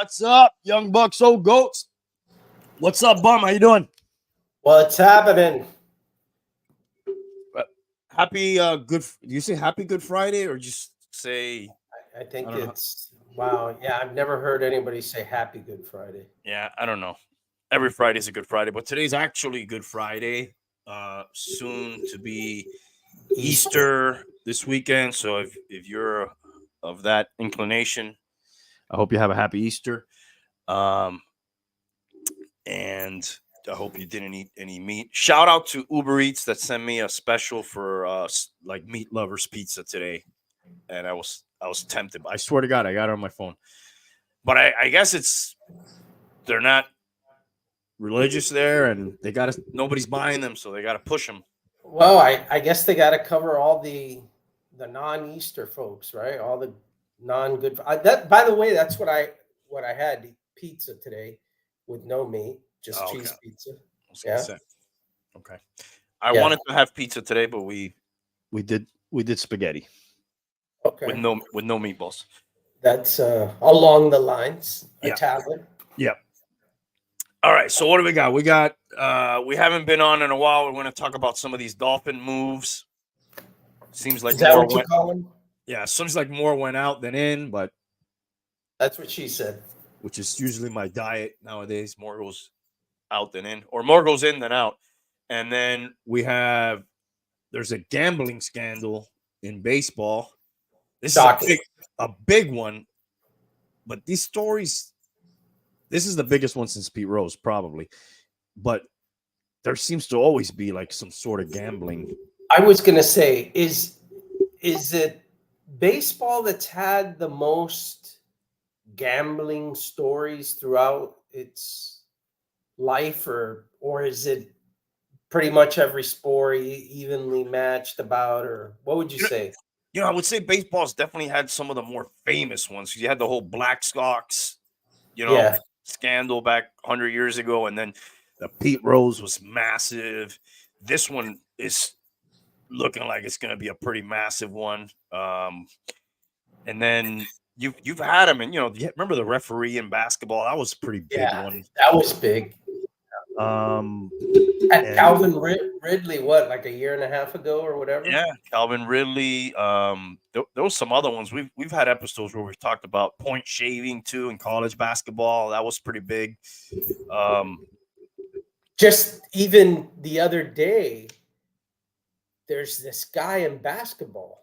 What's up, young bucks, old goats? What's up, bum? How you doing? What's happening? Happy good. Do you say Happy Good Friday or just say? I think I don't know. it's wow. Yeah, I've never heard anybody say Happy Good Friday. Yeah, I don't know. Every Friday is a Good Friday, but today's actually Good Friday. Soon to be Easter this weekend. So if you're of that inclination, I hope you have a happy Easter. And I hope you didn't eat any meat. Shout out to Uber Eats that sent me a special for like meat lovers pizza today, and I was tempted. I swear to God, I got it on my phone, but I guess they're not religious there, and they got nobody's buying them, so they got to push them. Well, I guess they got to cover all the non-Easter folks, right? All the non-good. That, by the way, that's what I had pizza today with no meat, just cheese pizza. Yeah. Okay. I wanted to have pizza today, but we did spaghetti. Okay. With no meatballs. That's along the lines. Italian. Yep. All right. So what do we got? We got we haven't been on in a while. We're going to talk about some of these Dolphin moves. Seems like is that what you call them? Yeah, seems like more went out than in, but that's what she said. Which is usually my diet nowadays. More goes out than in, or more goes in than out. And then there's a gambling scandal in baseball. This is a big one. But these stories, this is the biggest one since Pete Rose, probably. But there seems to always be like some sort of gambling. I was going to say, is it baseball that's had the most gambling stories throughout its life, or is it pretty much every sport evenly matched about, or what would you say? I would say baseball's definitely had some of the more famous ones. You had the whole Black Sox, scandal back 100 years ago, and then the Pete Rose was massive. This one is looking like it's going to be a pretty massive one. And then you've had him, and remember the referee in basketball? That was a pretty big one. That was big. Calvin Ridley, what, like a year and a half ago or whatever? Yeah, Calvin Ridley. There was some other ones. We've had episodes where we've talked about point shaving too in college basketball. That was pretty big. Just even the other day, there's this guy in basketball.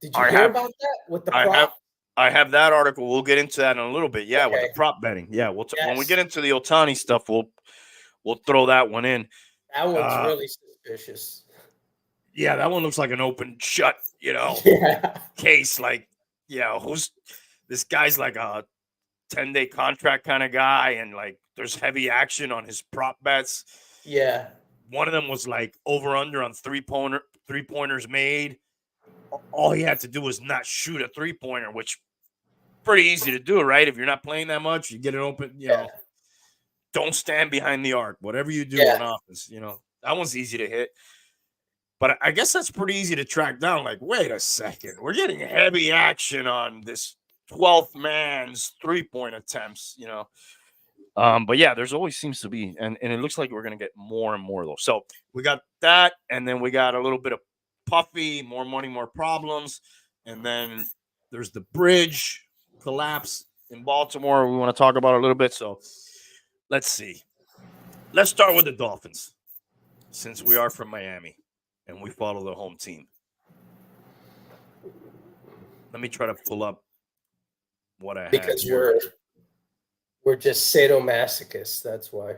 Did you hear about that with the prop? I have that article. We'll get into that in a little bit. Yeah, with the prop betting. Yeah, when we get into the Ohtani stuff, we'll throw that one in. That one's really suspicious. Yeah, that one looks like an open shut, case. Like, who's this guy's like a 10-day contract kind of guy, and like there's heavy action on his prop bets. Yeah. One of them was like over under on three-pointers made. All he had to do was not shoot a three-pointer, which pretty easy to do, right? If you're not playing that much, you get it open, don't stand behind the arc. Whatever you do on offense, that one's easy to hit. But I guess that's pretty easy to track down. Like, wait a second, we're getting heavy action on this 12th man's three-point attempts, But yeah, there's always seems to be, and it looks like we're going to get more and more, though. So we got that, and then we got a little bit of Puffy, more money, more problems. And then there's the bridge collapse in Baltimore. We want to talk about a little bit. So let's see. Let's start with the Dolphins, since we are from Miami and we follow the home team. Let me try to pull up what I have. Because we're just sadomasochists. That's why.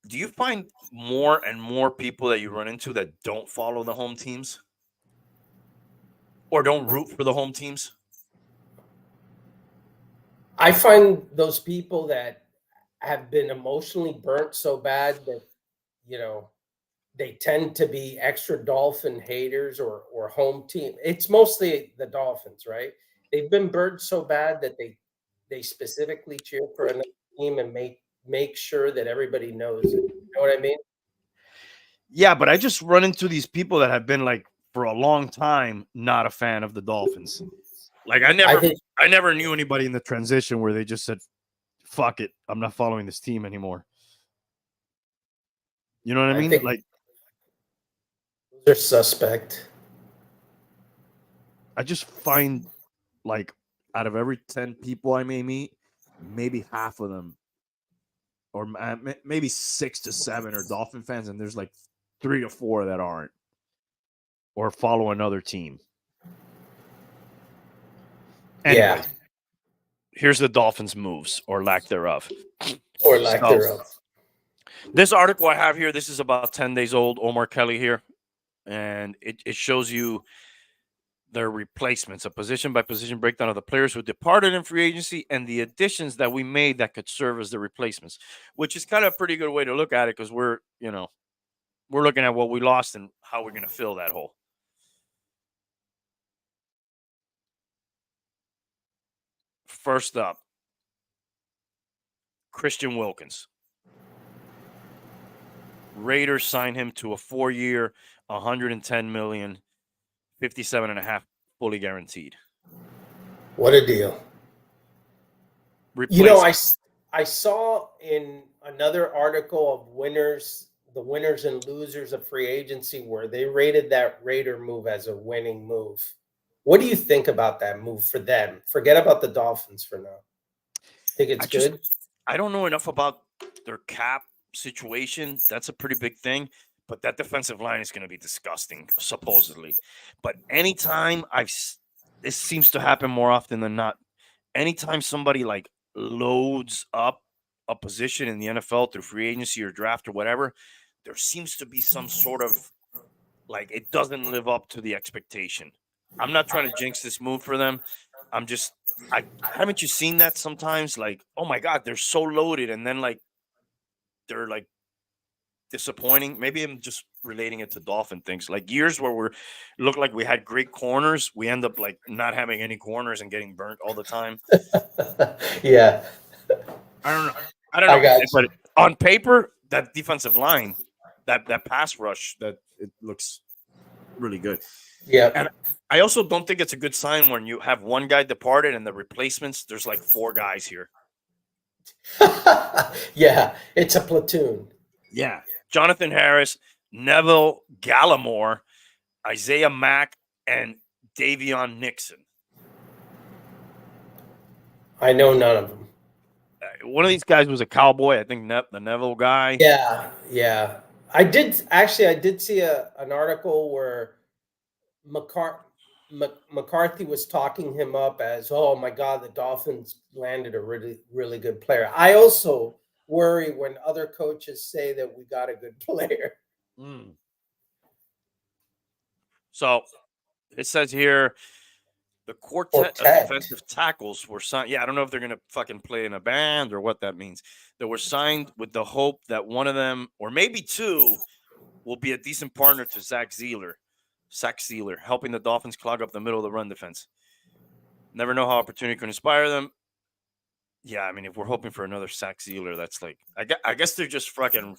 Do you find more and more people that you run into that don't follow the home teams or don't root for the home teams? I find those people that have been emotionally burnt so bad that, they tend to be extra Dolphin haters or home team. It's mostly the Dolphins, right? They've been burnt so bad that they specifically cheer for another team and make sure that everybody knows it. You know what I mean? Yeah, but I just run into these people that have been like for a long time not a fan of the Dolphins. Like I never knew anybody in the transition where they just said, "Fuck it, I'm not following this team anymore." You know what I mean? Like they're suspect. I just find like out of every 10 people I may meet, maybe half of them, or maybe 6 to 7 are Dolphin fans, and there's like 3 to 4 that aren't, or follow another team. Anyway, here's the Dolphins' moves or lack thereof. Or lack thereof. This article I have here, this is about 10 days old. Omar Kelly here, and it shows you their replacements, a position by position breakdown of the players who departed in free agency and the additions that we made that could serve as the replacements, which is kind of a pretty good way to look at it because we're looking at what we lost and how we're going to fill that hole. First up, Christian Wilkins. Raiders signed him to a 4-year, $110 million, 57.5 fully guaranteed. What a deal. I saw in another article of the winners and losers of free agency where they rated that Raider move as a winning move. What do you think about that move for them? Forget about the Dolphins for now. Think it's good? I don't know enough about their cap situation. That's a pretty big thing. But that defensive line is going to be disgusting, supposedly. But anytime this seems to happen more often than not. Anytime somebody like loads up a position in the NFL through free agency or draft or whatever, there seems to be some sort of like it doesn't live up to the expectation. I'm not trying to jinx this move for them. Haven't you seen that sometimes? Like, oh my God, they're so loaded, and then like they're like disappointing. Maybe I'm just relating it to Dolphin things. Like years where we look like we had great corners, we end up like not having any corners and getting burnt all the time. Yeah. I don't know. But on paper, that defensive line, that pass rush, that it looks really good. Yeah. And I also don't think it's a good sign when you have one guy departed and the replacements, there's like 4 guys here. Yeah, it's a platoon. Yeah. Jonathan Harris, Neville Gallimore, Isaiah Mack, and Davion Nixon. I know none of them. One of these guys was a Cowboy. I think the Neville guy. Yeah. I did see an article where McCarthy was talking him up as, oh my God, the Dolphins landed a really, really good player. I also worry when other coaches say that we got a good player. So it says here the quartet of defensive tackles were signed. Yeah, I don't know if they're going to fucking play in a band or what that means. They were signed with the hope that one of them, or maybe 2, will be a decent partner to Zach Sealer, helping the Dolphins clog up the middle of the run defense. Never know how opportunity can inspire them. Yeah, I mean, if we're hoping for another Zach Sealer, that's like, I guess they're just fucking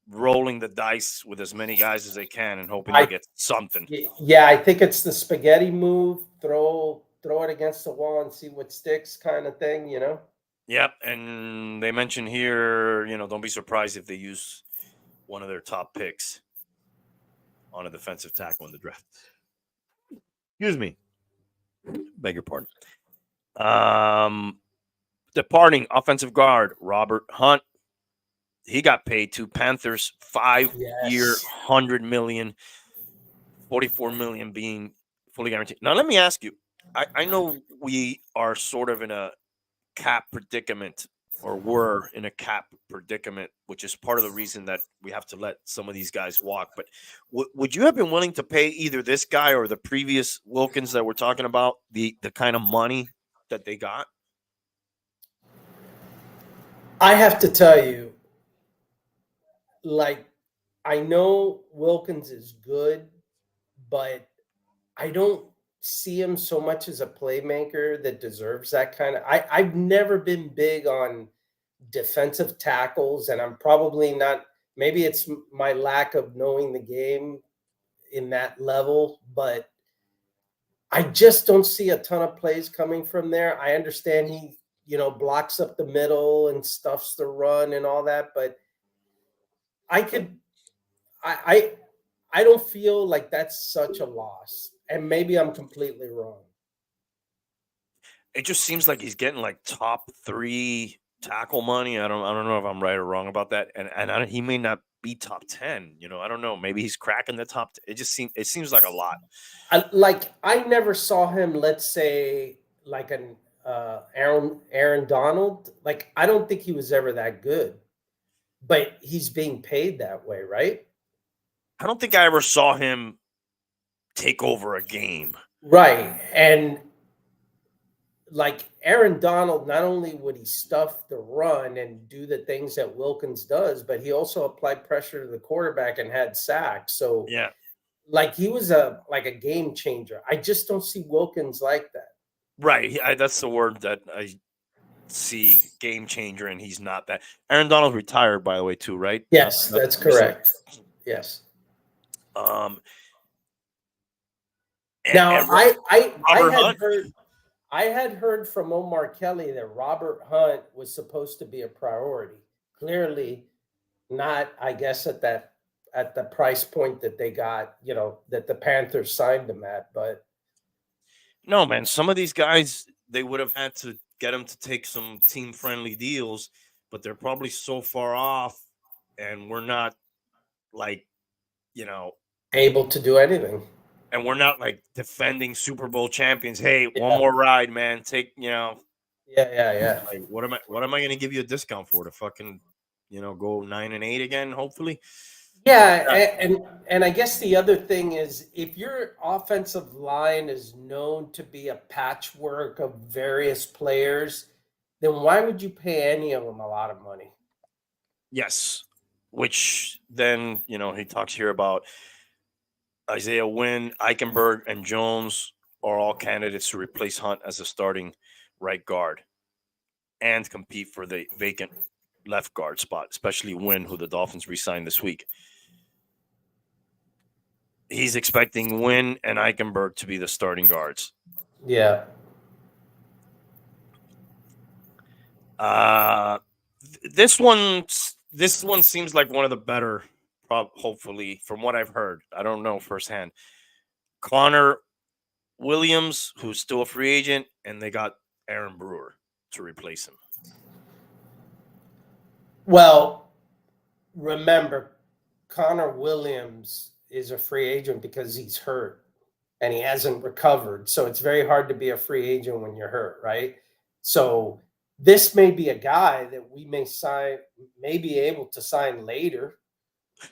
rolling the dice with as many guys as they can and hoping they get something. Yeah, I think it's the spaghetti move. Throw it against the wall and see what sticks kind of thing, you know? Yep, and they mentioned here, don't be surprised if they use one of their top picks on a defensive tackle in the draft. Excuse me. Beg your pardon. Departing offensive guard Robert Hunt. He got paid to Panthers 5-year, $100 million, $44 million being fully guaranteed. Now, let me ask you. I know we are sort of in a cap predicament, or were in a cap predicament, which is part of the reason that we have to let some of these guys walk. But would you have been willing to pay either this guy or the previous Wilkins that we're talking about the kind of money that they got? I have to tell you, like, I know Wilkins is good, but I don't see him so much as a playmaker that deserves that kind of. I've never been big on defensive tackles, and I'm probably not. Maybe it's my lack of knowing the game in that level, but I just don't see a ton of plays coming from there. I understand he, blocks up the middle and stuffs the run and all that, but I could, I, I don't feel like that's such a loss. And maybe I'm completely wrong. It just seems like he's getting like top 3 tackle money. I don't know if I'm right or wrong about that. And he may not be top 10. I don't know. Maybe he's cracking the top. It seems like a lot. I never saw him, let's say, like an Aaron Donald. Like, I don't think he was ever that good, but he's being paid that way, right? I don't think I ever saw him take over a game. Right. And like Aaron Donald, not only would he stuff the run and do the things that Wilkins does, but he also applied pressure to the quarterback and had sacks. So Yeah. like he was a game changer. I just don't see Wilkins like that. Right. That's the word that I see, game changer, and he's not that. Aaron Donald retired, by the way, too, right? Yes, Not that's recently. correct. Yes. Um, Now and Robert Hunt. I had heard from Omar Kelly that Robert Hunt was supposed to be a priority. Clearly not, I guess, at the price point that they got, that the Panthers signed him at, but No, man. Some of these guys, they would have had to get them to take some team-friendly deals, but they're probably so far off, and we're not like, you know, able to do anything. and we're not like defending Super Bowl champions. Hey, one Yeah. more ride, man. Take, Yeah. like what am I going to give you a discount for, to fucking, go 9-8 again? Hopefully. Yeah, and I guess the other thing is, if your offensive line is known to be a patchwork of various players, then why would you pay any of them a lot of money? Yes. Which then, he talks here about Isaiah Wynn, Eichenberg, and Jones are all candidates to replace Hunt as a starting right guard and compete for the vacant left guard spot, especially Wynn, who the Dolphins re-signed this week. He's expecting Wynn and Eichenberg to be the starting guards. Yeah. This one seems like one of the better, hopefully, from what I've heard. I don't know firsthand. Connor Williams, who's still a free agent, and they got Aaron Brewer to replace him. Well, remember, Connor Williams is a free agent because he's hurt and he hasn't recovered. So it's very hard to be a free agent when you're hurt, right? So this may be a guy that we may be able to sign later.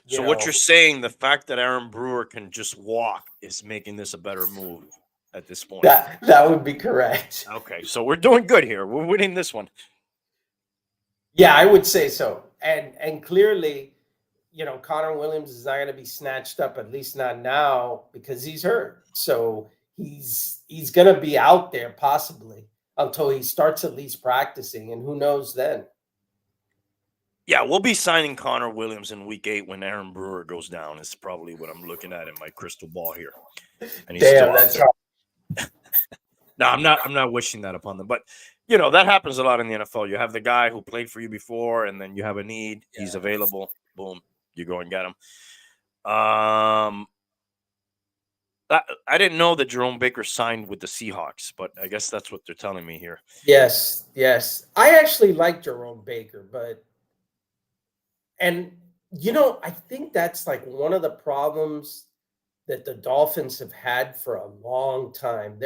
So what you're saying, the fact that Aaron Brewer can just walk is making this a better move at this point. That would be correct. Okay, so we're doing good here. We're winning this one. Yeah, I would say so. And clearly, Connor Williams is not going to be snatched up, at least not now, because he's hurt. So he's going to be out there possibly until he starts at least practicing, and who knows then. Yeah, we'll be signing Connor Williams in week 8 when Aaron Brewer goes down. Is probably what I'm looking at in my crystal ball here. And he's Damn, that's hard. No, I'm not wishing that upon them, but that happens a lot in the NFL. You have the guy who played for you before, and then you have a need. Yeah. He's available. Boom, you go and get him. I didn't know that Jerome Baker signed with the Seahawks, but I guess that's what they're telling me here. Yes. I actually like Jerome Baker, I think that's like one of the problems that the Dolphins have had for a long time.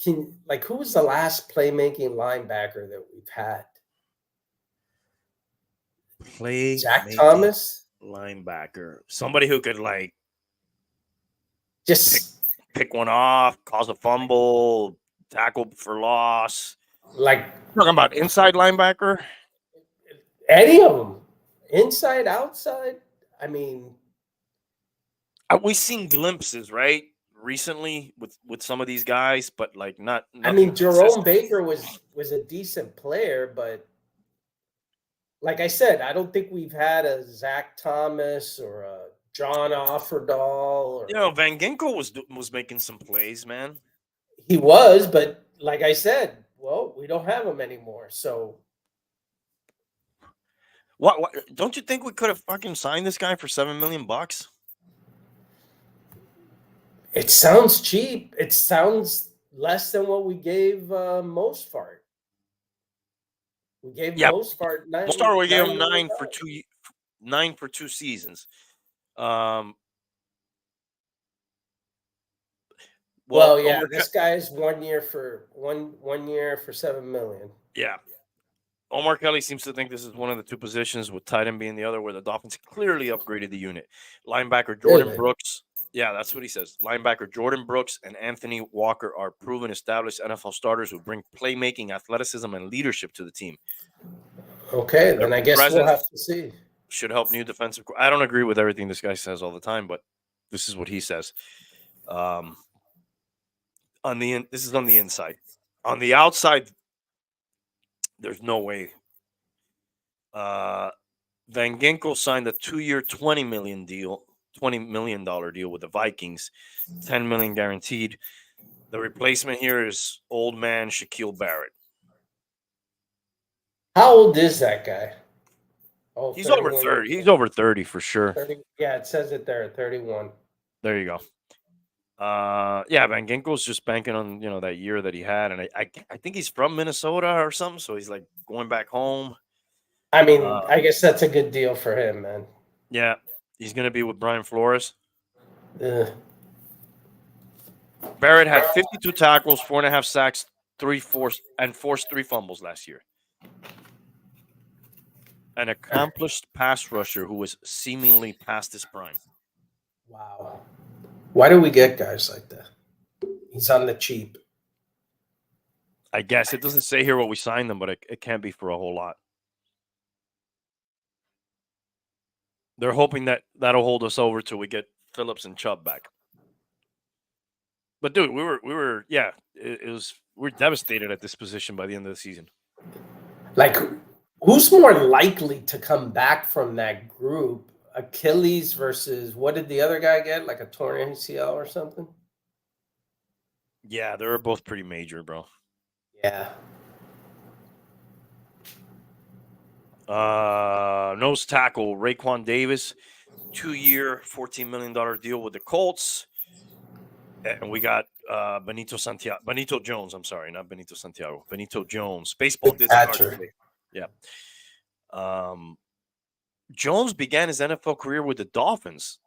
Who was the last playmaking linebacker that we've had? Zach Thomas? Linebacker. Somebody who could just pick one off, cause a fumble, tackle for loss. Like, talking about inside linebacker? Any of them. Inside, outside. I mean, we've seen glimpses, right? Recently with some of these guys, but not. I mean, Jerome Baker was a decent player, but like I said, I don't think we've had a Zach Thomas or a John Offerdahl. You know, Van Ginkel was making some plays, man. He was, but like I said, well, we don't have him anymore. So What? Don't you think we could have fucking signed this guy for $7 million? it sounds cheap. It sounds less than what we gave Mostfart. We gave Yeah, Mostfart we gave him $9 million. 9 for 2 seasons. Well, Well, yeah, this guy is 1 year for 7 million. Yeah. Omar Kelly seems to think this is one of the two positions, with tight end being the other, where the Dolphins clearly upgraded the unit. Linebacker Jordan Really? Brooks. Yeah, that's what he says. Linebacker Jordan Brooks and Anthony Walker are proven, established NFL starters who bring playmaking, athleticism, and leadership to the team. Okay, Their then I guess we'll presence have to see. should help new defensive. I don't agree with everything this guy says all the time, but this is what he says. This is on the inside. On the outside, there's no way. Van Ginkel signed a 2-year, $20 million deal with the Vikings, $10 million guaranteed. The replacement here is old man Shaquille Barrett. How old is that guy? Oh, He's over 30. He's over 30 for sure. 30, yeah, it says it there, 31. There you go. Yeah, Van Ginkel's just banking on that year that he had, and I think he's from Minnesota or something, so he's like going back home. I mean, I guess that's a good deal for him, man. Yeah, he's gonna be with Brian Flores. Ugh. Barrett had 52 tackles, 4.5 sacks, 3 forced 3 fumbles last year. An accomplished pass rusher who was seemingly past his prime. Wow. Why do we get guys like that? He's on the cheap. I guess it doesn't say here what we signed them, but it can't be for a whole lot. They're hoping that'll hold us over till we get Phillips and Chubb back. But dude, we were we're devastated at this position by the end of the season. Like, who's more likely to come back from that group? Achilles versus, what did the other guy get? Like a torn ACL or something? Yeah, they were both pretty major, bro. Yeah. Nose tackle Raekwon Davis, 2-year, $14 million deal with the Colts. And we got Benito Jones. I'm sorry, not Benito Santiago. Benito Jones, baseball disc catcher. Yeah. Jones began his NFL career with the Dolphins.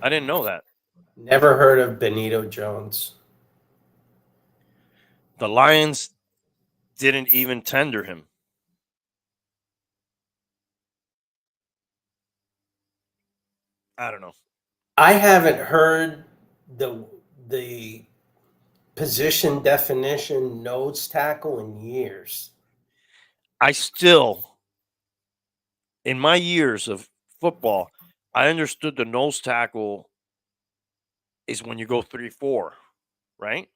I didn't know that. Never heard of Benito Jones. The Lions didn't even tender him. I don't know. I haven't heard the position definition nose tackle in years. I still, in my years of football, I understood the nose tackle is when you go 3-4, right?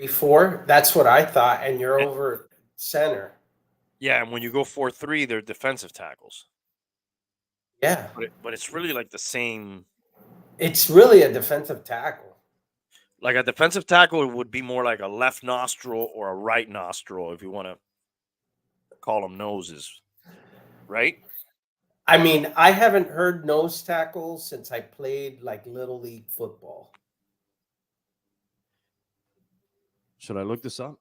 3-4? That's what I thought. And you're over center. Yeah, and when you go 4-3, they're defensive tackles. Yeah. But it's really like the same. It's really a defensive tackle. Like a defensive tackle would be more like a left nostril or a right nostril, if you want to call them noses, right? I mean, I haven't heard nose tackle since I played like Little League football. Should I look this up?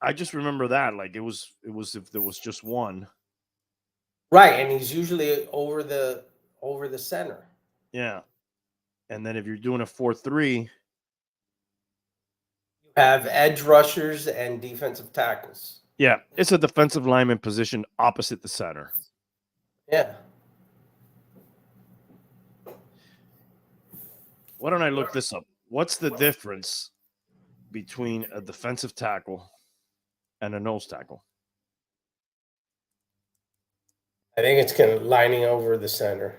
I just remember that like it was if there was just one. Right, and he's usually over the center. Yeah. And then if you're doing a 4-3, you have edge rushers and defensive tackles. Yeah, it's a defensive lineman position opposite the center. Yeah. Why don't I look this up? What's the difference between a defensive tackle and a nose tackle? I think it's kind of lining over the center.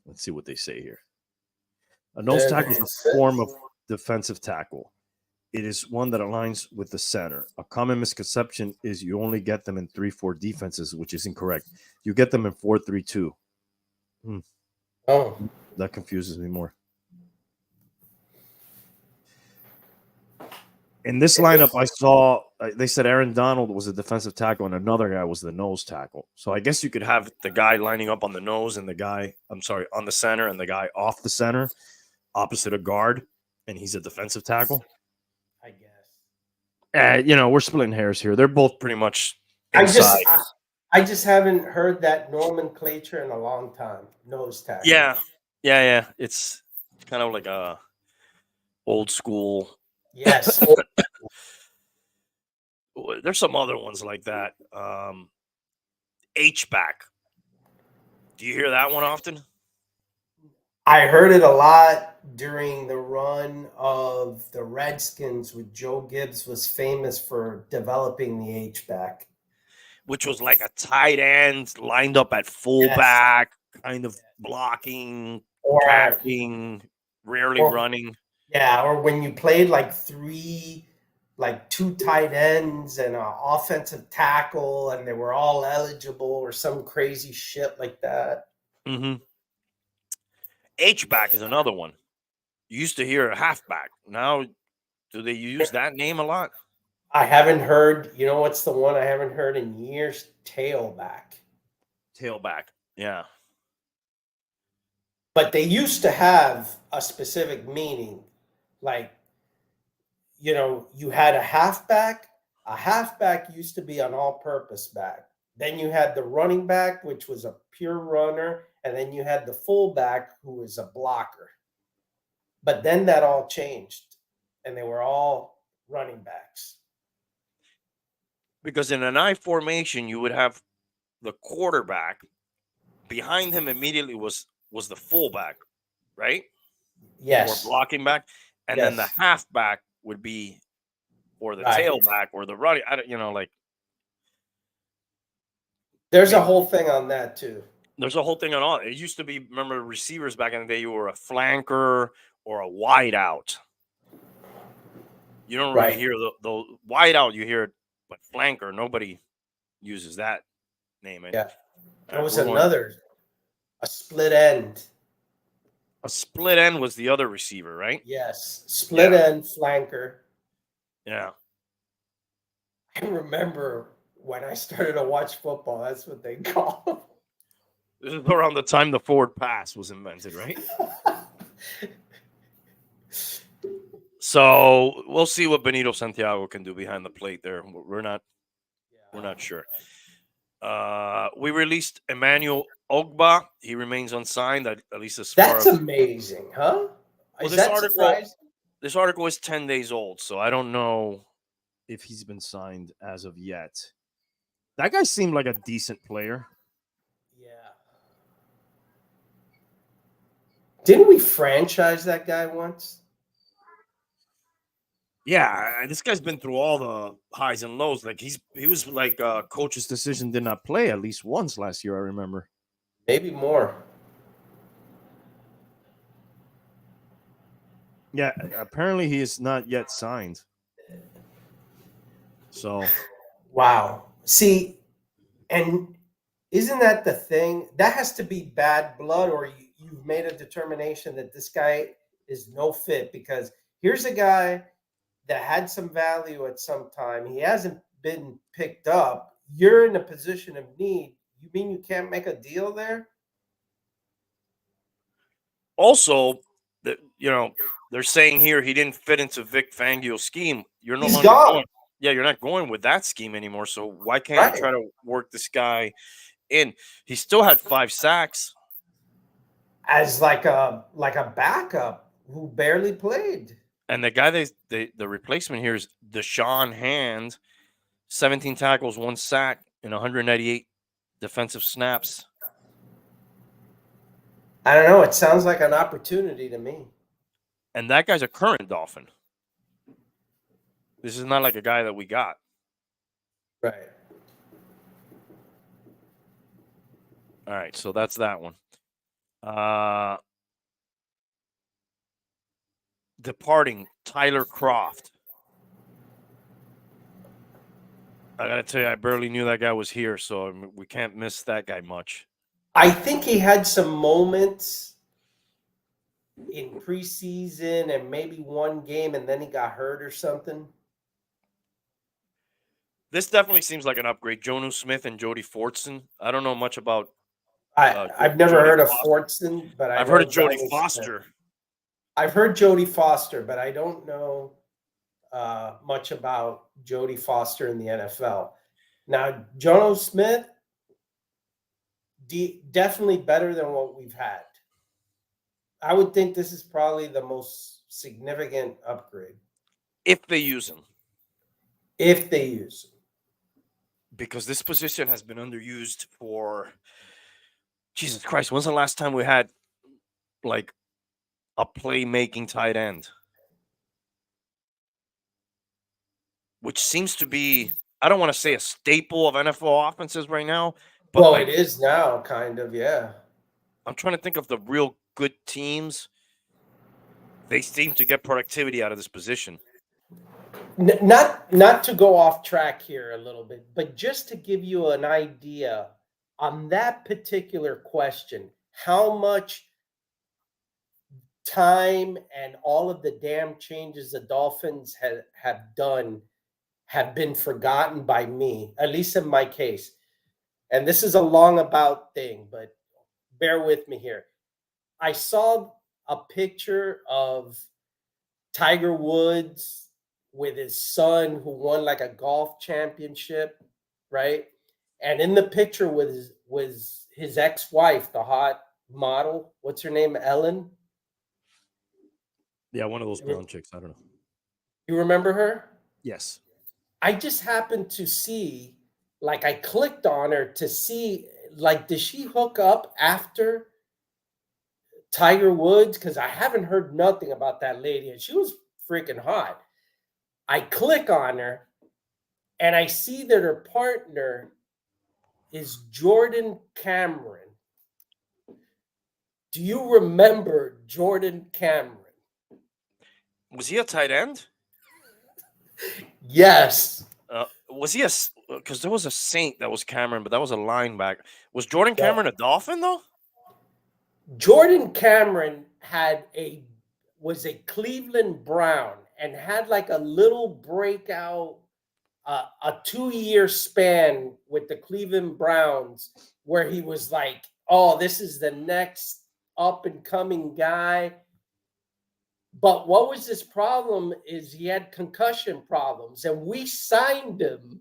Let's see what they say here. A nose tackle is a form of defensive tackle. it is one that aligns with the center. A common misconception is you only get them in 3-4 defenses, which is incorrect. You get them in 4-3-2. Oh, That confuses me more. In this lineup, I saw they said Aaron Donald was a defensive tackle and another guy was the nose tackle. So I guess you could have the guy lining up on the nose and the guy, on the center and the guy Off the center, opposite a guard, and he's a defensive tackle. I guess. We're splitting hairs here. They're both pretty much I inside. I just haven't heard that nomenclature in a long time. Nose tackle. Yeah. It's kind of like a old school. Yes. There's some other ones like that. H-back. Do you hear that one often? I heard it a lot during the run of the Redskins with Joe Gibbs was famous for developing the H-back. Which was like a tight end lined up at fullback, kind of blocking, or tackling, rarely running. Yeah, or when you played like two tight ends and an offensive tackle, and they were all eligible or some crazy shit like that. Mm-hmm. H-back is another one. You used to hear a halfback. Now, do they use that name a lot? I haven't heard. You know what's the one I haven't heard in years? Tailback. Tailback, yeah. But they used to have a specific meaning. Like, you had a halfback. A halfback used to be an all-purpose back. Then you had the running back, which was a pure runner. And then you had the fullback, who was a blocker. But then that all changed. And they were all running backs. Because in an I formation, you would have the quarterback. Behind him immediately was the fullback, right? Yes. Or blocking back. And then the halfback would be, or the tailback, or the running. There's a whole thing on that too. There's a whole thing on all. It used to be, remember, receivers back in the day, you were a flanker or a wide out. You don't really hear the wide out. You hear it, but flanker, nobody uses that name. Yeah. There was a split end. A split end was the other receiver, right? Yes. Split end flanker. Yeah. I remember when I started to watch football, that's what they call them. This is around the time the forward pass was invented, right? So we'll see what Benito Santiago can do behind the plate there. We're not sure. We released Emmanuel Ogba. He remains unsigned, at least as far as... That's amazing, huh? Well, this article is 10 days old, so I don't know if he's been signed as of yet. That guy seemed like a decent player. Yeah. Didn't we franchise that guy once? Yeah, this guy's been through all the highs and lows. Like he was like coach's decision did not play at least once last year, I remember. Maybe more. Yeah, apparently he is not yet signed. So, wow. See, and isn't that the thing? That has to be bad blood, or you've made a determination that this guy is no fit, because here's a guy that had some value at some time. He hasn't been picked up. You're in a position of need. You mean you can't make a deal there? Also, they're saying here he didn't fit into Vic Fangio's scheme. You're no longer going. Yeah, you're not going with that scheme anymore. So why can't you try to work this guy in? He still had 5 sacks as like a backup who barely played. And the guy the replacement here is Deshaun Hand, 17 tackles, 1 sack, and 198 defensive snaps. I don't know. It sounds like an opportunity to me. And that guy's a current Dolphin. This is not like a guy that we got. Right. All right, so that's that one. Departing Tyler Kroft. I got to tell you, I barely knew that guy was here, so we can't miss that guy much. I think he had some moments in preseason and maybe one game, and then he got hurt or something. This definitely seems like an upgrade. Jonu Smith and Jody Fortson. I don't know much about I've never Jody heard of Foster. Fortson, but I've know heard of Jody Johnny Foster. Smith. I've heard Jody Foster, but I don't know much about Jody Foster in the NFL. Now, Jono Smith, definitely better than what we've had. I would think this is probably the most significant upgrade. If they use him. If they use him. Because this position has been underused for, Jesus Christ, when's the last time we had like a playmaking tight end? Which seems to be, I don't want to say a staple of NFL offenses right now, but well, it is now, kind of, yeah. I'm trying to think of the real good teams. They seem to get productivity out of this position. Not to go off track here a little bit, but just to give you an idea on that particular question, how much time and all of the damn changes the Dolphins have done have been forgotten by me, at least in my case. And this is a long about thing, but bear with me here. I saw a picture of Tiger Woods with his son who won like a golf championship, right? And in the picture was his ex-wife, the hot model. What's her name? Ellen? Yeah, one of those blonde chicks. I don't know. You remember her? Yes. I just happened to see, like, I clicked on her to see, like, did she hook up after Tiger Woods? Because I haven't heard nothing about that lady, and she was freaking hot. I click on her, and I see that her partner is Jordan Cameron. Do you remember Jordan Cameron? Was he a tight end? Yes. Was he because there was a Saint that was Cameron, but that was a linebacker. Was Jordan Cameron a Dolphin though? Jordan Cameron was a Cleveland Brown and had like a little breakout, a 2-year span with the Cleveland Browns where he was like, oh, this is the next up and coming guy. But what was his problem is he had concussion problems, and we signed him.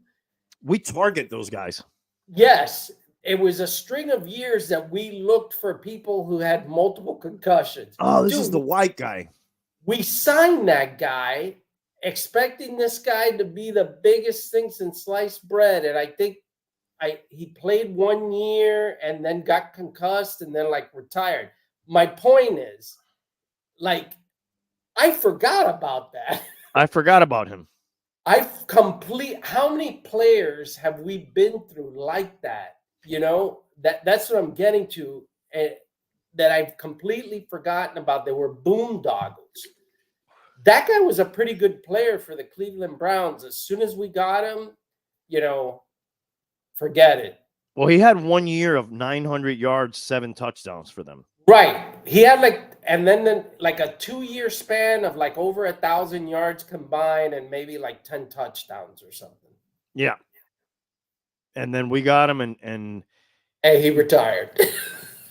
We target those guys. Yes. It was a string of years that we looked for people who had multiple concussions. Oh, this is the white guy. We signed that guy expecting this guy to be the biggest thing since sliced bread. And I think he played 1 year and then got concussed and then like retired. My point is, like, I forgot about that. I forgot about him. How many players have we been through like that? You know, that's what I'm getting to, that I've completely forgotten about. They were boondoggles. That guy was a pretty good player for the Cleveland Browns. As soon as we got him, you know, forget it. Well, he had 1 year of 900 yards, 7 touchdowns for them. Right. He had and then like a 2-year span of like over 1,000 yards combined and maybe like 10 touchdowns or something. Yeah. And then we got him and he retired.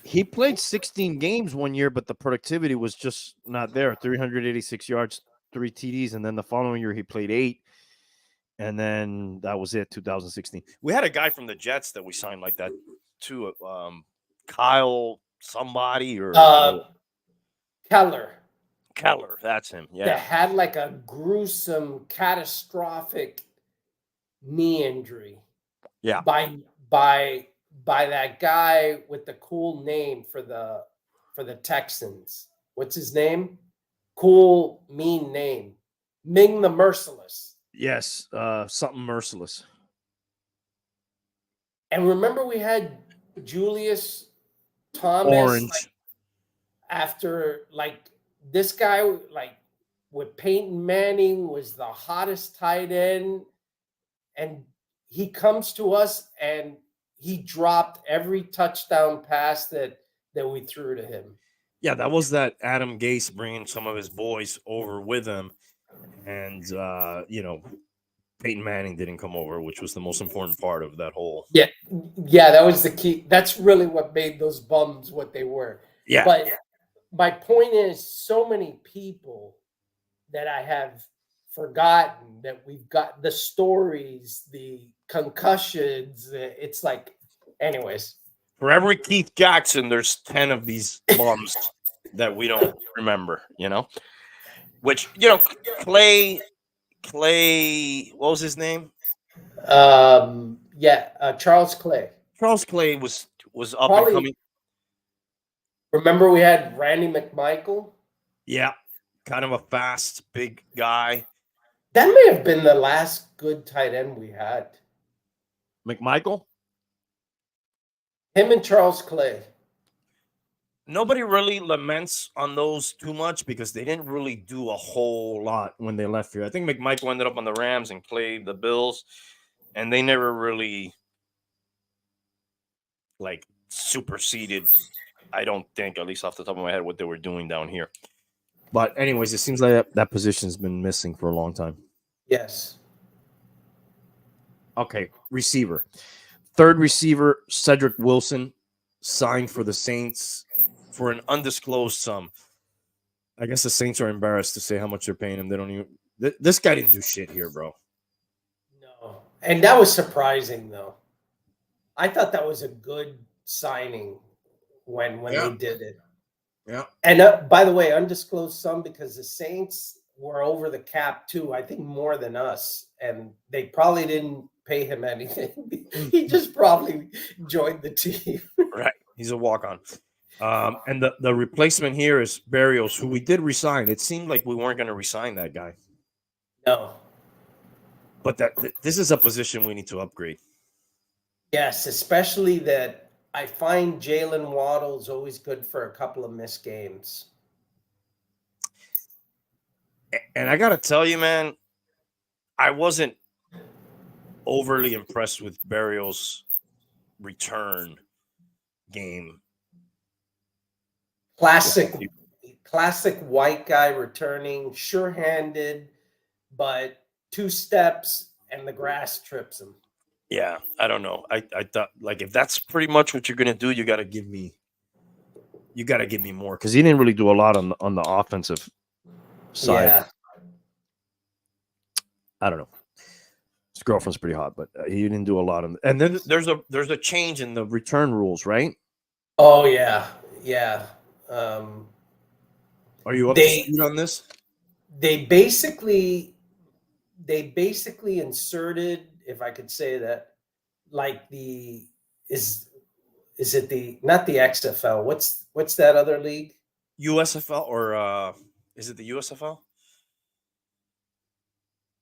He played 16 games 1 year, but the productivity was just not there. 386 yards, 3 TDs. And then the following year he played 8. And then that was it, 2016. We had a guy from the Jets that we signed like that too. Kyle somebody or Keller. That's him. Yeah. That had like a gruesome, catastrophic knee injury. Yeah. By that guy with the cool name for the Texans. What's his name? Cool, mean name. Ming the Merciless. Yes, something merciless. And remember we had Julius Thomas Orange. after this guy with Peyton Manning was the hottest tight end, and he comes to us and he dropped every touchdown pass that we threw to him. Yeah, that was that Adam Gase bringing some of his boys over with him, and Peyton Manning didn't come over, which was the most important part of that whole. Yeah, that was the key. That's really what made those bums what they were. Yeah, But my point is, so many people that I have forgotten that we've got the stories, the concussions. It's like, anyways. for every Keith Jackson, there's 10 of these bums that we don't remember. Which Clay. What was his name? Charles Clay. Charles Clay was up Probably, and coming. Remember we had Randy McMichael? Yeah, kind of a fast, big guy. That may have been the last good tight end we had. McMichael? Him and Charles Clay. Nobody really laments on those too much because they didn't really do a whole lot when they left here. I think McMichael ended up on the Rams and Clay the Bills, and they never really superseded, I don't think, at least off the top of my head, what they were doing down here. But anyways, it seems like that position's been missing for a long time. Yes. Okay, receiver. Third receiver, Cedric Wilson, signed for the Saints for an undisclosed sum. I guess the Saints are embarrassed to say how much they're paying him. They don't even. This guy didn't do shit here, bro. No, and that was surprising, though. I thought that was a good signing when they did it. Yeah. And by the way, undisclosed sum because the Saints were over the cap too. I think more than us, and they probably didn't pay him anything. He just probably joined the team. Right. He's a walk-on. And the replacement here is Barrios, who we did resign. It seemed like we weren't going to resign that guy. No. But this is a position we need to upgrade. Yes, especially that I find Jalen Waddle is always good for a couple of missed games. And I got to tell you, man, I wasn't overly impressed with Barrios' return game. Classic white guy returning, sure-handed, but 2 steps and the grass trips him. Yeah, I don't know. I thought if that's pretty much what you're gonna do, you gotta give me more because he didn't really do a lot on the offensive side. Yeah. I don't know. His girlfriend's pretty hot, but he didn't do a lot on. And then there's a change in the return rules, right? Oh yeah. Are you up to speed on this? They basically inserted, if I could say that, is it not the XFL? What's that other league? USFL or is it the USFL?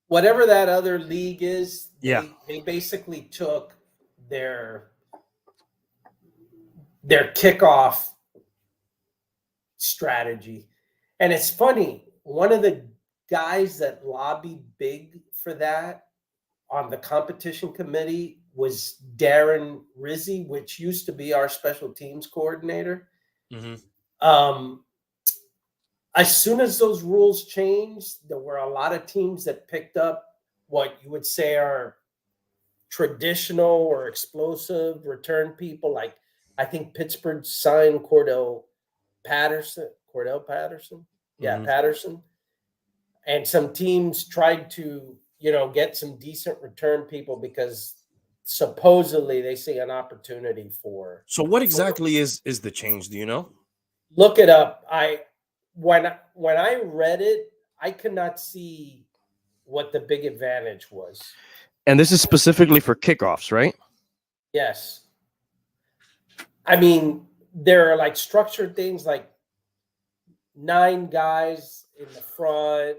Whatever that other league is, they basically took their kickoff strategy. And it's funny, one of the guys that lobbied big for that on the competition committee was Darren Rizzi, which used to be our special teams coordinator. Mm-hmm. As soon as those rules changed, there were a lot of teams that picked up what you would say are traditional or explosive return people. Like I think Pittsburgh signed Cordell Patterson. Yeah, Mm-hmm. Patterson. And some teams tried to, get some decent return people because supposedly they see an opportunity for. So what exactly is the change? Do you know? Look it up. When I read it, I could not see what the big advantage was. And this is specifically for kickoffs, right? Yes. I mean, there are structured things like 9 guys in the front.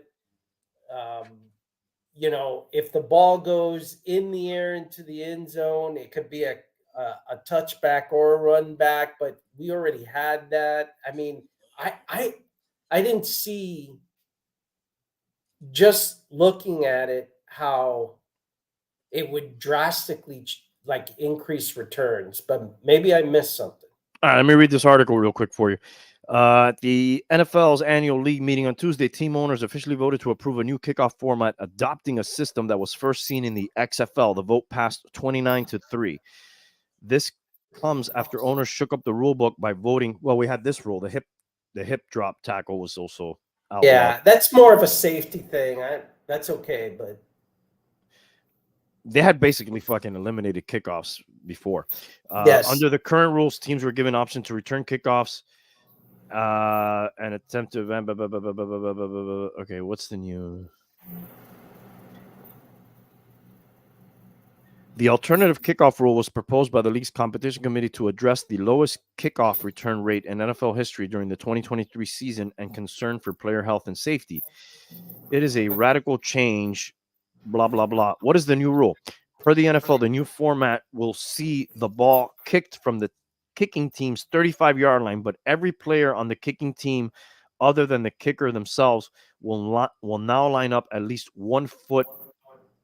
If the ball goes in the air into the end zone, it could be a touchback or a run back, but we already had that. I mean, I didn't see, just looking at it, how it would drastically like increase returns, but maybe I missed something. All right, let me read this article real quick for you. The NFL's annual league meeting on Tuesday, team owners officially voted to approve a new kickoff format adopting a system that was first seen in the XFL. The vote passed 29-3. This comes after owners shook up the rule book by voting. Well, we had this rule. The hip drop tackle was also outlawed. Yeah, that's more of a safety thing. That's okay, but they had basically fucking eliminated kickoffs before. yes. Under the current rules, teams were given option to return kickoffs and attempt to event. Okay, what's the new? The alternative kickoff rule was proposed by the league's competition committee to address the lowest kickoff return rate in NFL history during the 2023 season and concern for player health and safety. It is a radical change, blah, blah, blah. What is the new rule? Per the NFL, the new format will see the ball kicked from the kicking team's 35-yard line, but every player on the kicking team other than the kicker themselves will now line up at least 1 foot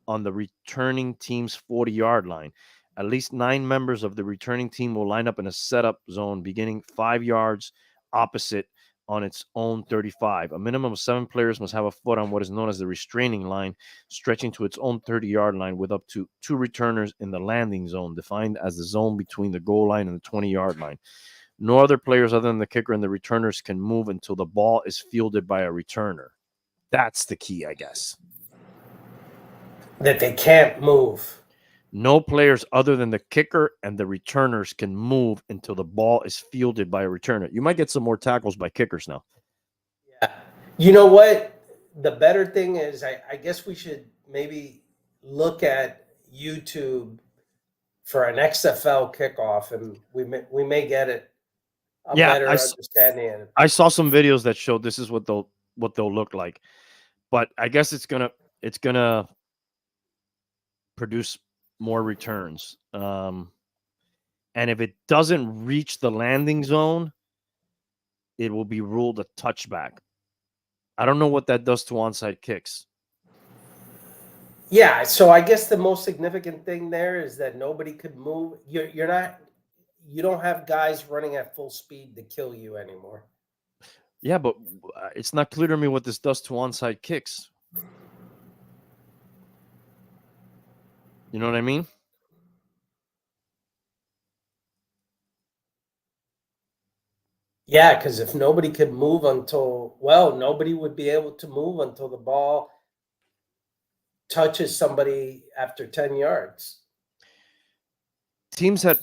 on the returning team's 40-yard line. At least 9 members of the returning team will line up in a setup zone beginning 5 yards opposite on its own 35. A minimum of 7 players must have a foot on what is known as the restraining line, stretching to its own 30-yard line with up to 2 returners in the landing zone, defined as the zone between the goal line and the 20-yard line. No other players other than the kicker and the returners can move until the ball is fielded by a returner. That's the key, I guess. That they can't move. No players other than the kicker and the returners can move until the ball is fielded by a returner. You might get some more tackles by kickers now. Yeah. You know what? The better thing is, I guess we should maybe look at YouTube for an XFL kickoff, and we may get it a better understanding. I saw some videos that showed this is what they'll look like, but I guess it's gonna produce more returns. And if it doesn't reach the landing zone, it will be ruled a touchback. I don't know what that does to onside kicks. Yeah, so I guess the most significant thing there is that nobody could move. You don't have guys running at full speed to kill you anymore. Yeah, but it's not clear to me what this does to onside kicks. You know what I mean? Yeah, because if nobody could move nobody would be able to move until the ball touches somebody after 10 yards. Teams had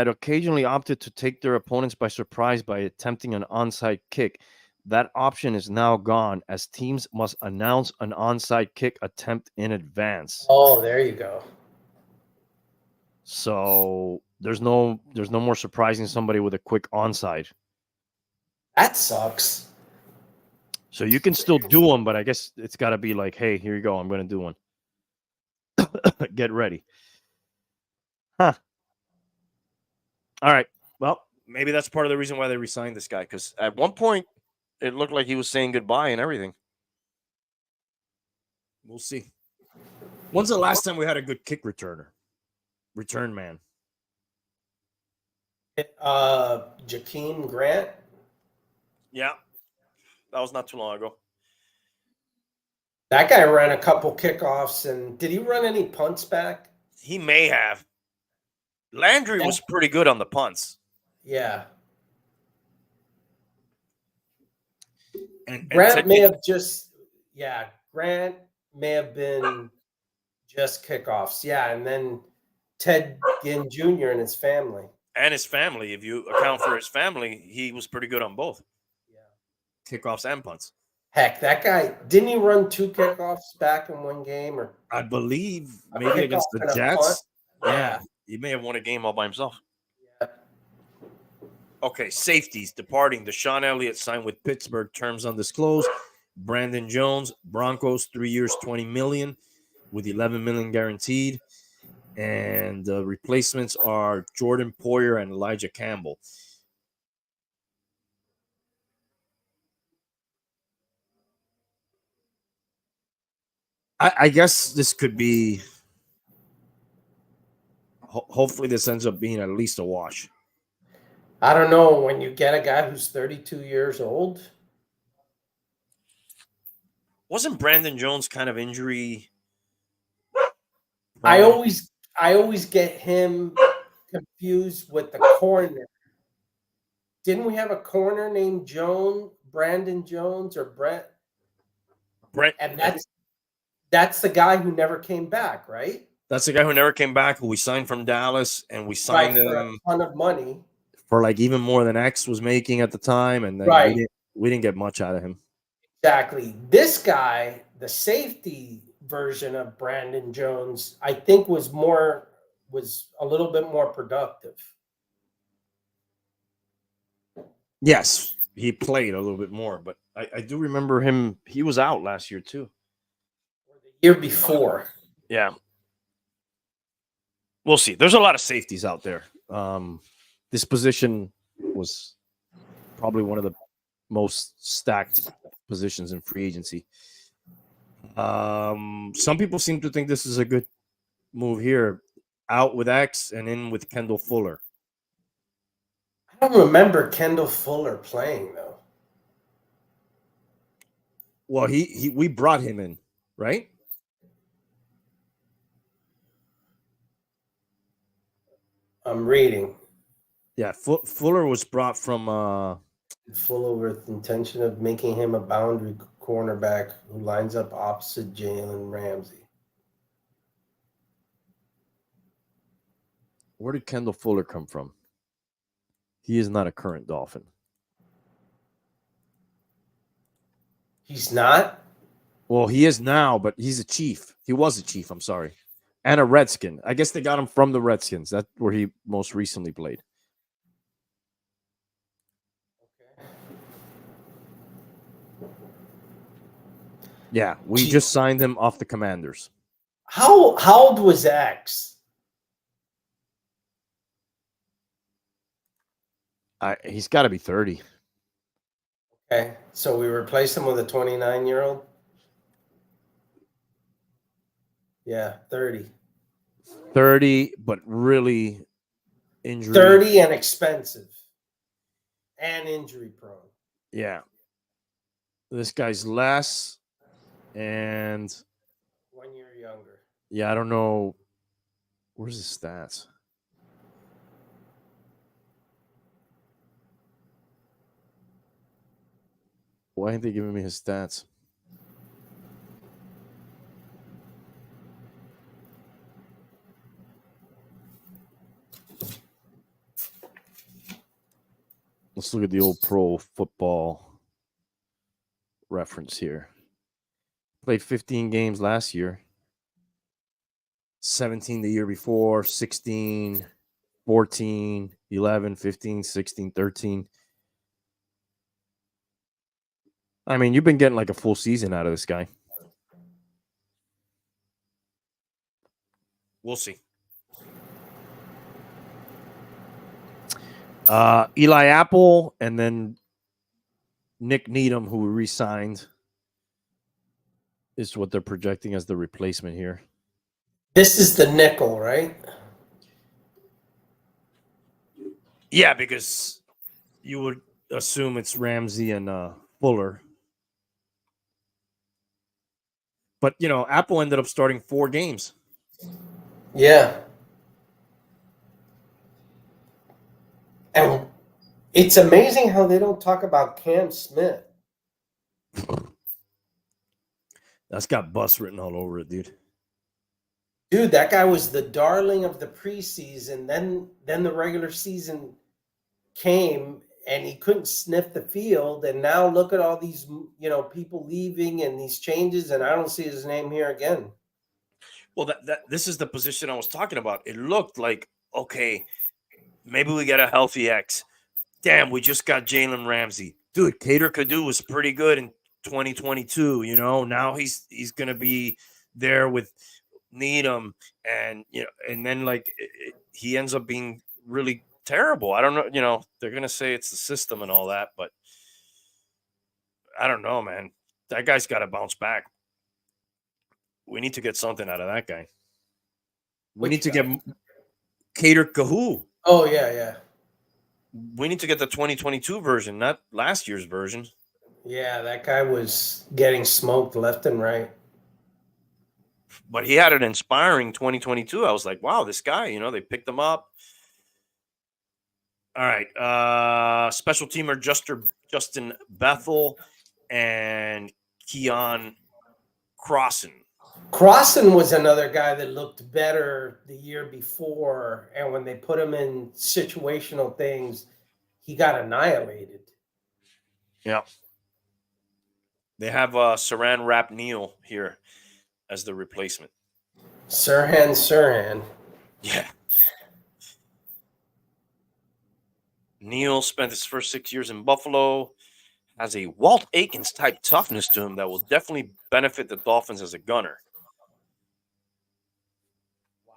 occasionally opted to take their opponents by surprise by attempting an onside kick. That option is now gone, as teams must announce an onside kick attempt in advance. Oh, there you go. So there's no more surprising somebody with a quick onside. That sucks. So you can still do them, but I guess it's got to be like, hey, here you go. I'm going to do one. Get ready. Huh. All right. Well, maybe that's part of the reason why they re-signed this guy, because at one point it looked like he was saying goodbye and everything. We'll see. When's the last time we had a good kick return man? Jakeem Grant. Yeah. That was not too long ago. That guy ran a couple kickoffs, and did he run any punts back? He may have. Landry was pretty good on the punts. Yeah. And Grant may have been just kickoffs. Yeah, and then Ted Ginn Jr. and his family. And his family, if you account for his family, he was pretty good on both. Yeah. Kickoffs and punts. Heck, that guy, didn't he run 2 kickoffs back in one game? Or I believe maybe against the Jets. Yeah, he may have won a game all by himself. Yeah. Okay, safeties departing. Deshaun Elliott signed with Pittsburgh, terms undisclosed. Brandon Jones, Broncos, 3 years, $20 million, with $11 million guaranteed. And the replacements are Jordan Poyer and Elijah Campbell. I guess this could be hopefully this ends up being at least a wash. I don't know. When you get a guy who's 32 years old, Wasn't Brandon Jones kind of injury? I prone? always get him confused with the corner. Didn't we have a corner named Brandon Jones or Brent? Brent, And that's the guy who never came back, right? that's the guy who never came back, who we signed from Dallas, and we Right, signed for a him ton of money. for like even more than X was making at the time, and then Right. we didn't get much out of him. Exactly. This guy, the safety version of Brandon Jones, I think was a little bit more productive. Yes, he played a little bit more, but I do remember him. He was out last year too. The year before. Yeah. We'll see. There's a lot of safeties out there. This position was probably one of the most stacked positions in free agency. Some people seem to think this is a good move here. Out with X and in with Kendall Fuller. I don't remember Kendall Fuller playing though. Well, we brought him in, right? I'm reading. Yeah, Fuller was brought from Fuller with intention of making him a boundary cornerback who lines up opposite Jalen Ramsey. Where did Kendall Fuller come from? He is not a current Dolphin. He's not? Well, he is now, but he's a Chief. He was a Chief, I'm sorry. And a Redskin. I guess they got him from the Redskins. That's where he most recently played. Yeah, we just signed him off the Commanders. How old was X? He's got to be 30. Okay, so we replaced him with a 29-year-old? Yeah, 30. 30, but really injury. 30 and expensive. And injury prone. Yeah. This guy's less and 1 year younger. yeah, I don't know. Where's his stats? Why ain't they giving me his stats? Let's look at the old Pro Football reference here. Played 15 games last year. 17 the year before, 16, 14, 11, 15, 16, 13. I mean, you've been getting like a full season out of this guy. We'll see. Eli Apple and then Nick Needham, who we re-signed, is what they're projecting as the replacement here. This is the nickel, right? Yeah, because you would assume it's Ramsey and Fuller. But, you know, Apple ended up starting 4 games. Yeah. And it's amazing how they don't talk about Cam Smith. That's got bus written all over it, dude. Dude, that guy was the darling of the preseason. Then the regular season came and he couldn't sniff the field. And now look at all these, people leaving and these changes. And I don't see his name here again. Well, this is the position I was talking about. It looked like, okay, maybe we get a healthy X. Damn, we just got Jalen Ramsey. Dude, Cater Kadu was pretty good in 2022, Now he's going to be there with Needham and, and then like he ends up being really terrible. I don't know, they're going to say it's the system and all that, but I don't know, man. That guy's got to bounce back. We need to get something out of that guy. We need to get Cater Kahoo. Oh yeah, yeah, We need to get the 2022 version, not last year's version. yeah. That guy was getting smoked left and right. But he had an inspiring 2022. I was like, wow, this guy, they picked him up. All right. Special teamer Justin Bethel and Keon Crossan. Crossan was another guy that looked better the year before, and when they put him in situational things, he got annihilated. Yeah. They have Saran Wrap Neal here as the replacement. Sirhan. Yeah. Neal spent his first 6 years in Buffalo, has a Walt Aikens type toughness to him that will definitely benefit the Dolphins as a gunner.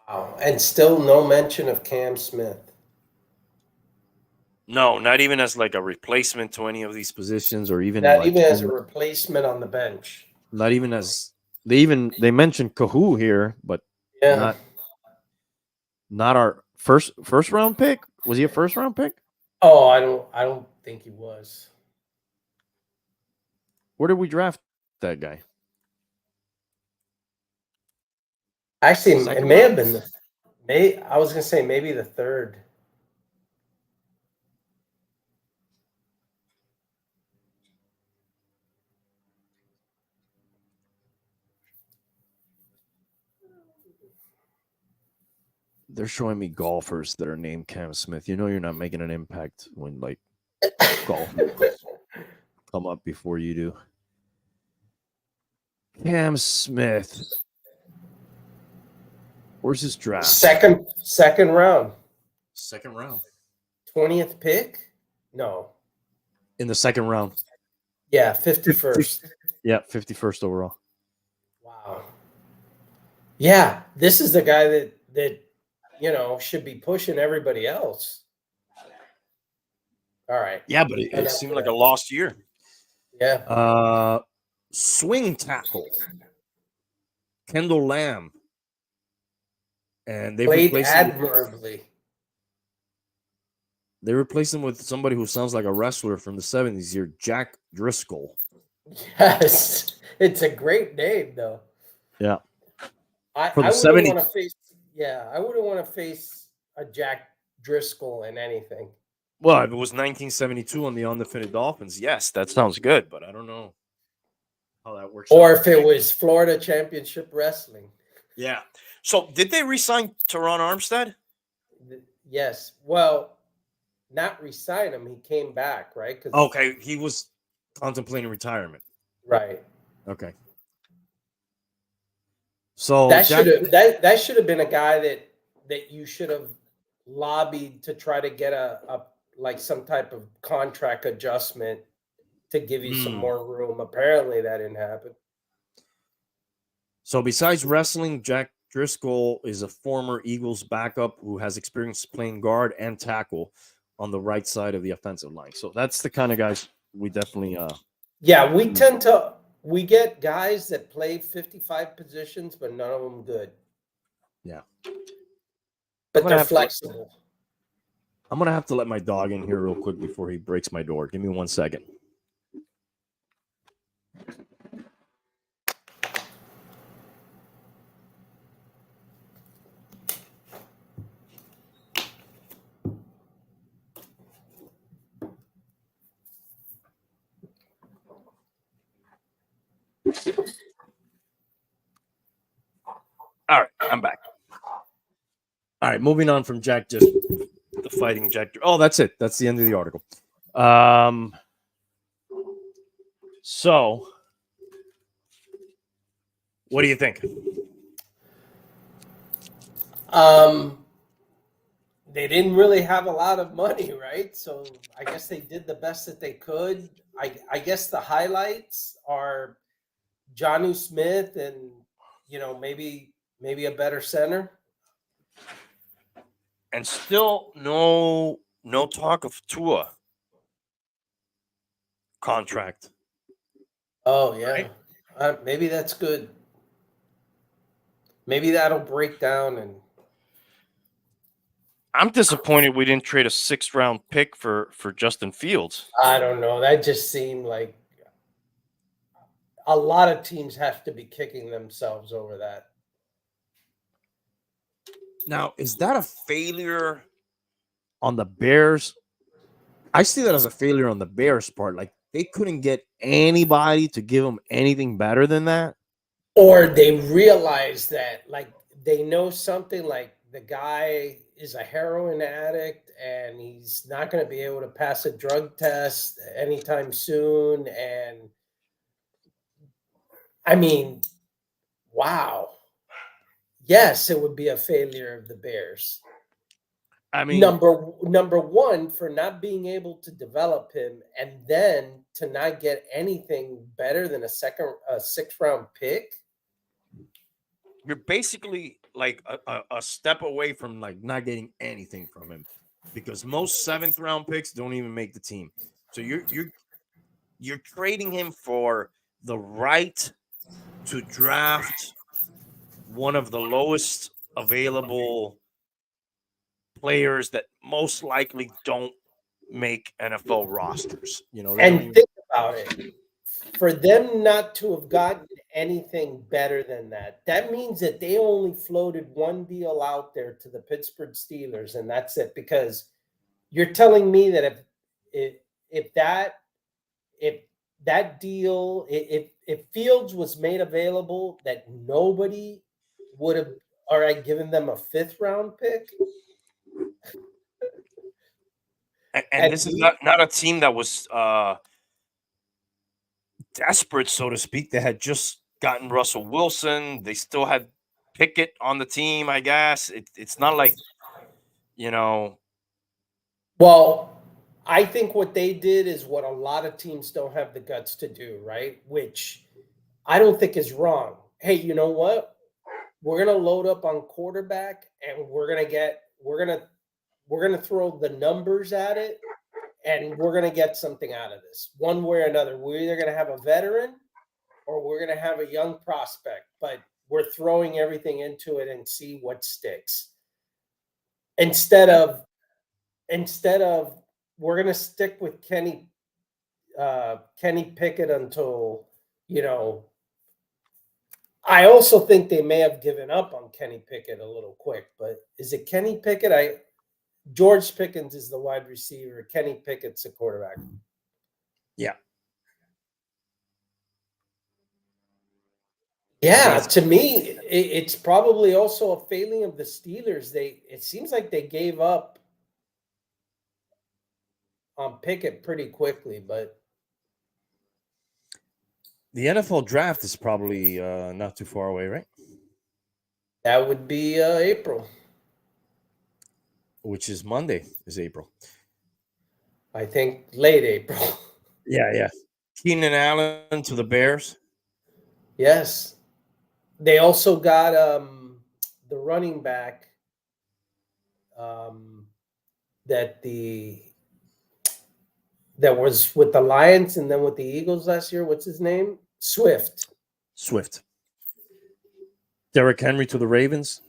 Wow. And still no mention of Cam Smith. No, not even as like a replacement to any of these Positions or even Not like even as a replacement on the bench. not even as they mentioned Kahoo here, but Yeah. not our first round pick. Was he a first round pick? Oh, I don't think he was. Where did we draft that guy? Actually, Second it may round? have been I was gonna say maybe the third. They're showing me golfers that are named Cam Smith. You know you're not making an impact when like golfers come up before you do. Cam Smith. Where's his draft? Second round. Second round. 20th pick? No. In the second round. Yeah, 51st. Yeah, 51st overall. Wow. Yeah, this is the guy that should be pushing everybody else. All right. Yeah, but it seemed like a lost year. Yeah. Swing tackle. Kendall Lamb. And they played admirably. They replaced him with somebody who sounds like a wrestler from the 70s here, Jack Driscoll. Yes. It's a great name, though. Yeah. I wouldn't want to face I wouldn't want to face a Jack Driscoll in anything. Well, if it was 1972 on the Undefeated Dolphins, yes, that sounds good, but I don't know how that works. Or if it was Florida Championship Wrestling. Yeah. So did they re-sign Teron Armstead? Yes. Well, not re-sign him. He came back, right? Okay. He was contemplating retirement. Right. Okay. So that should have been a guy that you should have lobbied to try to get a like some type of contract adjustment to give you some more room. Apparently that didn't happen. So besides wrestling, Jack Driscoll is a former Eagles backup who has experience playing guard and tackle on the right side of the offensive line. So that's the kind of guys we definitely yeah, we get guys that play 55 positions, but none of them good. Yeah. But they're flexible. I'm going to have to let my dog in here real quick before he breaks my door. Give me 1 second. All right, I'm back. All right, moving on from Jack, just the fighting Jack. Oh, that's it. That's the end of the article. So, what do you think? They didn't really have a lot of money, right? So I guess they did the best that they could. I guess the highlights are Jonnu Smith and maybe a better center. And still no talk of Tua contract. Oh yeah, right? Maybe that's good. Maybe that'll break down and I'm disappointed we didn't trade a 6th round pick for Justin Fields. I don't know. That just seemed like a lot of teams have to be kicking themselves over that. Now, is that a failure? On the Bears, I see that as a failure on the Bears' part. Like they couldn't get anybody to give them anything better than that. Or they realize that, like, they know something, like the guy is a heroin addict and he's not going to be able to pass a drug test anytime soon. And I mean, wow. Yes, it would be a failure of the Bears. I mean, Number one, for not being able to develop him, and then to not get anything better than a 6th round pick. You're basically like a step away from like not getting anything from him, because most 7th round picks don't even make the team. So you're trading him for the right to draft one of the lowest available players that most likely don't make NFL rosters. You know, And think about it. For them not to have gotten anything better than that, that means that they only floated one deal out there to the Pittsburgh Steelers, and that's it. Because you're telling me that if that deal, if Fields was made available, that nobody would have, all right, given them a 5th round pick. and this is not a team that was desperate, so to speak. They had just gotten Russell Wilson. They still had Pickett on the team, I guess. It's not like, you know. Well, I think what they did is what a lot of teams don't have the guts to do, right? Which I don't think is wrong. Hey, you know what? We're gonna load up on quarterback, and we're gonna throw the numbers at it, and we're gonna get something out of this, one way or another. We're either gonna have a veteran or we're gonna have a young prospect, but we're throwing everything into it and see what sticks. Instead of we're gonna stick with Kenny Pickett until, you know. I also think they may have given up on Kenny Pickett a little quick, but is it Kenny Pickett? George Pickens is the wide receiver. Kenny Pickett's the quarterback. Yeah. Yeah, to me, it's probably also a failing of the Steelers. It seems like they gave up on Pickett pretty quickly, but The NFL draft is probably not too far away, right? that would be April. Which is Monday, is April. I think late April. Yeah. Keenan Allen to the Bears. Yes. They also got the running back that was with the Lions and then with the Eagles last year. What's his name? Swift. Derrick Henry to the Ravens.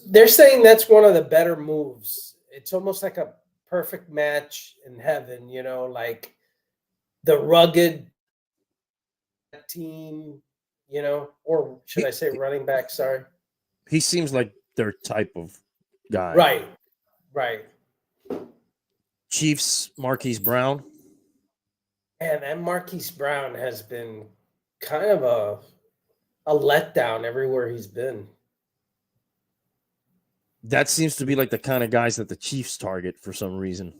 They're saying that's one of the better moves. It's almost like a perfect match in heaven, you know, like the rugged team, you know, or should I say running back? Sorry. He seems like their type of guy. Right. Chiefs, Marquise Brown. And that Marquise Brown has been kind of a letdown everywhere he's been. That seems to be like the kind of guys that the Chiefs target for some reason.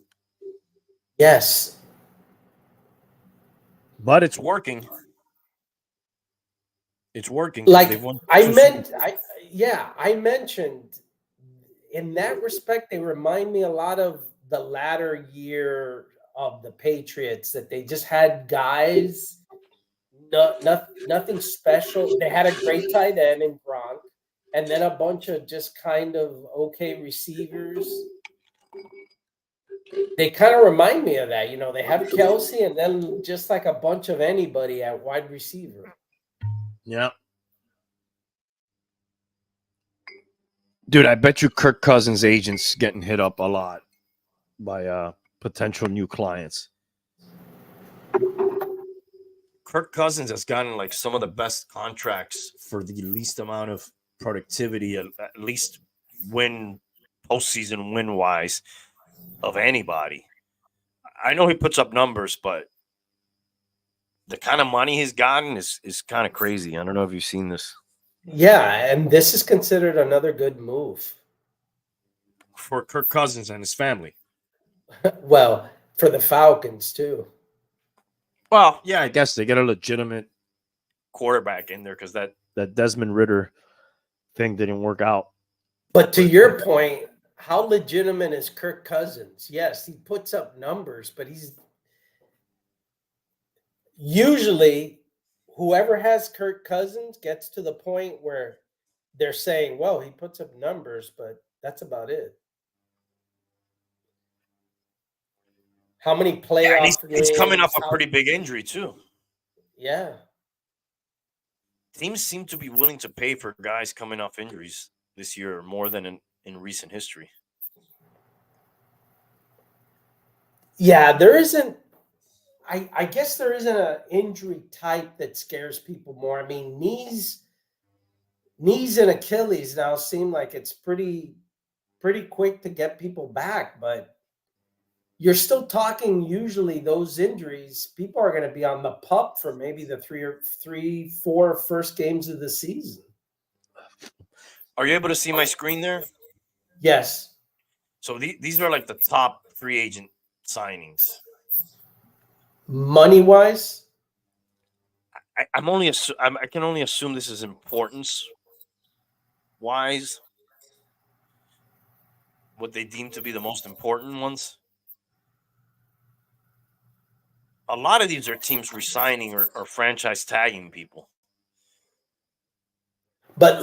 Yes. But it's working. It's working. Like I mentioned in that respect, they remind me a lot of the latter year of the Patriots, that they just had guys, nothing special. They had a great tight end in Gronk, and then a bunch of just kind of okay receivers. They kind of remind me of that. You know, they have Kelsey and then just like a bunch of anybody at wide receiver. Yeah. Dude, I bet you Kirk Cousins' agents getting hit up a lot by potential new clients. Kirk Cousins has gotten like some of the best contracts for the least amount of productivity, at least postseason win wise, of anybody. I know he puts up numbers, but the kind of money he's gotten is kind of crazy. I don't know if you've seen this. Yeah, and this is considered another good move. For Kirk Cousins and his family. Well, for the Falcons too. Well, yeah, I guess they get a legitimate quarterback in there because that Desmond Ritter thing didn't work out. But to your point, how legitimate is Kirk Cousins? Yes, he puts up numbers, but he's usually whoever has Kirk Cousins gets to the point where they're saying, well, he puts up numbers, but that's about it. How many playoff games? He's coming off a pretty big injury too. Yeah. Teams seem to be willing to pay for guys coming off injuries this year more than in recent history. Yeah, there isn't. I guess there isn't an injury type that scares people more. I mean, knees and Achilles now seem like it's pretty quick to get people back, but you're still talking usually those injuries, people are going to be on the pup for maybe the 4 first games of the season. Are you able to see my screen there? Yes. So these are like the top free agent signings. Money wise? I can only assume this is importance wise. What they deem to be the most important ones. A lot of these are teams resigning or franchise tagging people. But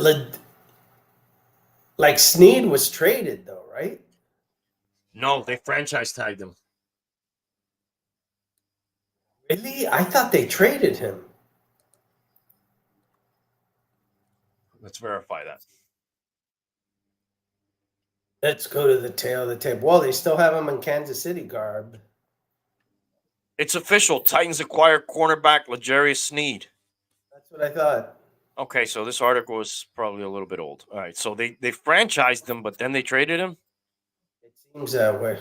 like Snead was traded though, right? No, they franchise tagged him. Really? I thought they traded him. Let's verify that. Let's go to the tail of the tape. Well, they still have him in Kansas City garb. It's official. Titans acquire cornerback L'Jarius Sneed. That's what I thought. Okay, so this article is probably a little bit old. All right, so they franchised him, but then they traded him. It seems that way.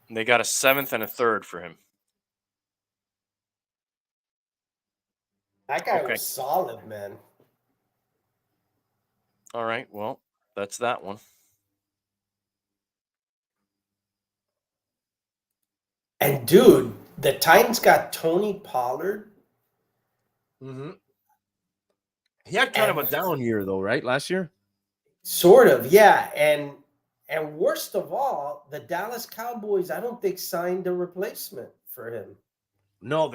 And they got a 7th and a 3rd for him. That guy was solid, man. All right, well, that's that one. And dude, the Titans got Tony Pollard. Mm-hmm. He had kind of a down year though, right? Last year? Sort of, yeah. And worst of all, the Dallas Cowboys, I don't think signed a replacement for him. No,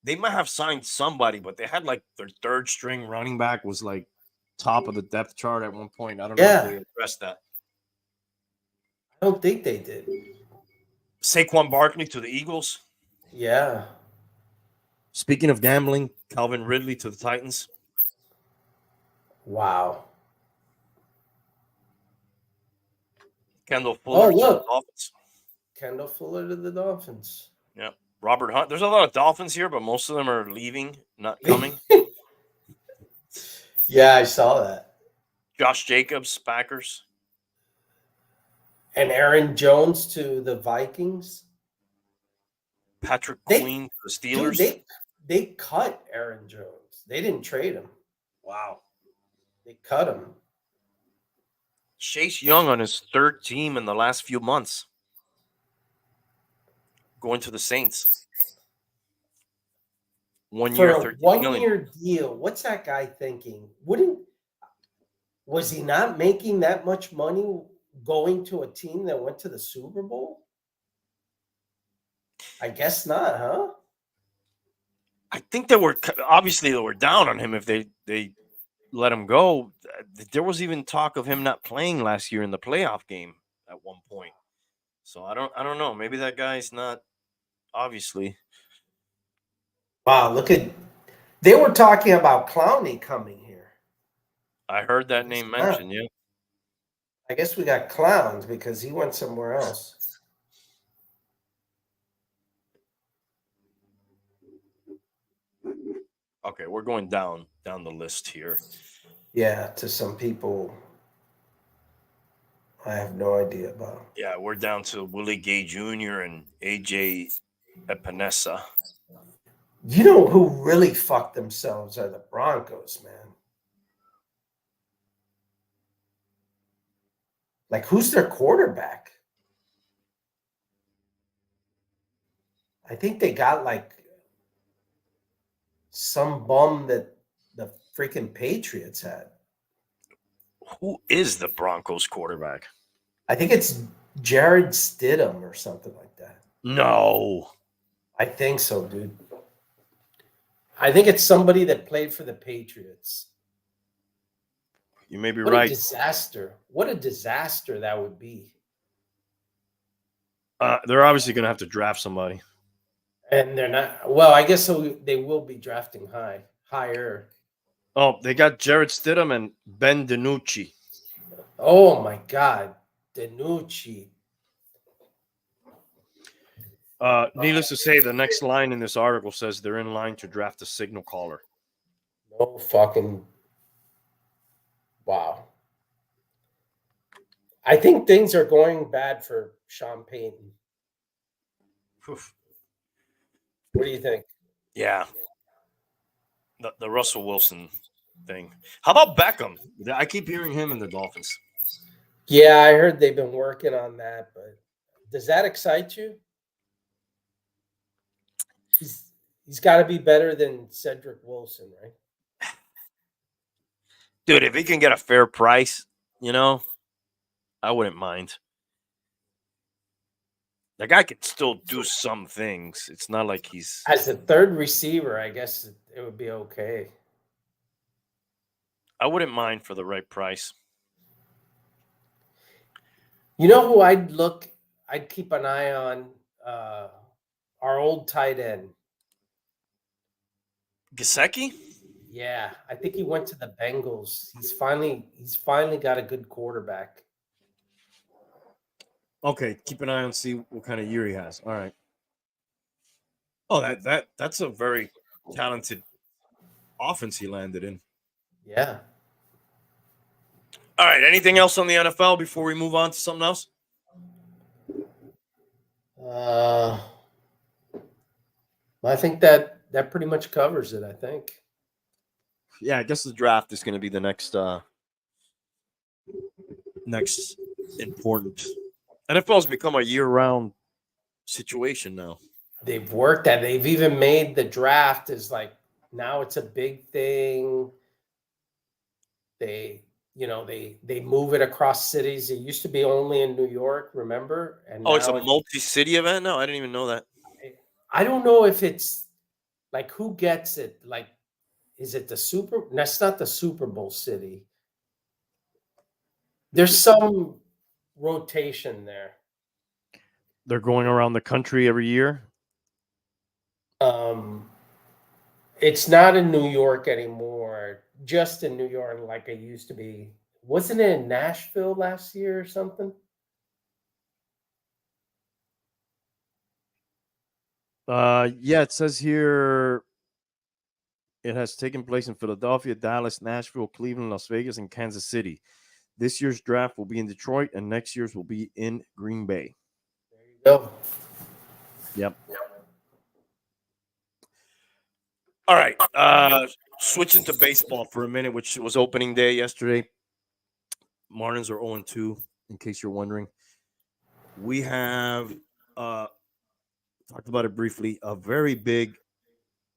they might have signed somebody, but they had like their 3rd string running back was like top of the depth chart at one point. I don't know if they addressed that. I don't think they did. Saquon Barkley to the Eagles. Yeah. Speaking of gambling, Calvin Ridley to the Titans. Wow. Kendall Fuller to the Dolphins. Kendall Fuller to the Dolphins. Yeah. Robert Hunt. There's a lot of Dolphins here, but most of them are leaving, not coming. Yeah, I saw that. Josh Jacobs, Packers. And Aaron Jones to the Vikings. Patrick Queen to the Steelers. Dude, they cut Aaron Jones. They didn't trade him. Wow. They cut him. Chase Young on his 3rd team in the last few months. Going to the Saints. 1 year, For a 13 million. 1-year deal, what's that guy thinking? Was he not making that much money going to a team that went to the Super Bowl? I guess not, huh? I think they were down on him if they let him go. There was even talk of him not playing last year in the playoff game at one point. So I don't know. Maybe that guy's not obviously. Wow, they were talking about Clowney coming here. I heard that name mentioned, yeah. I guess we got clowns because he went somewhere else. Okay, we're going down the list here. Yeah, to some people I have no idea about. Yeah, we're down to Willie Gay Jr. and AJ Epinesa. You know who really fucked themselves are the Broncos, man. Like, who's their quarterback? I think they got like some bum that the freaking Patriots had. Who is the Broncos quarterback? I think it's Jared Stidham or something like that. No. I think so, dude. I think it's somebody that played for the Patriots. You may be What right. a disaster. What a disaster that would be. They're obviously going to have to draft somebody. And they're not. Well, I guess so. They will be drafting higher. Oh, they got Jared Stidham and Ben DiNucci. Oh my God, DiNucci. Needless to say, the next line in this article says they're in line to draft a signal caller. No fucking. Wow. I think things are going bad for Sean Payton. Oof. What do you think? Yeah. The Russell Wilson thing. How about Beckham? I keep hearing him in the Dolphins. Yeah, I heard they've been working on that, but does that excite you? He's got to be better than Cedric Wilson, right? Dude, if he can get a fair price, I wouldn't mind. The guy can still do some things. It's not like he's... As a third receiver, I guess it would be okay. I wouldn't mind for the right price. You know who I'd keep an eye on? Our old tight end. Gesicki? Yeah, I think he went to the Bengals. He's finally got a good quarterback. Okay, keep an eye on see what kind of year he has. All right. Oh, that's a very talented offense he landed in. Yeah. All right. Anything else on the NFL before we move on to something else? I think that pretty much covers it, I think. Yeah, I guess the draft is going to be the next important. NFL's become a year-round situation now. They've worked at. They've even made the draft is like now it's a big thing. They move it across cities. It used to be only in New York, remember? And it's a multi-city event now? I didn't even know that. I don't know if it's like who gets it. Like, is it that's not the Super Bowl city. There's some rotation there. They're going around the country every year. It's not in New York anymore. Just in New York, like it used to be. Wasn't it in Nashville last year or something? Yeah, it says here it has taken place in Philadelphia, Dallas, Nashville, Cleveland, Las Vegas, and Kansas City. This year's draft will be in Detroit, and next year's will be in Green Bay. There you go. Yep. All right. Switching to baseball for a minute, which was opening day yesterday. Marlins are 0-2, in case you're wondering. We have talked about it briefly, a very big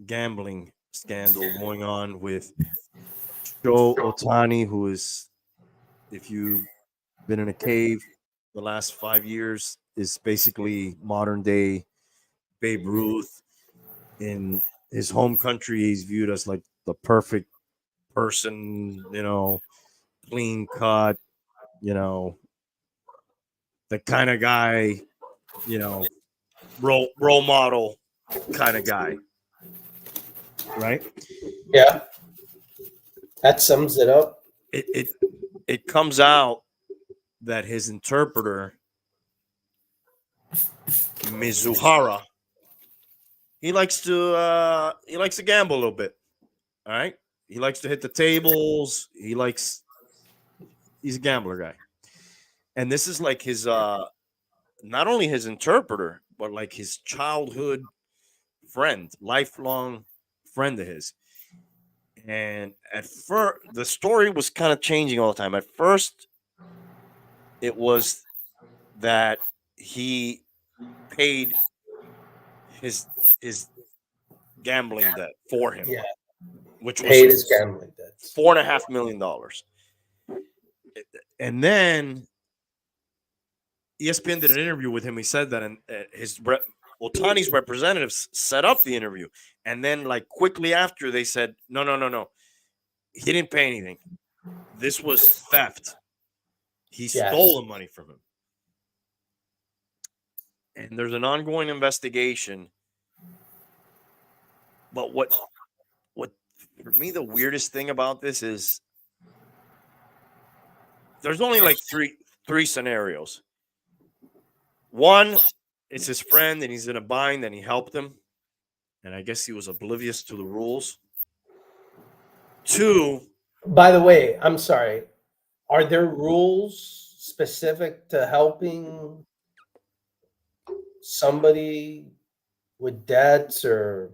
gambling scandal going on with Ohtani, who is, if you've been in a cave the last 5 years, is basically modern day Babe Ruth. In his home country, he's viewed as like the perfect person, clean cut, the kind of guy, role model kind of guy, right? Yeah, that sums it up. It comes out that his interpreter, Mizuhara, he likes to gamble a little bit. All right. He likes to hit the tables. He's a gambler guy. And this is like his not only his interpreter, but like his childhood friend, lifelong friend of his. And at first, the story was kind of changing all the time. At first, it was that he paid his gambling debt for him, Yeah, which paid was his gambling debts. $4.5 million. And then ESPN did an interview with him. He said that Ohtani's representatives set up the interview, and then like quickly after they said, no, he didn't pay anything. This was theft. He stole the money from him. And there's an ongoing investigation. But what for me, the weirdest thing about this is there's only like three scenarios. One, it's his friend and he's in a bind and he helped him. And I guess he was oblivious to the rules. Two, by the way, I'm sorry. Are there rules specific to helping somebody with debts, or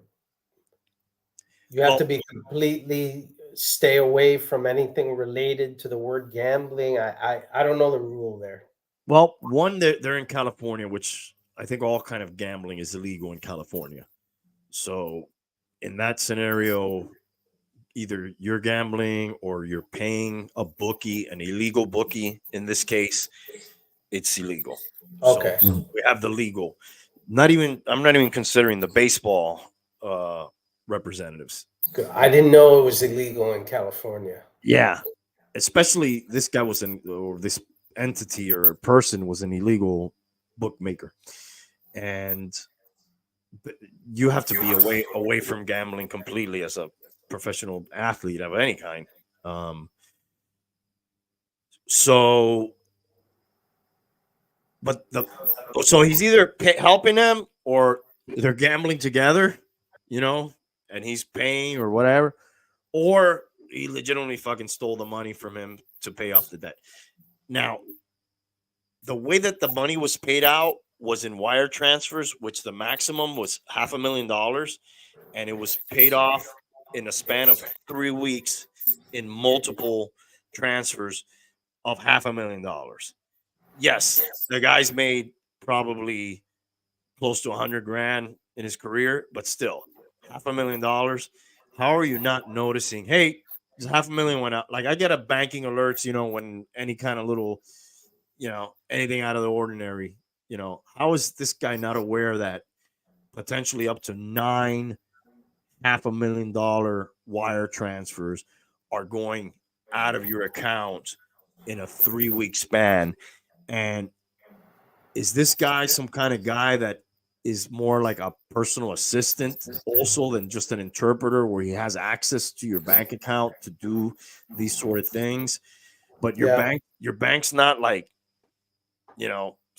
you have to be completely stay away from anything related to the word gambling? I don't know the rule there. Well, one, they're in California, which I think all kind of gambling is illegal in California. So in that scenario, either you're gambling or you're paying a bookie, an illegal bookie. In this case, it's illegal. Okay. So we have the legal. I'm not even considering the baseball representatives. I didn't know it was illegal in California. Yeah. Especially this guy or this entity or person was an illegal bookmaker. And you have to be away from gambling completely as a professional athlete of any kind. So he's either helping them or they're gambling together, and he's paying or whatever, or he legitimately fucking stole the money from him to pay off the debt. Now, the way that the money was paid out was in wire transfers, which the maximum was $500,000, and it was paid off in a span of 3 weeks in multiple transfers of $500,000. Yes, the guy's made probably close to 100 grand in his career, but still $500,000. How are you not noticing? Hey, there's $500,000 went out. Like I get a banking alerts, when any kind of little, anything out of the ordinary, how is this guy not aware that potentially up to 9 $500,000 wire transfers are going out of your account in a 3-week span? And is this guy some kind of guy that is more like a personal assistant also than just an interpreter, where he has access to your bank account to do these sort of things? But your bank's not like,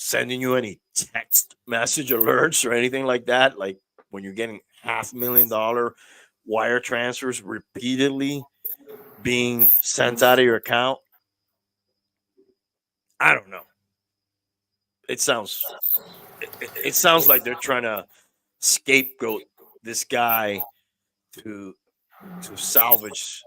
sending you any text message alerts or anything like that. Like when you're getting $500,000 wire transfers repeatedly being sent out of your account. I don't know. It sounds like they're trying to scapegoat this guy to salvage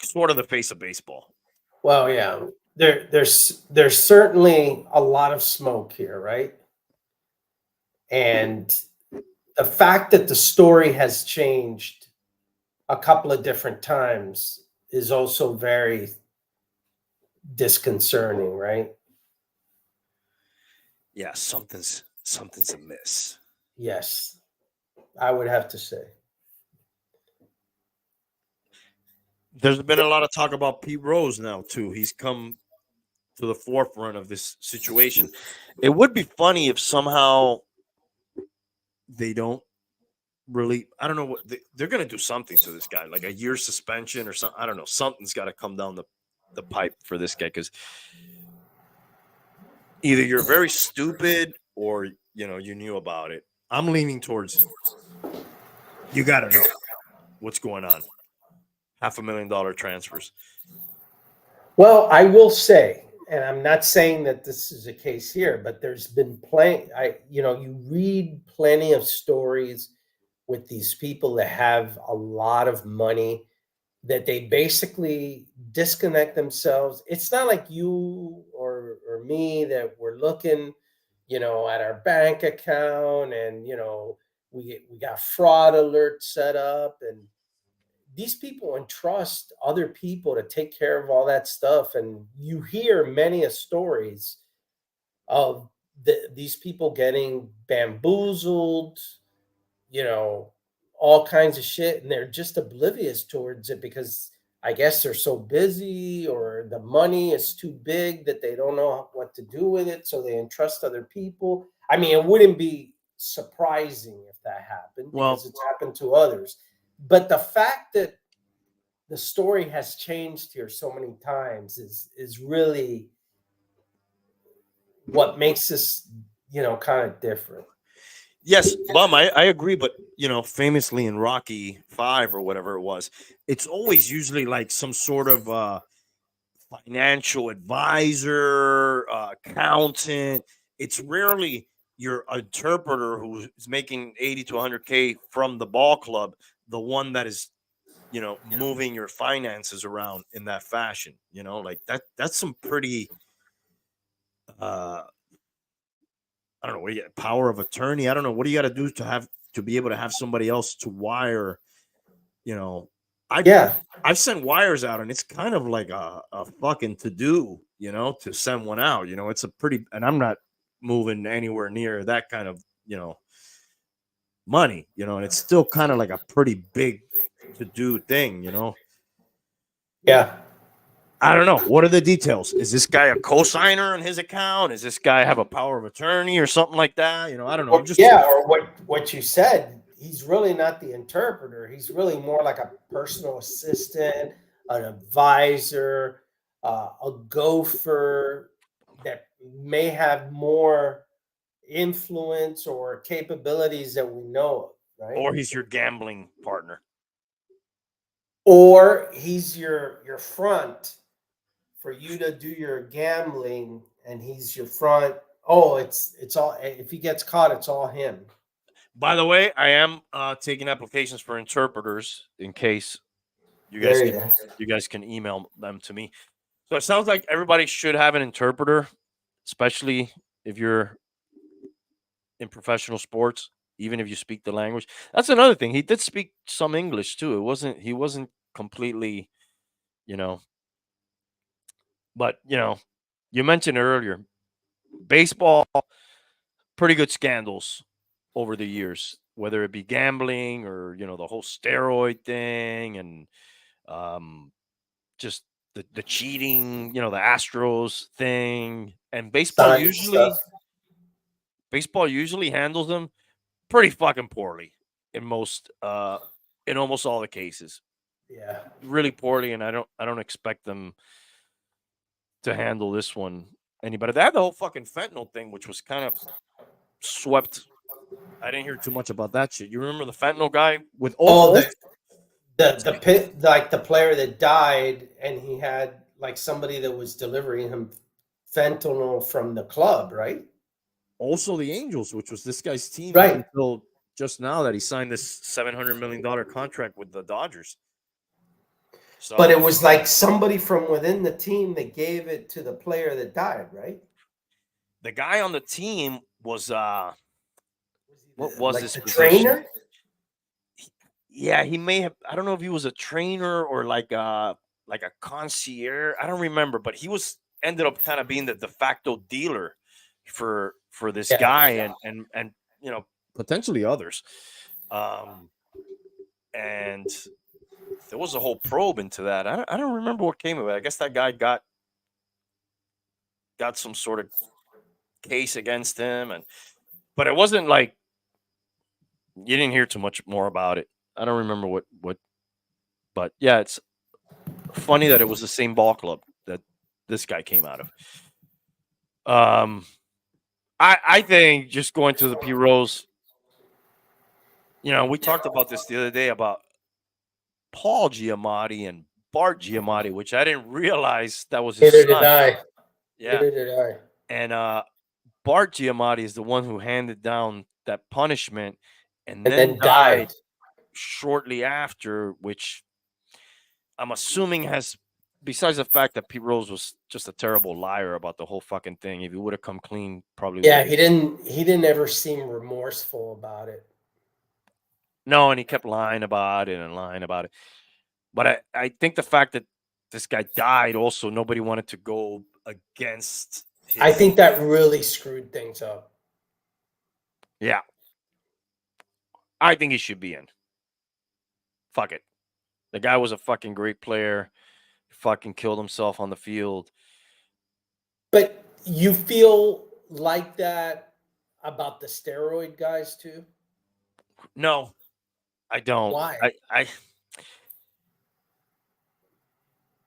sort of the face of baseball. Well, yeah, there's certainly a lot of smoke here, right? And the fact that the story has changed a couple of different times is also very disconcerting, right? Yeah, something's amiss. Yes, I would have to say. There's been a lot of talk about Pete Rose now too. He's come to the forefront of this situation. It would be funny if somehow they don't really, I don't know what they're going to do something to this guy, like a year suspension or something. I don't know. Something's got to come down the the pipe for this guy, because either you're very stupid or you knew about it. I'm leaning towards you got to know what's going on. $500,000 transfers. Well, I will say, and I'm not saying that this is a case here, but there's been plenty. You read plenty of stories with these people that have a lot of money that they basically disconnect themselves. It's not like you or me that we're looking, at our bank account and we got fraud alerts set up, and these people entrust other people to take care of all that stuff. And you hear many a stories of these people getting bamboozled, you know, all kinds of shit, and they're just oblivious towards it because I guess they're so busy or the money is too big that they don't know what to do with it, so they entrust other people. I mean, it wouldn't be surprising if that happened because it's happened to others. But the fact that the story has changed here so many times is really what makes this, kind of different. Yes, Bum, I agree, but famously in Rocky 5 or whatever it was, it's always usually like some sort of financial advisor, accountant. It's rarely your interpreter who's making 80 to 100K from the ball club, the one that is, moving your finances around in that fashion. Like that's some pretty uh I don't know, what do you power of attorney? I don't know. What do you got to do to be able to have somebody else to wire, you know, I Yeah. I've sent wires out and it's kind of like a fucking to do, to send one out. It's a pretty, and I'm not moving anywhere near that kind of, money, and it's still kind of like a pretty big to do thing. Yeah. I don't know. What are the details? Is this guy a co-signer on his account? Is this guy have a power of attorney or something like that? I don't know. I'm just Or what you said, he's really not the interpreter. He's really more like a personal assistant, an advisor, a gopher that may have more influence or capabilities that we know of, right? or he's your gambling partner. Or he's your front for you to do your gambling, and he's your front. Oh, it's all, if he gets caught, it's all him. By the way, I am taking applications for interpreters in case you guys There you can go. you guys can email them to me. So it sounds like everybody should have an interpreter, especially if you're in professional sports, even if you speak the language. That's another thing. He did speak some English too. He wasn't completely, you know, but you mentioned earlier, baseball, pretty good scandals over the years, whether it be gambling or the whole steroid thing and just the cheating, the Astros thing, and Sign stuff. baseball usually handles them pretty fucking poorly in almost all the cases, Yeah. really poorly, and I don't expect them to handle this one any better. They had the whole fucking fentanyl thing, which was kind of swept. I didn't hear too much about that shit. You remember the fentanyl guy with Oh, all the pit, like the player that died, and he had like somebody that was delivering him fentanyl from the club, right? also the Angels, which was this guy's team up Right. until just now that he signed this $700 million contract with the Dodgers. So, But it was like somebody from within the team that gave it to the player that died, right? the guy on the team was what was Like his the position? trainer? Yeah, he may have. I don't know if he was a trainer or like a concierge. I don't remember, but he was ended up kind of being the de facto dealer for this Yeah. guy and potentially others. And there was a whole probe into that. I don't remember what came of it. I guess that guy got some sort of case against him, but it wasn't like you didn't hear too much more about it. I don't remember what, but yeah, it's funny that it was the same ball club. this guy came out of. I think just going to the P Rose. We talked about this the other day about Paul Giamatti and Bart Giamatti, which I didn't realize that was his Neither did son. I. Yeah, Neither did I. and Bart Giamatti is the one who handed down that punishment, and And then then died. shortly after, which I'm assuming has, besides the fact that Pete Rose was just a terrible liar about the whole fucking thing. If he would have come clean, probably Yeah, would've- he didn't ever seem remorseful about it. No, and he kept lying about it and lying about it. But I think the fact that this guy died also, nobody wanted to go against his. I think that really screwed things up. Yeah. I think he should be in. Fuck it. The guy was a fucking great player. Fucking killed himself on the field. But you feel like that about the steroid guys too? No, I don't. Why?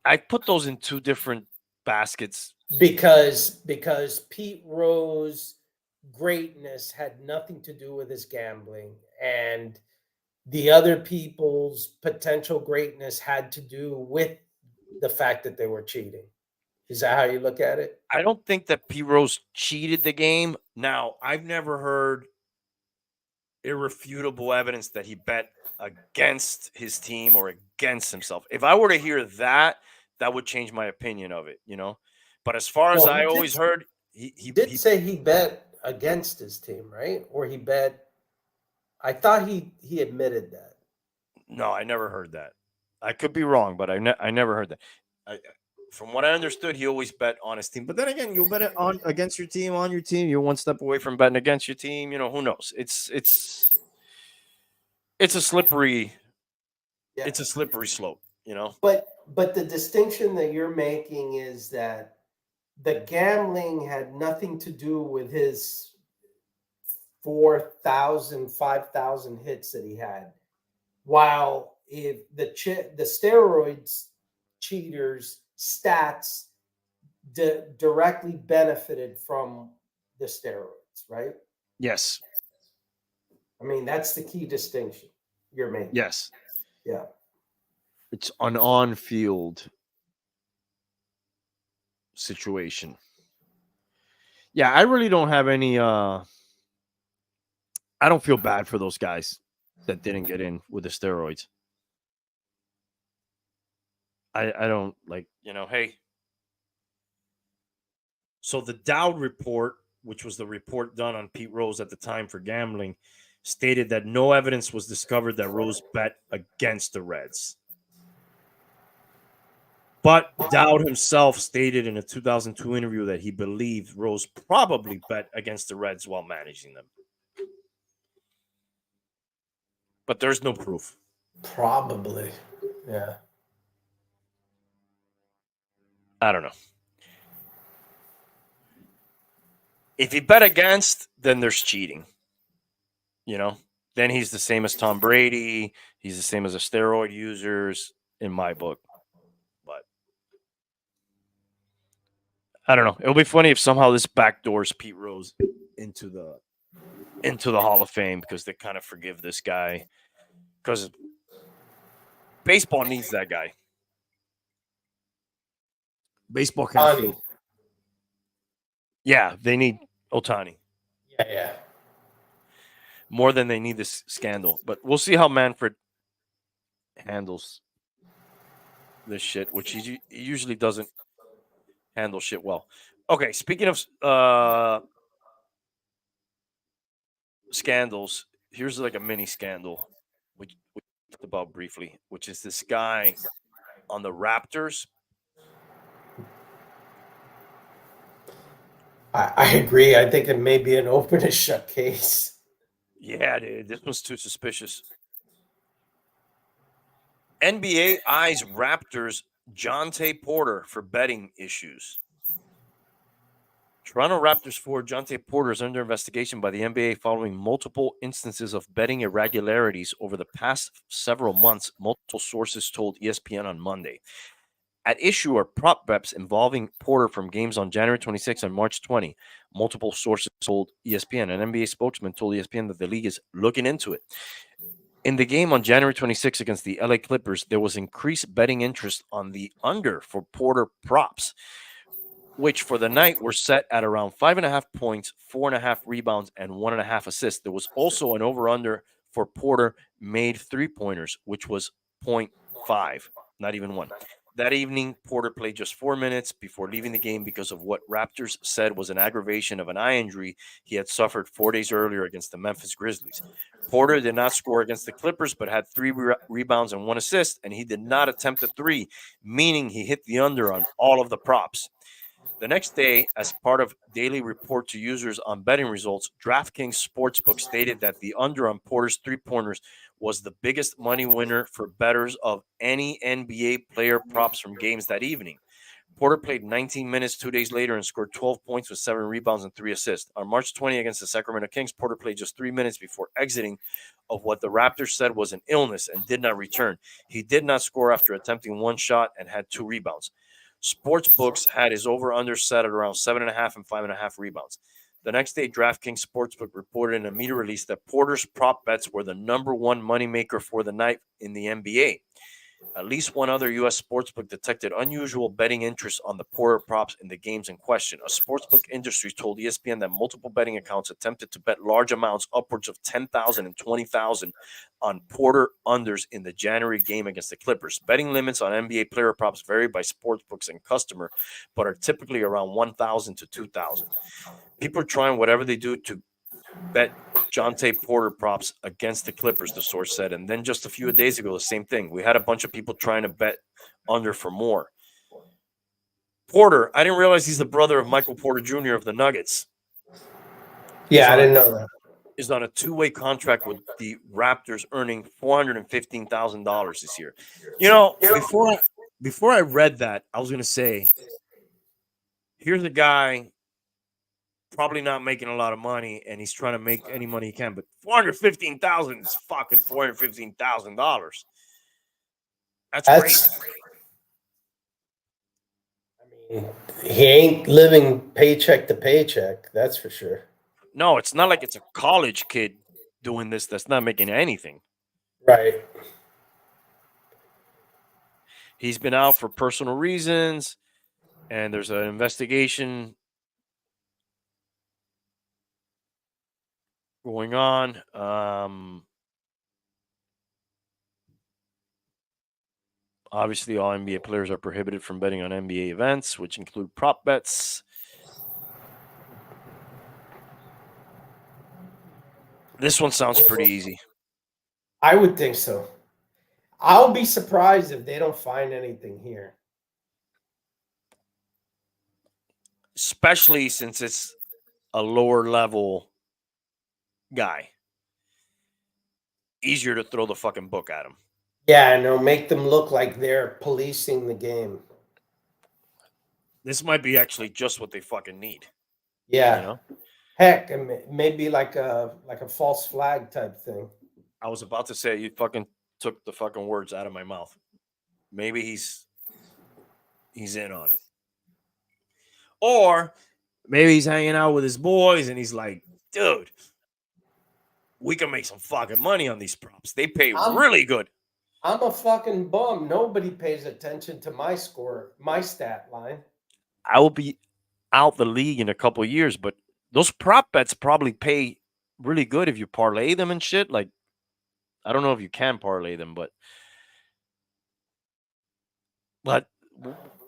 I put those in two different baskets. Because Pete Rose greatness had nothing to do with his gambling, and the other people's potential greatness had to do with the fact that they were cheating. Is that how you look at it? I don't think that Pete Rose cheated the game. Now, I've never heard irrefutable evidence that he bet against his team or against himself. If I were to hear that, that would change my opinion of it, But as far as I always heard, he did say he bet against his team, right? Or he bet. I thought he admitted that. No, I never heard that. I could be wrong, but I never heard that. From what I understood, he always bet on his team. But then again, you'll bet it on against your team, on your team. You're one step away from betting against your team. Who knows? It's a slippery. Yeah. It's a slippery slope. But the distinction that you're making is that the gambling had nothing to do with his 4,000, 5,000 hits that he had. While if the steroids cheaters stats directly benefited from the steroids, right? Yes. I mean, that's the key distinction you're making. Yes. Yeah. It's an on-field situation. Yeah, I really don't have any I don't feel bad for those guys that didn't get in with the steroids. I don't hey. So the Dowd report, which was the report done on Pete Rose at the time for gambling, stated that no evidence was discovered that Rose bet against the Reds. But Dowd himself stated in a 2002 interview that he believed Rose probably bet against the Reds while managing them. But there's no proof. Probably. Yeah. I don't know. If he bet against, then there's cheating. Then he's the same as Tom Brady. He's the same as the steroid users in my book. But I don't know. It'll be funny if somehow this backdoors Pete Rose into the Hall of Fame because they kind of forgive this guy. Because baseball needs that guy. Baseball can't. Yeah, they need Ohtani. Yeah. More than they need this scandal. But we'll see how Manfred handles this shit, which he usually doesn't handle shit well. Okay, speaking of scandals, here's like a mini scandal we talked about briefly, which is this guy on the Raptors. I agree. I think it may be an open and shut case. Yeah, dude, this one's too suspicious. NBA eyes Raptors Jonte Porter for betting issues. Toronto Raptors forward Jonte Porter is under investigation by the NBA following multiple instances of betting irregularities over the past several months, multiple sources told ESPN on Monday. At issue are prop bets involving Porter from games on January 26 and March 20. Multiple sources told ESPN. An NBA spokesman told ESPN that the league is looking into it. In the game on January 26 against the LA Clippers, there was increased betting interest on the under for Porter props, which for the night were set at around 5.5 points, 4.5 rebounds, and 1.5 assists. There was also an over-under for Porter made three-pointers, which was 0.5, not even one. That evening, Porter played just 4 minutes before leaving the game because of what Raptors said was an aggravation of an eye injury he had suffered 4 days earlier against the Memphis Grizzlies. Porter did not score against the Clippers, but had 3 rebounds and 1 assist, and he did not attempt a three, meaning he hit the under on all of the props. The next day, as part of daily report to users on betting results, DraftKings Sportsbook stated that the under on Porter's three-pointers was the biggest money winner for bettors of any NBA player props from games that evening. Porter played 19 minutes 2 days later and scored 12 points with 7 rebounds and 3 assists. On March 20 against the Sacramento Kings, Porter played just 3 minutes before exiting of what the Raptors said was an illness and did not return. He did not score after attempting one shot and had 2 rebounds. Sportsbooks had his over-under set at around 7.5 and 5.5 rebounds. The next day, DraftKings Sportsbook reported in a media release that Porter's prop bets were the number one moneymaker for the night in the NBA. At least one other U.S. sportsbook detected unusual betting interest on the Porter props in the games in question. A sportsbook industry told ESPN that multiple betting accounts attempted to bet large amounts, upwards of $10,000 and $20,000, on Porter unders in the January game against the Clippers. Betting limits on NBA player props vary by sportsbooks and customer, but are typically around $1,000 to $2,000. People are trying whatever they do to bet Jonte Porter props against the Clippers, the source said. And then just a few days ago, the same thing. We had a bunch of people trying to bet under for more. Porter, I didn't realize he's the brother of Michael Porter Jr. of the Nuggets. Yeah, I didn't know that. Is on a 2-way contract with the Raptors, earning $415,000 this year. You know, before I read that, I was going to say, here's a guy probably not making a lot of money, and he's trying to make any money he can. But $415,000 is fucking $415,000. That's great. I mean, he ain't living paycheck to paycheck. That's for sure. No, it's not like it's a college kid doing this that's not making anything. Right. He's been out for personal reasons, and there's an investigation going on. Obviously, all NBA players are prohibited from betting on NBA events, which include prop bets. This one sounds pretty easy. I would think so. I'll be surprised if they don't find anything here. Especially since it's a lower level guy. Easier to throw the fucking book at him. Yeah, and it'll make them look like they're policing the game. This might be actually just what they fucking need. Yeah. You know? Heck, maybe like a false flag type thing. I was about to say, you fucking took the fucking words out of my mouth. Maybe he's in on it. Or maybe he's hanging out with his boys and he's like, dude, we can make some fucking money on these props. They pay really good. I'm a fucking bum. Nobody pays attention to my score, my stat line. I will be out the league in a couple of years, but those prop bets probably pay really good if you parlay them and shit. Like, I don't know if you can parlay them, but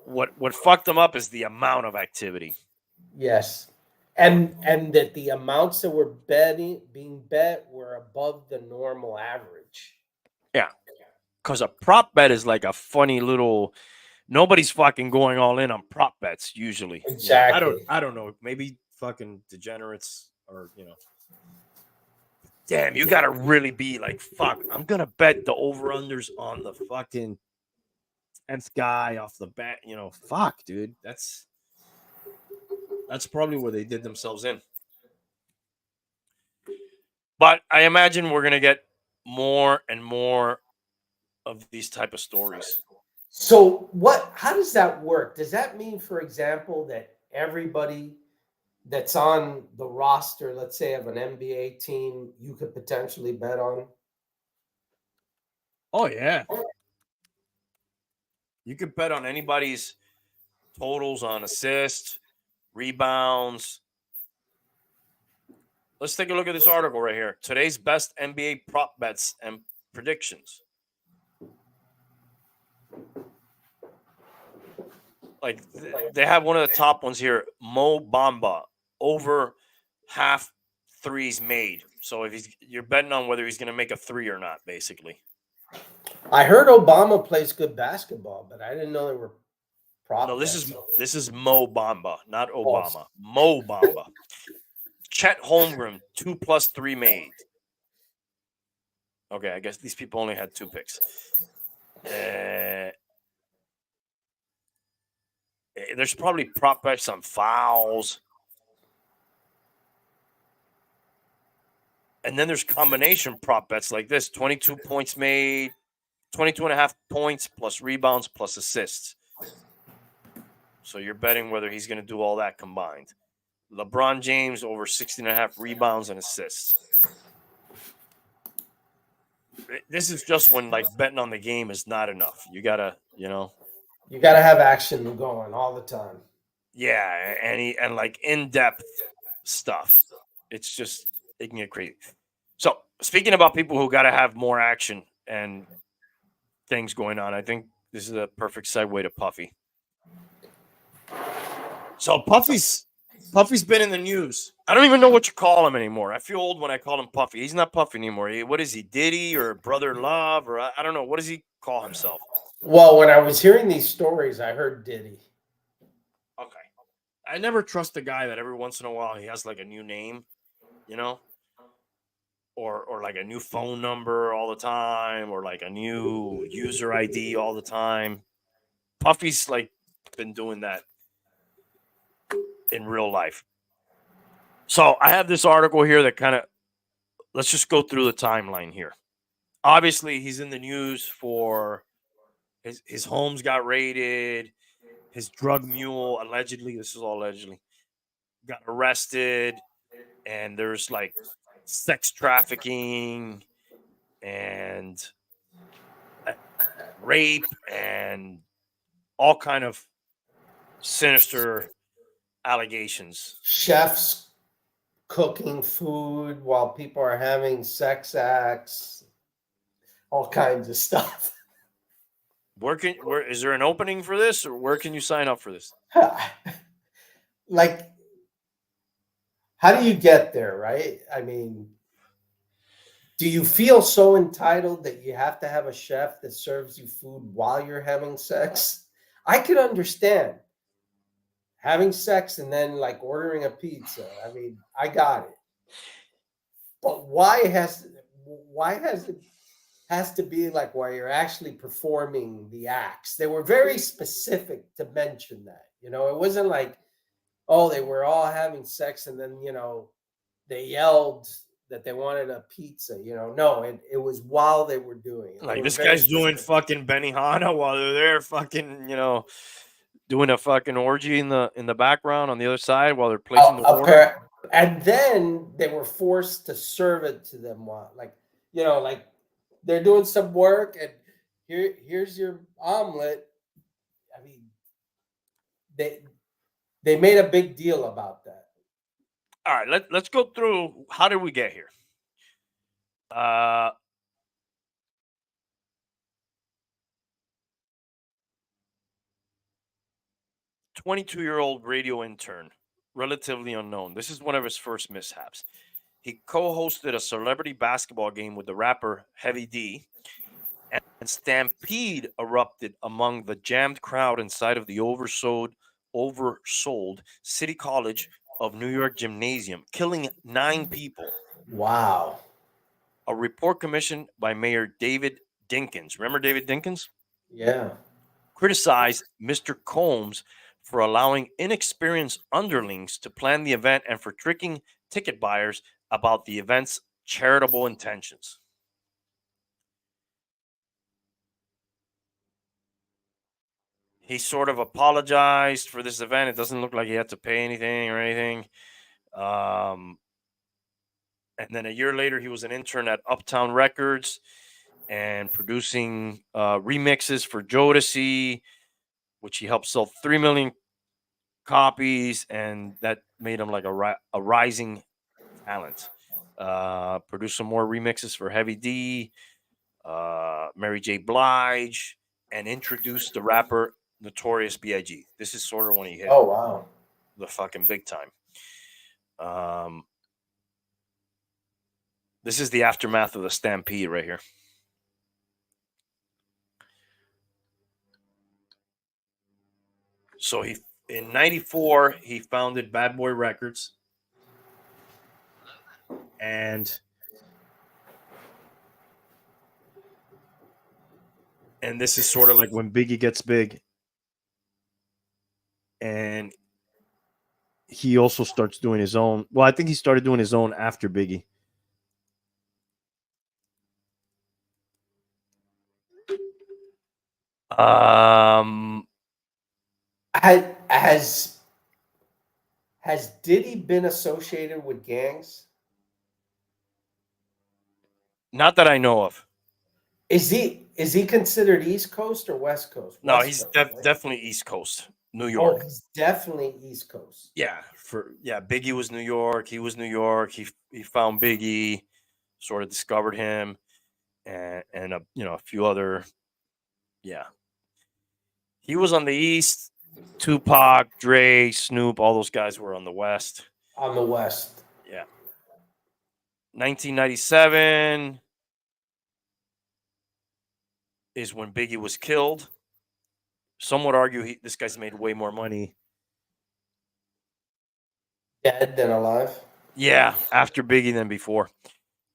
what fucked them up is the amount of activity. Yes. And that the amounts that were being bet were above the normal average. Yeah. Because a prop bet is like a funny little. Nobody's fucking going all in on prop bets usually. Exactly. I don't know. Maybe fucking degenerates or Damn, you gotta really be like, fuck. I'm gonna bet the over-unders on the fucking 10th guy off the bat. Fuck, dude. That's probably where they did themselves in. But I imagine we're gonna get more and more of these type of stories. So how does that work? Does that mean, for example, that everybody that's on the roster, let's say of an NBA team, you could potentially bet on? Oh yeah, you could bet on anybody's totals on assists, rebounds. Let's take a look at this article right here. Today's best NBA prop bets and predictions. Like they have one of the top ones here, Mo Bamba, over half threes made. So if you're betting on whether he's going to make a three or not, basically. I heard Obama plays good basketball, but I didn't know there were prop No, bets. this is Mo Bamba, not Obama. Mo Bamba. Chet Holmgren, 2+3 made. Okay, I guess these people only had 2 picks. There's probably prop bets on fouls. And then there's combination prop bets like this, 22 points made, 22 and a half points plus rebounds plus assists. So you're betting whether he's going to do all that combined. LeBron James over 16 and a half rebounds and assists. This is just when like betting on the game is not enough. You got to, You got to have action going all the time. Yeah, and like in-depth stuff. It's just, it can get crazy. So speaking about people who got to have more action and things going on, I think this is a perfect segue to Puffy. So Puffy's been in the news. I don't even know what you call him anymore. I feel old when I call him Puffy. He's not Puffy anymore. What is he, Diddy or Brother Love? Or I don't know. What does he call himself? Well, when I was hearing these stories, I heard Diddy. Okay. I never trust a guy that every once in a while he has like a new name, or like a new phone number all the time, or like a new user ID all the time. Puffy's like been doing that in real life. So I have this article here that kind of, let's just go through the timeline here. Obviously, he's in the news for his homes got raided, his drug mule allegedly, this is all allegedly, got arrested, and there's like sex trafficking and rape and all kind of sinister allegations. Chefs cooking food while people are having sex acts, all kinds of stuff. Where is there an opening for this, or where can you sign up for this? Like, how do you get there, right? I mean, do you feel so entitled that you have to have a chef that serves you food while you're having sex? I could understand having sex and then like ordering a pizza. I mean, I got it. But why has it has to be like while you're actually performing the acts? They were very specific to mention that. It wasn't like, oh, they were all having sex and then, they yelled that they wanted a pizza. No, it was while they were doing it. Like, this guy's doing fucking Benihana while they're there fucking, doing a fucking orgy in the background on the other side while they're placing the order. And then they were forced to serve it to them while, like they're doing some work and here's your omelet. I mean, they made a big deal about that. All right, let's go through, how did we get here? 22-year-old radio intern, relatively unknown. This is one of his first mishaps. He co-hosted a celebrity basketball game with the rapper Heavy D, and stampede erupted among the jammed crowd inside of the oversold City College of New York gymnasium, killing 9 people. Wow. A report commissioned by Mayor David Dinkins, remember David Dinkins? Yeah. Criticized Mr. Combs for allowing inexperienced underlings to plan the event and for tricking ticket buyers about the event's charitable intentions. He sort of apologized for this event. It doesn't look like he had to pay anything or anything. And then a year later, he was an intern at Uptown Records and producing remixes for Jodeci, which he helped sell 3 million copies, and that made him like a rising talent. Produced some more remixes for Heavy D, Mary J. Blige, and introduced the rapper Notorious B.I.G. This is sort of when he hit Oh wow. the fucking big time. This is the aftermath of the Stampede right here. So he in '94 he founded Bad Boy Records, and this is sort of like when Biggie gets big, and he also starts doing his own. Well, I think he started doing his own after Biggie. Has Diddy been associated with gangs? Not that I know of. Is he considered East Coast or West Coast? No, West he's Coast, right? definitely East Coast, New Oh, York. he's definitely East Coast. Yeah, Biggie was New York. He was New York. He found Biggie, sort of discovered him, and a few other. Yeah, he was on the East. Tupac, Dre, Snoop, all those guys were on the West. On the West. Yeah. 1997 is when Biggie was killed. Some would argue this guy's made way more money. Dead than alive? Yeah, after Biggie than before.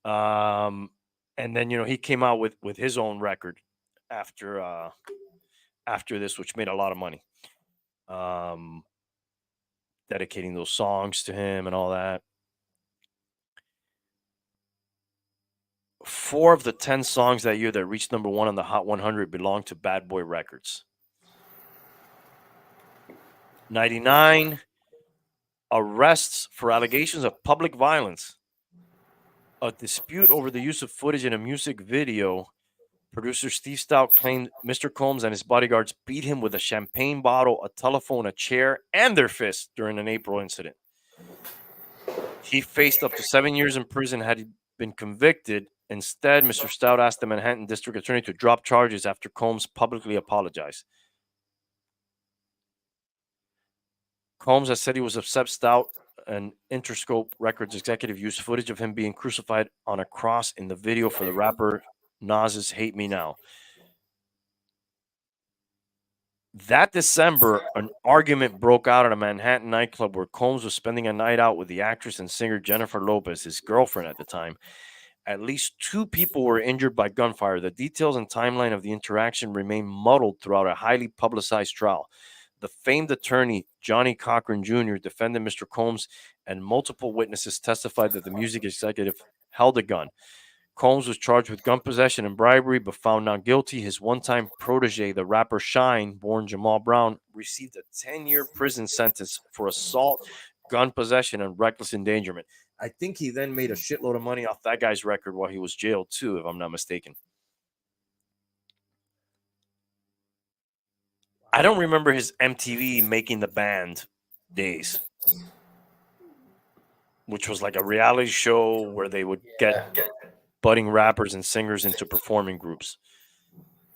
And then he came out with his own record after this, which made a lot of money. Dedicating those songs to him and all that. 4 of the 10 songs that year that reached number 1 on the Hot 100 belonged to Bad Boy Records. 99, arrests for allegations of public violence. A dispute over the use of footage in a music video. Producer Steve Stout claimed Mr. Combs and his bodyguards beat him with a champagne bottle, a telephone, a chair, and their fists during an April incident. He faced up to 7 years in prison had he been convicted. Instead, Mr. Stout asked the Manhattan District Attorney to drop charges after Combs publicly apologized. Combs has said he was upset Stout, an Interscope Records executive, used footage of him being crucified on a cross in the video for the rapper Nas's Hate Me Now. That December, an argument broke out at a Manhattan nightclub where Combs was spending a night out with the actress and singer Jennifer Lopez, his girlfriend at the time. At least 2 people were injured by gunfire. The details and timeline of the interaction remain muddled throughout a highly publicized trial. The famed attorney, Johnny Cochran Jr., defended Mr. Combs, and multiple witnesses testified that the music executive held a gun. Combs was charged with gun possession and bribery, but found not guilty. His one-time protege, the rapper Shine, born Jamal Brown, received a 10-year prison sentence for assault, gun possession, and reckless endangerment. I think he then made a shitload of money off that guy's record while he was jailed, too, if I'm not mistaken. I don't remember his MTV Making the Band days, which was like a reality show where they would get budding rappers and singers into performing groups.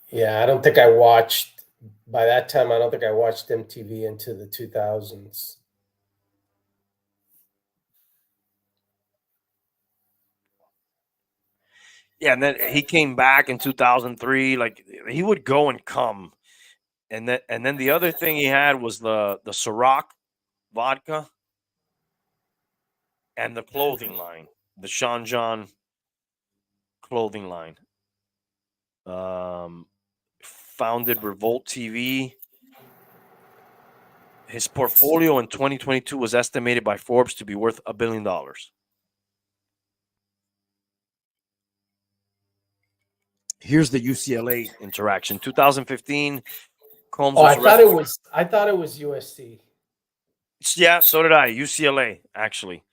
Yeah, I don't think I watched, by that time, I don't think I watched MTV into the 2000s. Yeah, and then he came back in 2003. Like, he would go and come. And then the other thing he had was the Ciroc vodka and the clothing line, the Sean John clothing line. Founded Revolt TV. His portfolio in 2022 was estimated by Forbes to be worth $1 billion. Here's the UCLA interaction. 2015, Combs Oh, was arrested. I thought it was USC. Yeah, so did I. UCLA, actually.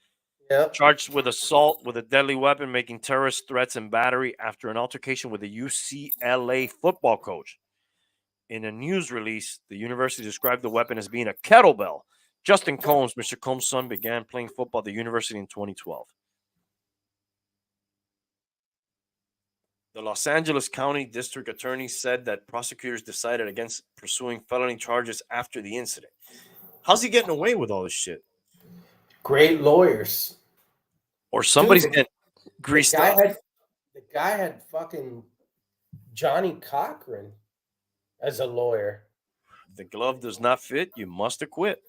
Yep. Charged with assault with a deadly weapon, making terrorist threats and battery after an altercation with a UCLA football coach. In a news release, the university described the weapon as being a kettlebell. Justin Combs, Mr. Combs' son, began playing football at the university in 2012. The Los Angeles County District Attorney said that prosecutors decided against pursuing felony charges after the incident. How's he getting away with all this shit? Great lawyers. Or somebody's Dude, getting greased up. The guy had fucking Johnny Cochran as a lawyer. If the glove does not fit, you must acquit.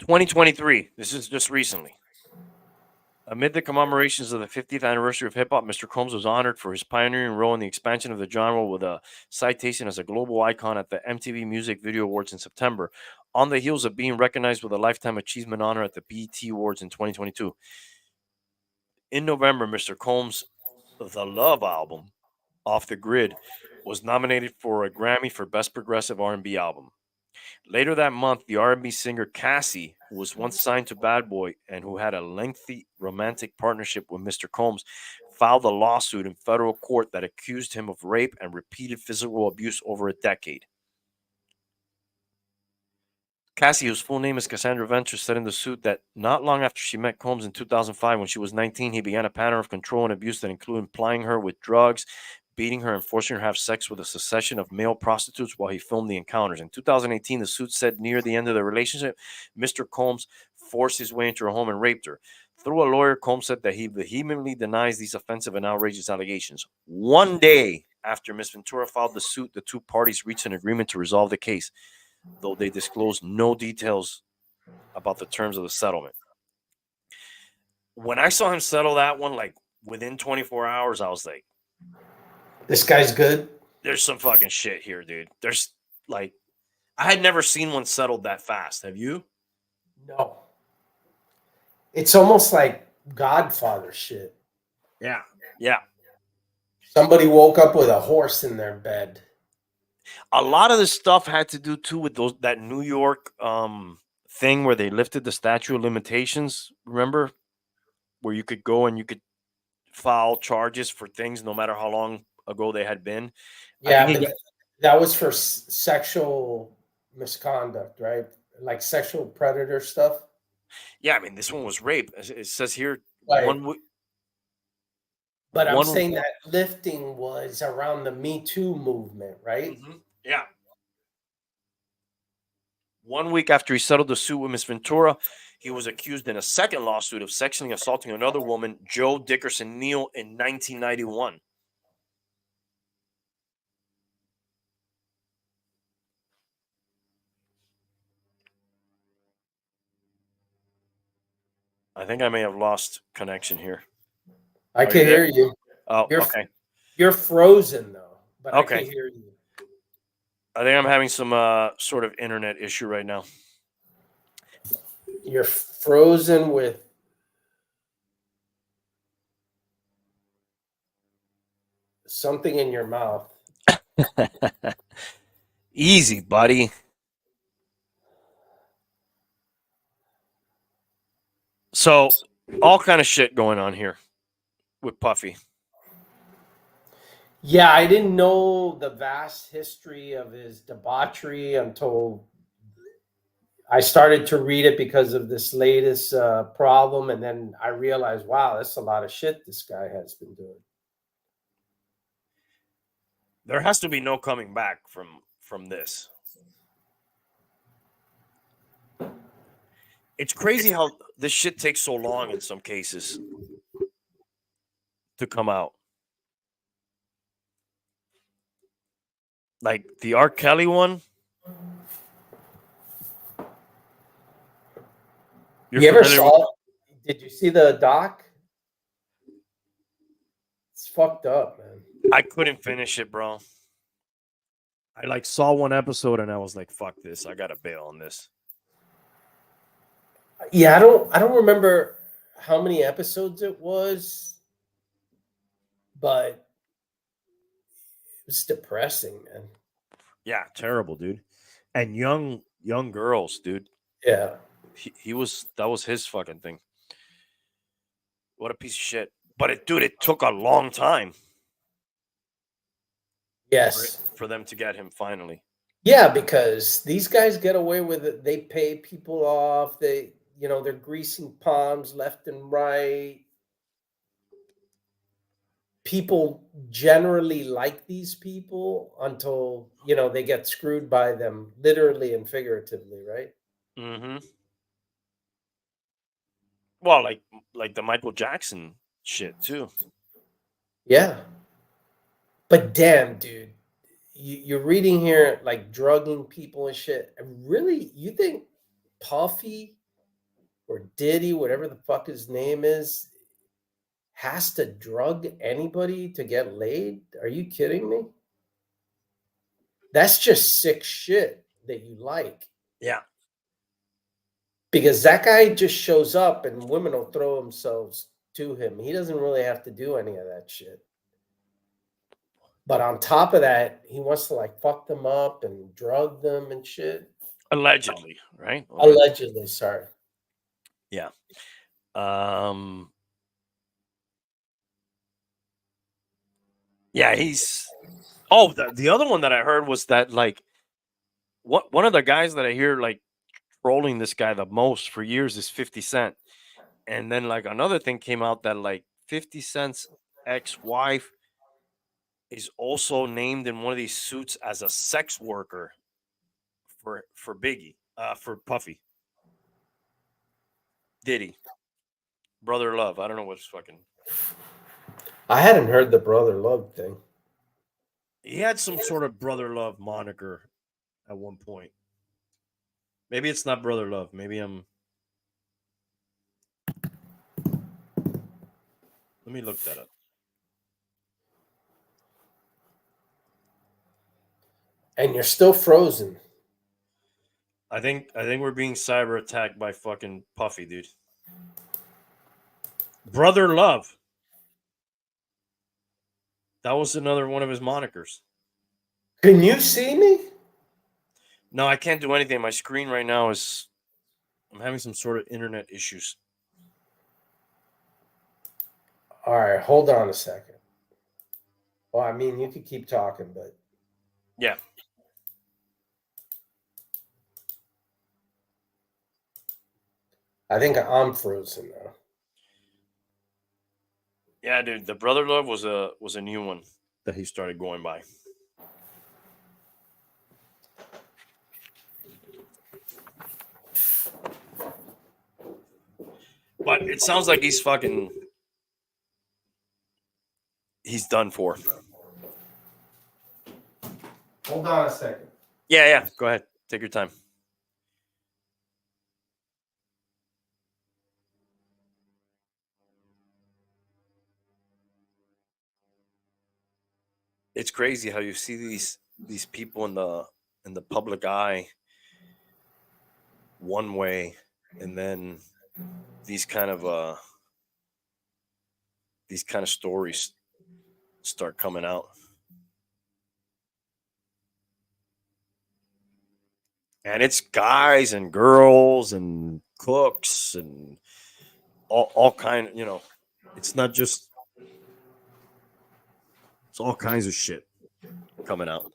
"2023, this is just recently. Amid the commemorations of the 50th anniversary of hip hop, Mr. Combs was honored for his pioneering role in the expansion of the genre with a citation as a global icon at the MTV Music Video Awards in September, on the heels of being recognized with a Lifetime Achievement honor at the BET Awards in 2022. In November, Mr. Combs' The Love album, Off the Grid, was nominated for a Grammy for Best Progressive R&B Album. Later that month, the R&B singer Cassie, who was once signed to Bad Boy and who had a lengthy romantic partnership with Mr. Combs, filed a lawsuit in federal court that accused him of rape and repeated physical abuse over a decade. Cassie, whose full name is Cassandra Ventures, said in the suit that not long after she met Combs in 2005, when she was 19, he began a pattern of control and abuse that included plying her with drugs, beating her, and forcing her to have sex with a succession of male prostitutes while he filmed the encounters. In 2018, the suit said near the end of the relationship, Mr. Combs forced his way into her home and raped her. Through a lawyer, Combs said that he vehemently denies these offensive and outrageous allegations. One day after Ms. Ventura filed the suit, the two parties reached an agreement to resolve the case, though they disclosed no details about the terms of the settlement. When I saw him settle that one, like within 24 hours, I was like, this guy's good. There's some fucking shit here, dude. There's like, I had never seen one settled that fast. Have you? No. It's almost like Godfather shit. Yeah. Yeah. Somebody woke up with a horse in their bed. A lot of this stuff had to do too with that New York thing where they lifted the statute of limitations. Remember, where you could go and you could file charges for things no matter how long ago they had been. Yeah, but that was for sexual misconduct, right? Like sexual predator stuff. Yeah, I mean, this one was rape. It says here Right. But I'm saying that lifting was around the Me Too movement, right? Mm-hmm. Yeah. 1 week after he settled the suit with Ms. Ventura, he was accused in a second lawsuit of sexually assaulting another woman, Joe Dickerson Neal, in 1991. I think I may have lost connection here. I can hear you. Oh, okay. You're frozen though, but okay. I can hear you. I think I'm having some sort of internet issue right now. You're frozen with something in your mouth. Easy, buddy. So, all kind of shit going on here with Puffy. Yeah, I didn't know the vast history of his debauchery until I started to read it because of this latest problem. And then I realized, wow, that's a lot of shit this guy has been doing. There has to be no coming back from this. It's crazy how this shit takes so long in some cases to come out. Like the R. Kelly one. You ever saw? Did you see the doc? It's fucked up, man. I couldn't finish it, bro. I like saw one episode and I was like, "Fuck this! I gotta bail on this." Yeah, I don't remember how many episodes it was, but it's depressing, man. Yeah, terrible, dude. And young girls, dude. Yeah. That was his fucking thing. What a piece of shit. But it took a long time Yes. for them to get him finally. Yeah, because these guys get away with it. They pay people off. They're greasing palms left and right. People generally like these people until, they get screwed by them literally and figuratively, right? Mm-hmm. Well, like the Michael Jackson shit too. Yeah. But damn, dude, you're reading here like drugging people and shit. And really, you think Puffy or Diddy, whatever the fuck his name is, has to drug anybody to get laid? Are you kidding me? That's just sick shit that you like. Yeah. Because that guy just shows up and women will throw themselves to him. He doesn't really have to do any of that shit. But on top of that, he wants to like fuck them up and drug them and shit. Allegedly, right? Allegedly, sorry. Yeah. Yeah, he's. Oh, the other one that I heard was that like, one of the guys that I hear like trolling this guy the most for years is 50 Cent, and then like another thing came out that like 50 Cent's ex-wife is also named in one of these suits as a sex worker for Biggie, for Puffy, Diddy, Brother Love. I don't know what's fucking. I hadn't heard the brother love thing. He had some sort of Brother Love moniker at one point. Maybe it's not Brother Love. Maybe I'm. Let me look that up. And you're still frozen. I think we're being cyber attacked by fucking Puffy, dude. Brother Love. That was another one of his monikers. Can you see me? No, I can't do anything. My screen right now is. I'm having some sort of internet issues. All right, hold on a second. Well, I mean, you could keep talking, but Yeah. I think I'm frozen now. Yeah, dude. The Brother Love was a new one that he started going by. But it sounds like he's done for. Hold on a second. Yeah. Go ahead. Take your time. It's crazy how you see these people in the public eye one way, and then these kind of stories start coming out. And it's guys and girls and cooks and all kind, it's not just, it's all kinds of shit coming out.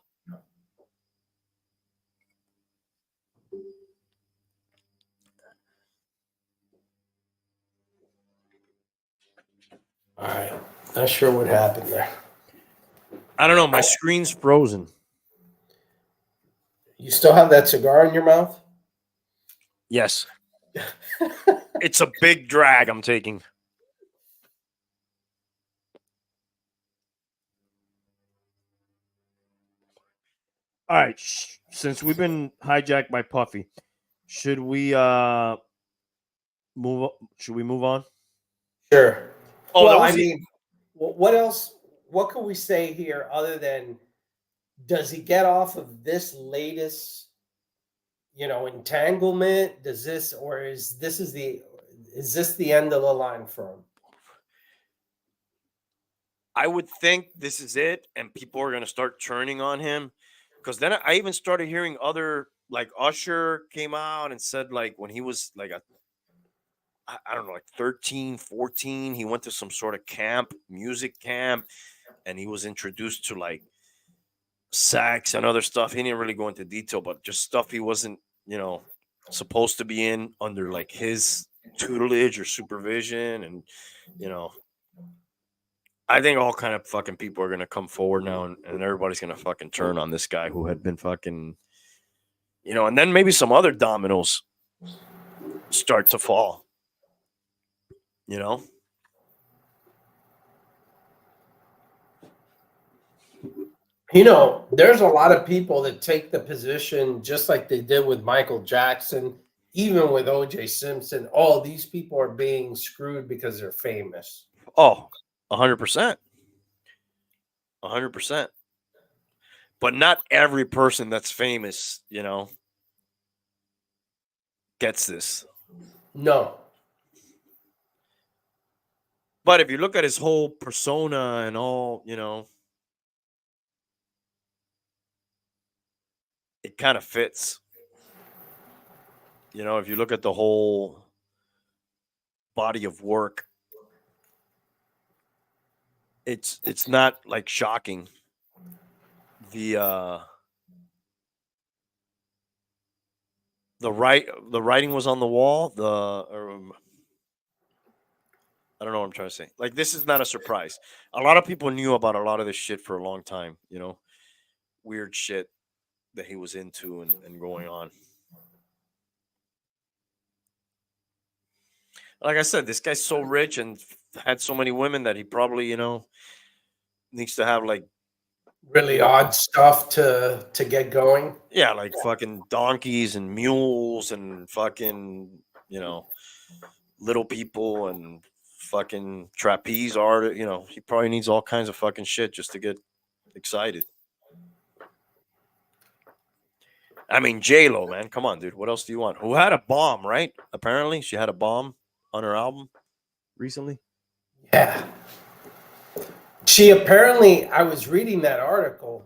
All right. Not sure what happened there. I don't know. My screen's frozen. You still have that cigar in your mouth? Yes. It's a big drag I'm taking. All right. Since we've been hijacked by Puffy, should we move on? Sure. Oh, Well, I mean, what else? What can we say here other than does he get off of this latest, entanglement? Does this, or is this the end of the line for him? I would think this is it, and people are gonna start turning on him. Because then I even started hearing other, like Usher came out and said, like, when he was like I don't know, like 13, 14, he went to some sort of camp, music camp, and he was introduced to like sex and other stuff. He didn't really go into detail, but just stuff he wasn't, supposed to be in under like his tutelage or supervision. And, you know, I think all kind of fucking people are gonna come forward now, and everybody's gonna fucking turn on this guy who had been fucking, and then maybe some other dominoes start to fall, you know? There's a lot of people that take the position just like they did with Michael Jackson, even with OJ Simpson. Oh, these people are being screwed because they're famous. Oh, 100%. 100%. But not every person that's famous, gets this. No. But if you look at his whole persona and all, it kind of fits. If you look at the whole body of work, it's not like shocking. The writing was on the wall. I don't know what I'm trying to say. Like, this is not a surprise. A lot of people knew about a lot of this shit for a long time. Weird shit that he was into and going on. Like I said, this guy's so rich and had so many women that he probably, needs to have like Really odd stuff to get going. yeah, like fucking donkeys and mules and fucking, little people and fucking trapeze art. He probably needs all kinds of fucking shit just to get excited. I mean, J-Lo, man, come on, dude. What else do you want? Who had a bomb, right? Apparently, she had a bomb on her album recently. Yeah. She apparently, I was reading that article.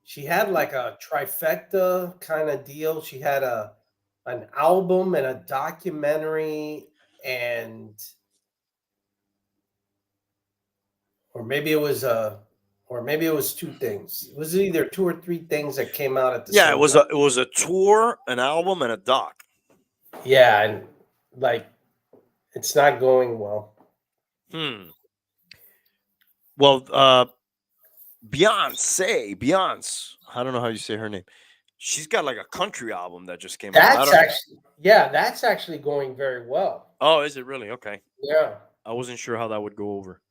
She had like a trifecta kind of deal. She had an album and a documentary, and or maybe it was two things. It was either two or three things that came out at the Yeah, same it was time. a it was a tour, an album, and a doc. Yeah, and like it's not going well. Well, Beyonce, I don't know how you say her name. She's got like a country album that just came out. That's actually going very well. Oh, is it really? Okay. Yeah. I wasn't sure how that would go over.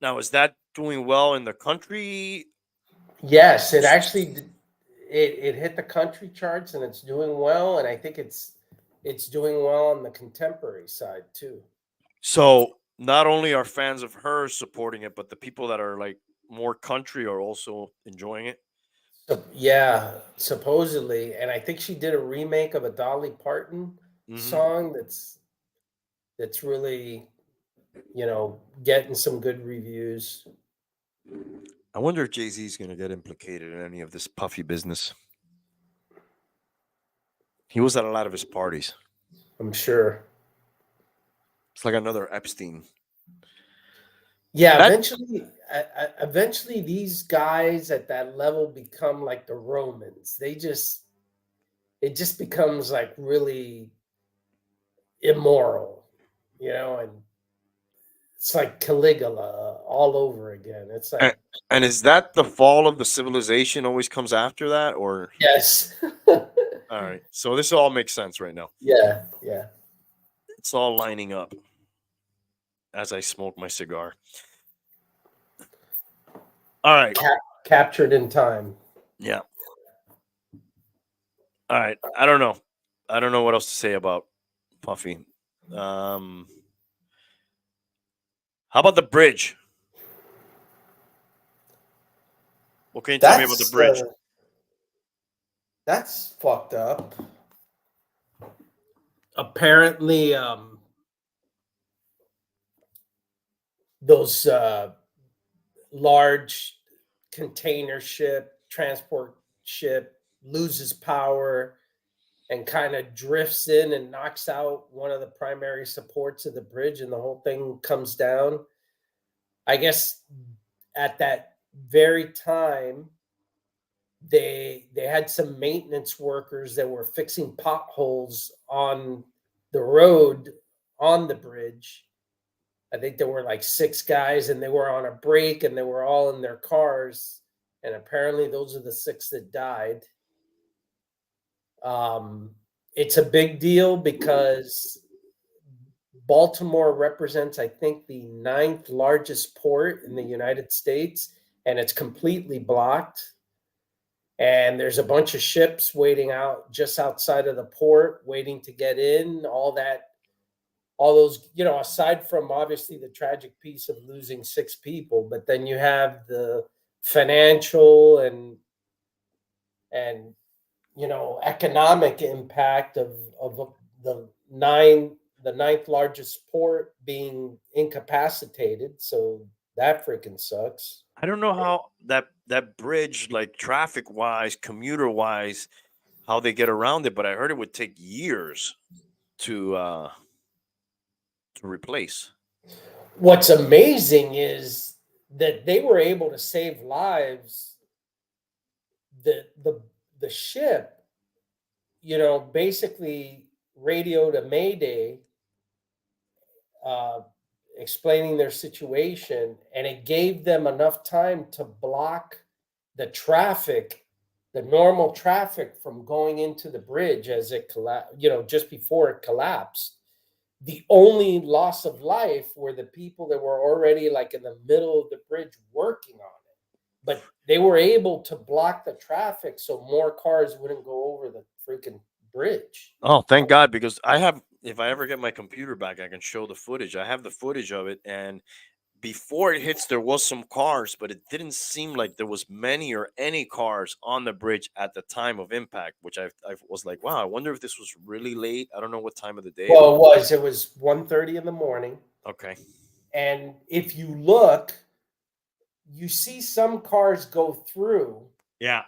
Now, is that doing well in the country? Yes, it actually it hit the country charts and it's doing well, and I think it's doing well on the contemporary side too. So not only are fans of her supporting it, but the people that are like more country are also enjoying it. So, yeah, supposedly, and I think she did a remake of a Dolly Parton song that's really, getting some good reviews. I wonder if Jay-Z is going to get implicated in any of this puffy business. He was at a lot of his parties. I'm sure. It's like another Epstein. Yeah, eventually these guys at that level become like the Romans. It just becomes like really immoral, and it's like Caligula all over again. It's like, and is that the fall of the civilization always comes after that, or? yes. All right. So this all makes sense right now. Yeah. It's all lining up as I smoke my cigar. All right. Captured in time. Yeah. All right. I don't know what else to say about Puffy. How about the bridge? What can you tell me about the bridge? That's fucked up. Apparently, those large container ship, transport ship, loses power and kind of drifts in and knocks out one of the primary supports of the bridge, and the whole thing comes down. I guess at that very time, they had some maintenance workers that were fixing potholes on the road on the bridge. I think there were like 6 guys, and they were on a break, and they were all in their cars, and apparently those are the 6 that died. It's a big deal because Baltimore represents, I think, the 9th largest port in the United States, and it's completely blocked. And there's a bunch of ships waiting out just outside of the port, waiting to get in. All those, aside from obviously the tragic piece of losing 6 people, but then you have the financial and economic impact of the 9th largest port being incapacitated. So that freaking sucks. I don't know how that bridge, like traffic wise, commuter wise, how they get around it, but I heard it would take years to replace. What's amazing is that they were able to save lives. The ship, basically radioed a mayday, explaining their situation, and it gave them enough time to block the traffic, the normal traffic, from going into the bridge as it collapsed, just before it collapsed. The only loss of life were the people that were already like in the middle of the bridge working on it. But they were able to block the traffic so more cars wouldn't go over the freaking bridge. Oh, thank God, because if I ever get my computer back, I can show the footage. I have the footage of it, and before it hits, there was some cars, but it didn't seem like there was many or any cars on the bridge at the time of impact, which I was like, wow, I wonder if this was really late. I don't know what time of the day. Well, it was 1:30 in the morning. Okay. And if you look, you see some cars go through. Yeah.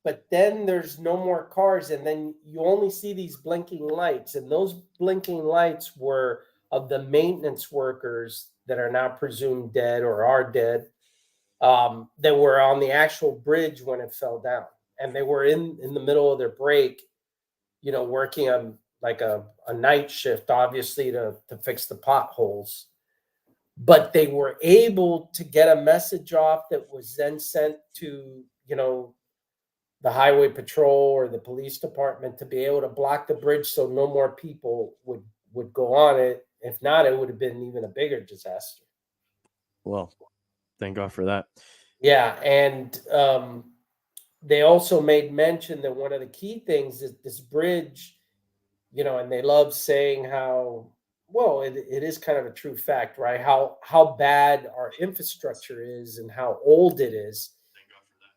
But then there's no more cars, and then you only see these blinking lights, and those blinking lights were of the maintenance workers that are now presumed dead or are dead, that were on the actual bridge when it fell down, and they were in the middle of their break, working on like a night shift, obviously to fix the potholes. But they were able to get a message off that was then sent to the highway patrol or the police department to be able to block the bridge so no more people would go on it. If not, it would have been even a bigger disaster. Well, thank God for that. Yeah, and they also made mention that one of the key things is this bridge, and they love saying how, well, it is kind of a true fact, right? How bad our infrastructure is and how old it is.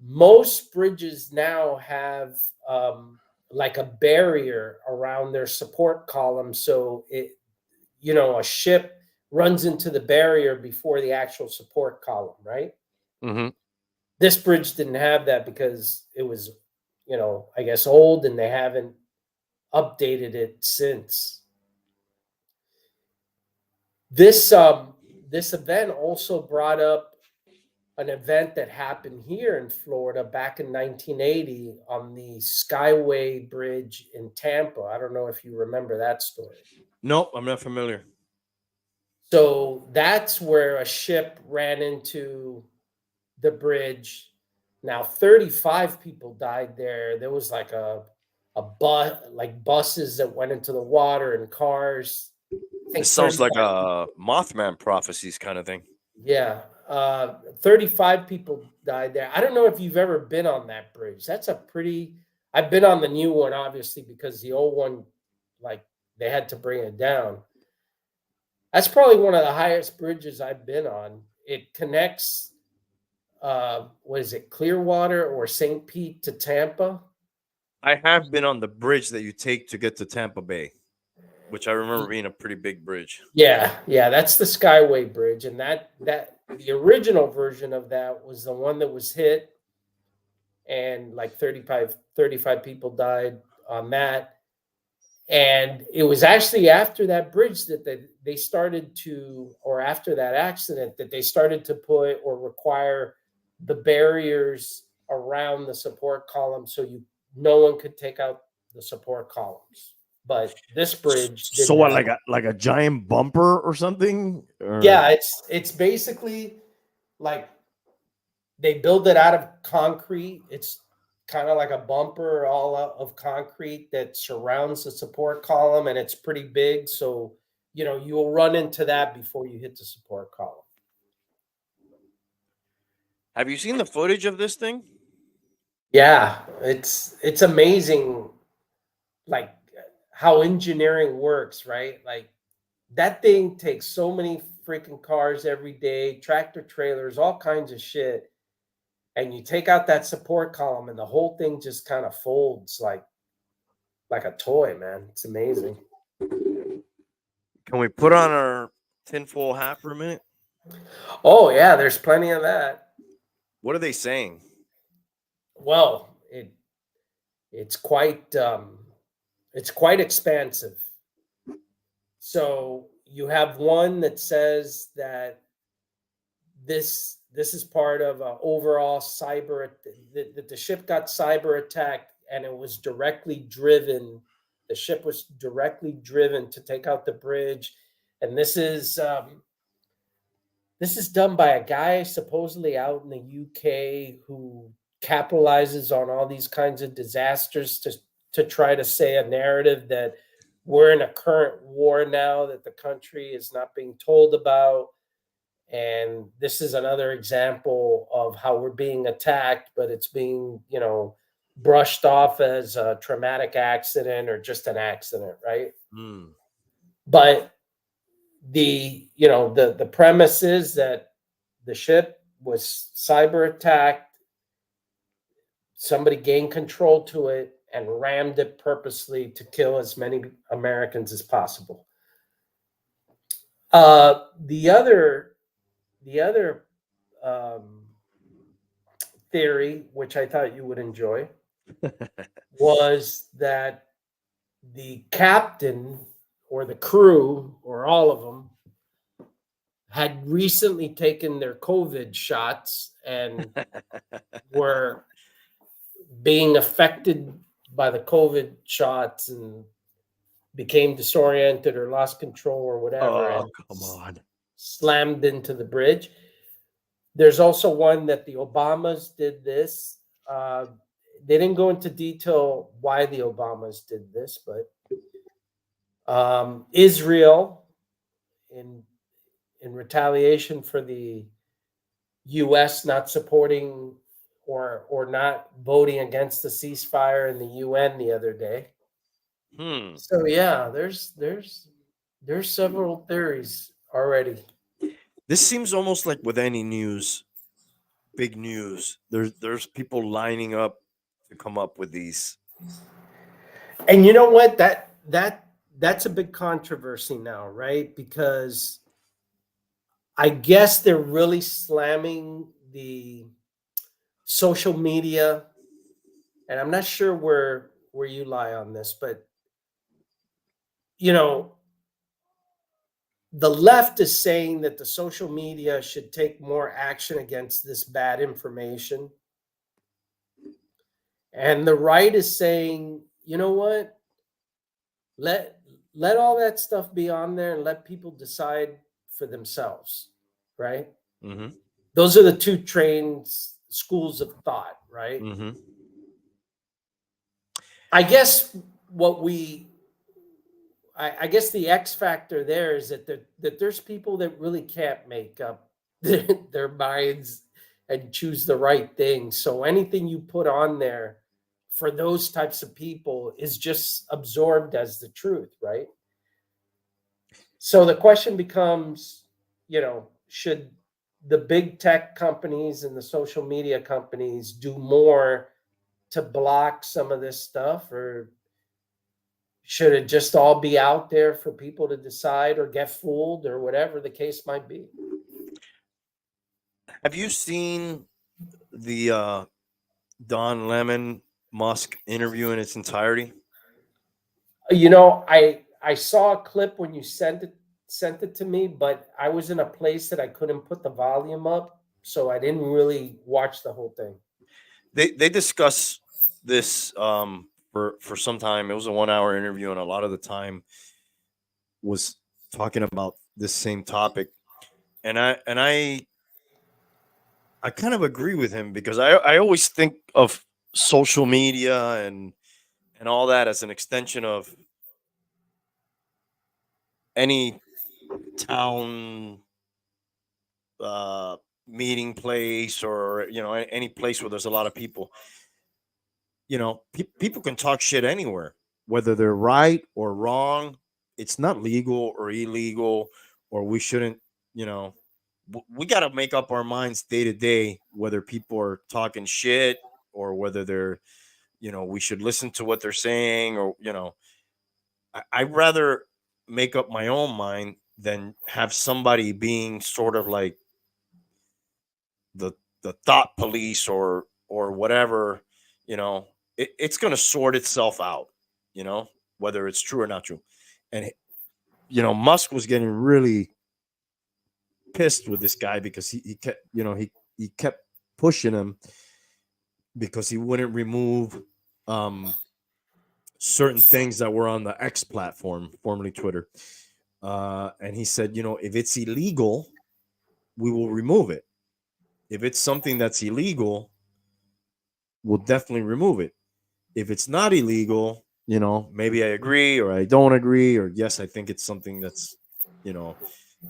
Most bridges now have like a barrier around their support column, so a ship runs into the barrier before the actual support column, right? Mm-hmm. This bridge didn't have that because it was, I guess old, and they haven't updated it since. This event also brought up an event that happened here in Florida back in 1980 on the Skyway Bridge in Tampa. I don't know if you remember that story. Nope, I'm not familiar. So that's where a ship ran into the bridge. Now 35 people died there. There was like a bus, like buses that went into the water and cars. It sounds like a Mothman prophecies kind of thing. Yeah. 35 people died there. I don't know if you've ever been on that bridge. I've been on the new one, obviously, because the old one, like, they had to bring it down. That's probably one of the highest bridges I've been on. It connects, Clearwater or St. Pete to Tampa? I have been on the bridge that you take to get to Tampa Bay, which I remember being a pretty big bridge. Yeah, that's the Skyway Bridge, and The original version of that was the one that was hit, and like 35 people died on that. And it was actually after that bridge that they started to, or after that accident, that they started to put or require the barriers around the support column so no one could take out the support columns. But this bridge So didn't what, have like a giant bumper or something? Or... Yeah, it's basically like they build it out of concrete. It's kind of like a bumper all out of concrete that surrounds the support column, and it's pretty big. So, you will run into that before you hit the support column. Have you seen the footage of this thing? Yeah, it's amazing, like how engineering works, right? Like that thing takes so many freaking cars every day, tractor trailers, all kinds of shit. And you take out that support column and the whole thing just kind of folds like a toy, man. It's amazing. Can we put on our tinfoil hat for a minute? Oh yeah, there's plenty of that. What are they saying? Well, it's quite expansive. So you have one that says that this is part of an overall cyber, that the ship got cyber attacked, and it was directly driven. The ship was directly driven to take out the bridge, and this is done by a guy supposedly out in the UK who capitalizes on all these kinds of disasters to try to say a narrative that we're in a current war now that the country is not being told about. And this is another example of how we're being attacked, but it's being, brushed off as a traumatic accident or just an accident, right? Hmm. But the premise is that the ship was cyber attacked, somebody gained control to it and rammed it purposely to kill as many Americans as possible. The other theory, which I thought you would enjoy, was that the captain or the crew or all of them had recently taken their COVID shots and were being affected by the COVID shots and became disoriented or lost control or whatever, Oh, and come on. slammed into the bridge. There's also one that the Obamas did this. They didn't go into detail why the Obamas did this, but Israel, in retaliation for the U.S. not supporting or not voting against the ceasefire in the UN the other day. So yeah, there's several theories already. This seems almost like with any news, big news. There's people lining up to come up with these. And you know what? That's a big controversy now, right? Because I guess they're really slamming the social media, and I'm not sure where you lie on this, but the left is saying that the social media should take more action against this bad information. And the right is saying, you know what? Let all that stuff be on there and let people decide for themselves, right? Mm-hmm. Those are the two trained schools of thought, right? Mm-hmm. I guess I guess the X factor there is that there's people that really can't make up their minds and choose the right thing. So anything you put on there for those types of people is just absorbed as the truth, right? So the question becomes, should the big tech companies and the social media companies do more to block some of this stuff, or should it just all be out there for people to decide or get fooled or whatever the case might be? Have you seen the Don Lemon Musk interview in its entirety? I saw a clip when you sent it to me, but I was in a place that I couldn't put the volume up, so I didn't really watch the whole thing. They discuss this for some time. It was a 1 hour interview, and a lot of the time was talking about this same topic. And I kind of agree with him because I always think of social media and all that as an extension of any town uh meeting place, or any place where there's a lot of people. People can talk shit anywhere, whether they're right or wrong. It's not legal or illegal, or we shouldn't. you know we got to make up our minds day to day whether people are talking shit, or whether they're, we should listen to what they're saying, or I'd rather make up my own mind than have somebody being sort of like the the thought police, or whatever. It's going to sort itself out, you know whether it's true or not true. And Musk was getting really pissed with this guy because he kept, he kept pushing him because he wouldn't remove certain things that were on the X platform, formerly Twitter. And he said, if it's illegal, we will remove it. If it's something that's illegal, we'll definitely remove it. If it's not illegal, maybe I agree or I don't agree, or yes, I think it's something that's, you know,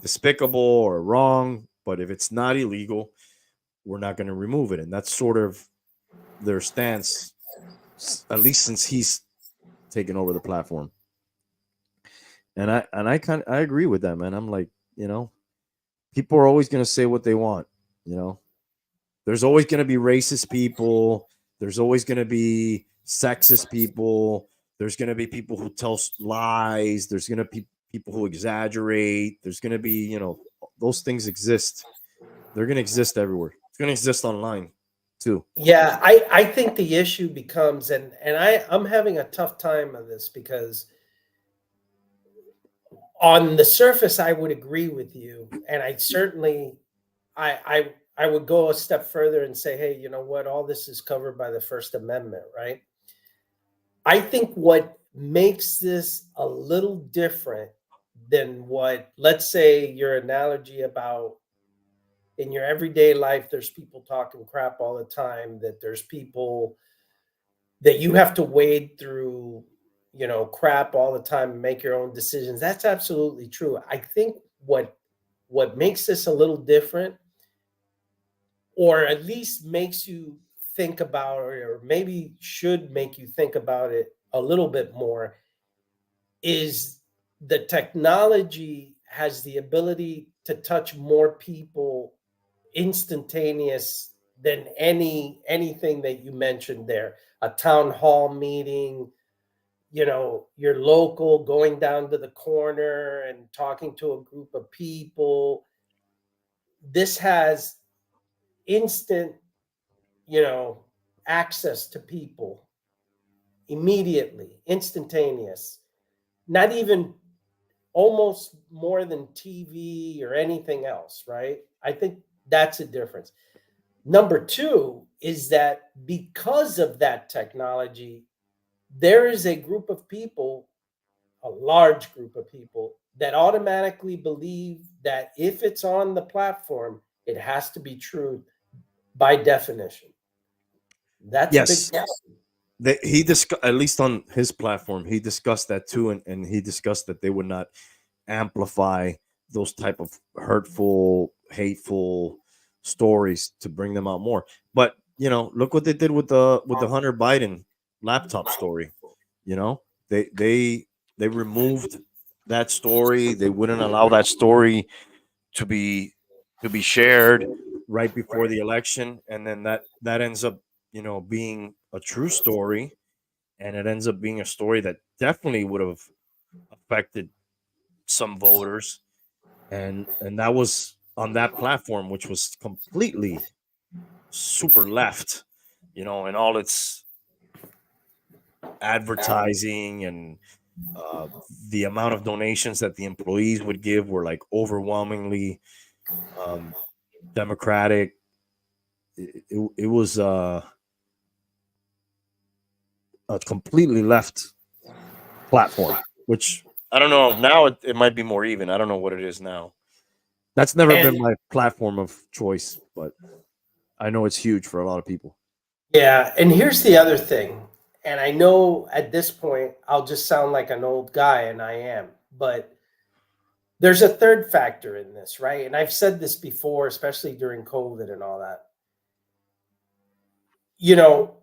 despicable or wrong. But if it's not illegal, we're not going to remove it. And that's sort of their stance, at least since he's taken over the platform. And I agree with that, man. I'm like, people are always going to say what they want. There's always going to be racist people. There's always going to be sexist people. There's going to be people who tell lies. There's going to be people who exaggerate. There's going to be, those things exist. They're going to exist everywhere. It's going to exist online too. Yeah, I think the issue becomes, I'm having a tough time of this because on the surface I would agree with you, and I certainly I would go a step further and say, hey, you know what, all this is covered by the First Amendment, right? I think what makes this a little different than what, let's say, your analogy about in your everyday life, there's people talking crap all the time, that there's people that you have to wade through, crap all the time and make your own decisions. That's absolutely true. I think what makes this a little different, or at least makes you think about, or maybe should make you think about it a little bit more, is the technology has the ability to touch more people instantaneous than anything that you mentioned there. A town hall meeting, your local going down to the corner and talking to a group of people. This has instant, access to people immediately, instantaneous. Not even, almost more than TV or anything else, right? I think that's a difference. Number two is that because of that technology, there is a group of people, a large group of people, that automatically believe that if it's on the platform, it has to be true by definition. That's a big Yes. problem. He discussed, at least on his platform, he discussed that too, and he discussed that they would not amplify those type of hurtful, hateful stories to bring them out more. But look what they did with the Hunter Biden laptop story. You know, they removed that story. They wouldn't allow that story to be shared right before the election, and then that ends up being a true story, and it ends up being a story that definitely would have affected some voters, and that was on that platform, which was completely super left, in all its advertising and the amount of donations that the employees would give were like overwhelmingly um, democratic. It was a completely left platform, which I don't know. Now it might be more even. I don't know what it is now. That's never been And my platform of choice, but I know it's huge for a lot of people. yeah, and here's the other thing. And I know at this point I'll just sound like an old guy, and I am, but there's a third factor in this, right? And I've said this before, especially during COVID and all that. You know,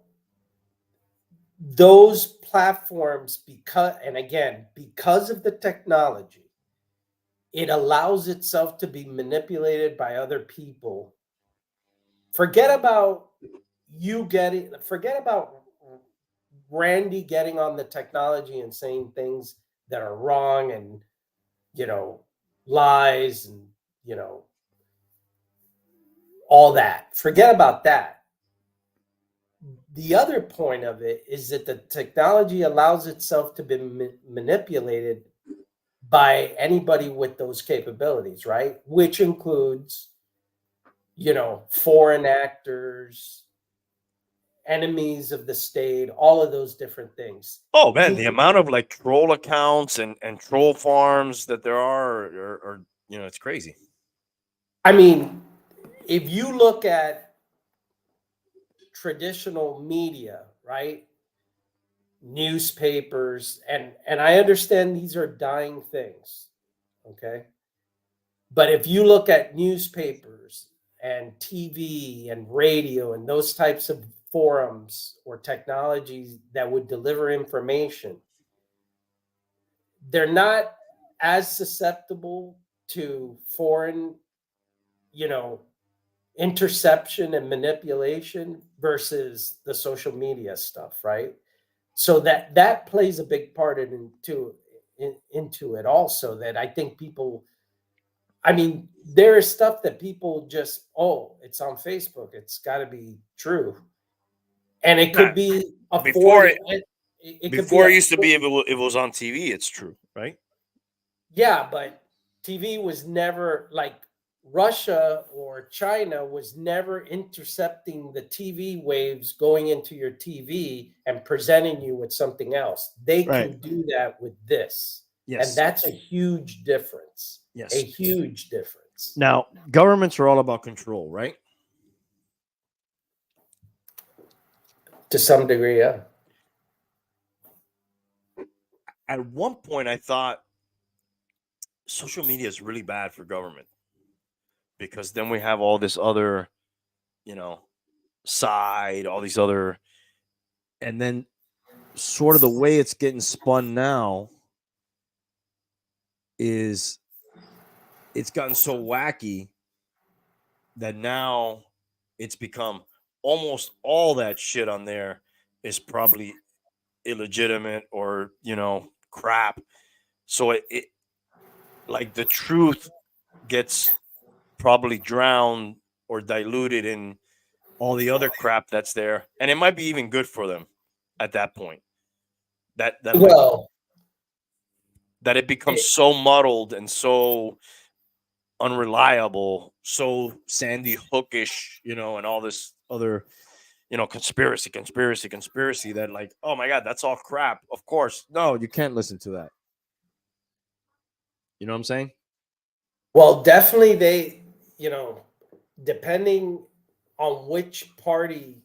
those platforms, because of the technology, it allows itself to be manipulated by other people. Forget about forget about Randy getting on the technology and saying things that are wrong and, you know, lies and, you know, all that. Forget about that. The other point of it is that the technology allows itself to be manipulated by anybody with those capabilities, right? Which includes, you know, foreign actors, enemies of the state, all of those different things. Oh man, the amount of like troll accounts and troll farms that there are it's crazy. I mean, if you look at traditional media, right? Newspapers, and I understand these are dying things, okay? But if you look at newspapers and TV and radio and those types of forums or technologies that would deliver information, they're not as susceptible to foreign, you know, interception and manipulation versus the social media stuff, right? So that plays a big part into it also, that I think people, I mean, there is stuff that people just, oh, it's on Facebook, it's got to be true, and it Nah, could be before afforded. it It could be before a it used to be if it was on TV, it's true, right? yeah, but TV was never like Russia or China was never intercepting the TV waves going into your TV and presenting you with something else. They Right. can do that with this. And Yes. that's a huge difference. A Yes. huge difference. Now, governments are all about control, right? To some degree, yeah. At one point I thought social media is really bad for government because then we have all this other, you know, side, all these other, and then sort of the way it's getting spun now is it's gotten so wacky that now it's become almost all that shit on there is probably illegitimate or crap. So it like the truth gets probably drowned or diluted in all the other crap that's there, and it might be even good for them at that point. That like Well, that it becomes it, so muddled and so unreliable, so Sandy Hookish, and all this other, conspiracy that like, oh my God, that's all crap. Of course. No, you can't listen to that. You know what I'm saying? well, definitely they, you know, depending on which party,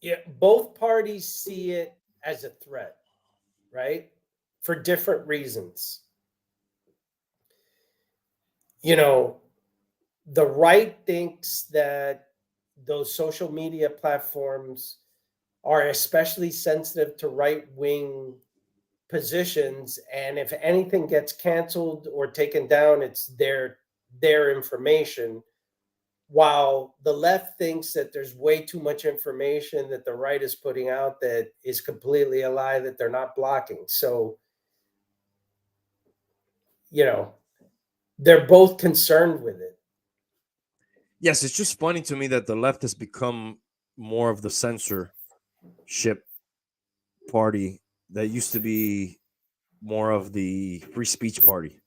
yeah, both parties see it as a threat, right? For different reasons. You know, the right thinks that those social media platforms are especially sensitive to right wing positions, and if anything gets canceled or taken down, it's their information, while the left thinks that there's way too much information that the right is putting out that is completely a lie that they're not blocking. So, you know, they're both concerned with it. Yes, it's just funny to me that the left has become more of the censorship party that used to be more of the free speech party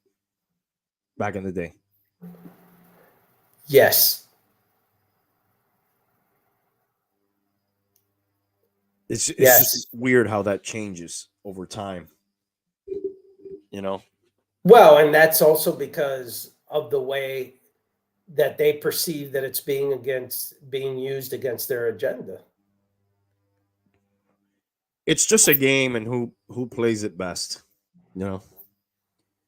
back in the day. Yes. It's Yes. just weird how that changes over time. You know? Well, and that's also because of the way that they perceive that it's being used against their agenda. It's just a game, and who plays it best. You know?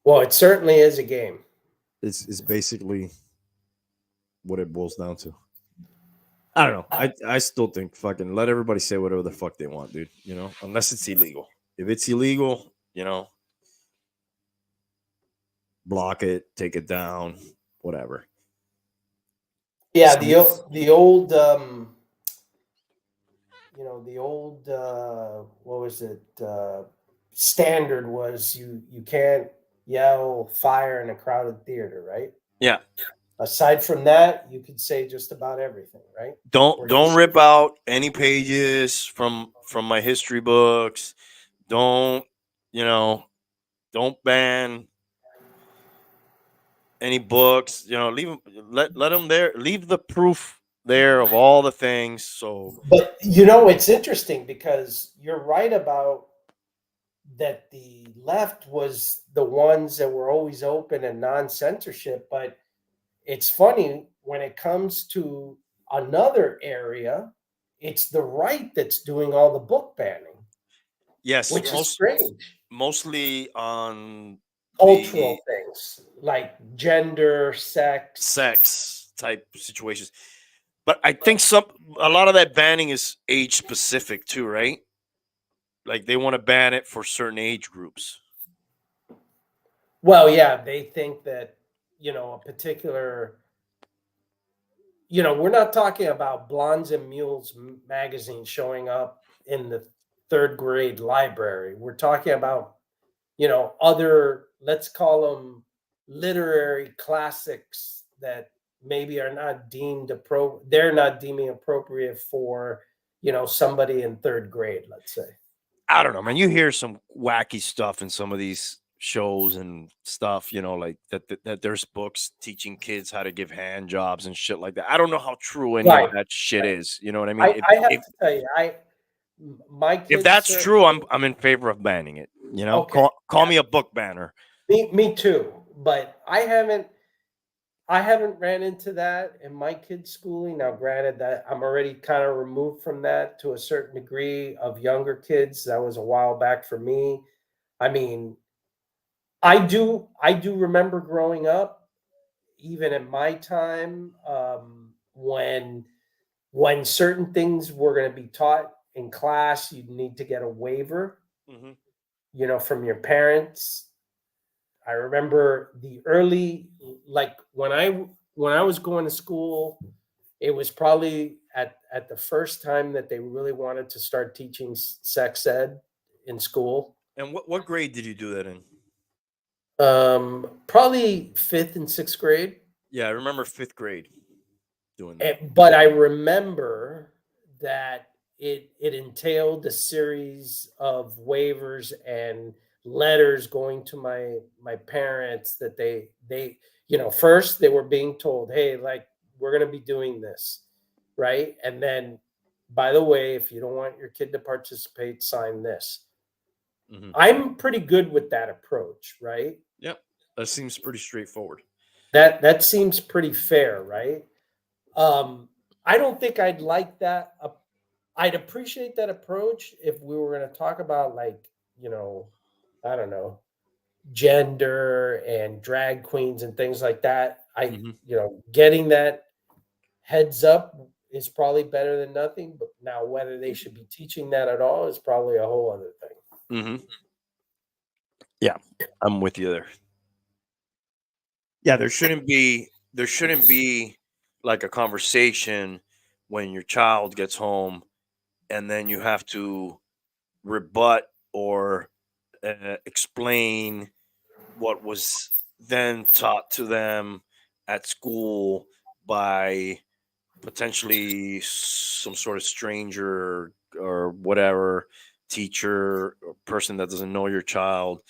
Well, it certainly is a game. It's basically what it boils down to. I don't know. I still think fucking let everybody say whatever the fuck they want, dude. You know, unless it's illegal. If it's illegal, you know, block it, take it down, whatever. Yeah, the old the old what was it? Standard was you can't yell fire in a crowded theater, right? Yeah. Aside from that, you could say just about everything, right? Don't rip out any pages from my history books. Don't, don't ban any books, leave them, let them there, leave the proof there of all the things. So, But it's interesting because you're right about that the left was the ones that were always open and non-censorship, but it's funny when it comes to another area, it's the right that's doing all the book banning, yes, which is strange. mostly on Cultural things like gender, sex type situations. But I think a lot of that banning is age specific too, right? Like they want to ban it for certain age groups. Well, yeah, they think that, a particular, we're not talking about Blondes and Mules magazine showing up in the third grade library. We're talking about, other, let's call them literary classics that maybe are not they're not deeming appropriate for, somebody in third grade, let's say. I don't know, man. You hear some wacky stuff in some of these shows and stuff, like that there's books teaching kids how to give hand jobs and shit like that. I don't know how true any of that shit is. You know what I mean? I have to tell you, my kids, if that's true, I'm in favor of banning it. Okay. Call me a book banner. Me too. But I haven't ran into that in my kids' schooling. Now, granted that I'm already kind of removed from that to a certain degree of younger kids. That was a while back for me. I mean, I do remember growing up, even in my time, when certain things were going to be taught in class, you'd need to get a waiver, from your parents. I remember the early, like when I was going to school, it was probably at the first time that they really wanted to start teaching sex ed in school. And what grade did you do that in? Probably fifth and sixth grade. Yeah, I remember fifth grade doing that. But I remember that it entailed a series of waivers and letters going to my parents that they first they were being told, hey, like, we're going to be doing this, right? And then, by the way, if you don't want your kid to participate, sign this. I'm pretty good with that approach, right? Yep, that seems pretty straightforward. That seems pretty fair, right? I don't think I'd like that. I'd appreciate that approach if we were going to talk about, like, I don't know, gender and drag queens and things like that. Getting that heads up is probably better than nothing. But now, whether they should be teaching that at all is probably a whole other thing. Yeah, I'm with you there. Yeah, there shouldn't be like a conversation when your child gets home and then you have to rebut or explain what was then taught to them at school by potentially some sort of stranger or whatever teacher or person that doesn't know your child,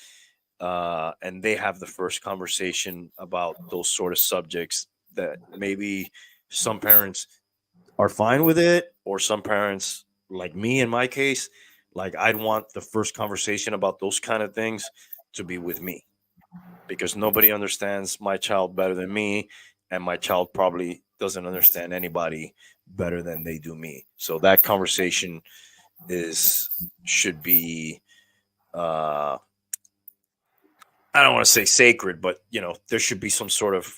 and they have the first conversation about those sort of subjects that maybe some parents are fine with it, or some parents, like me in my case, like I'd want the first conversation about those kind of things to be with me, because nobody understands my child better than me, and my child probably doesn't understand anybody better than they do me. So that conversation is should be, uh I don't want to say sacred, but there should be some sort of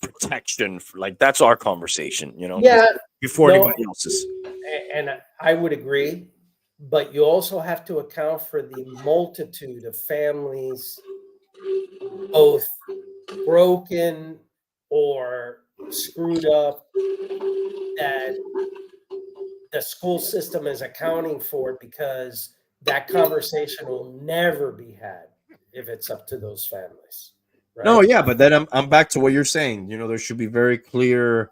protection for, like, that's our conversation, Yeah, before no, anybody else's. and I would agree, but you also have to account for the multitude of families, both broken or screwed up, that the school system is accounting for, because that conversation will never be had if it's up to those families, No, right? yeah, but then I'm back to what you're saying. There should be very clear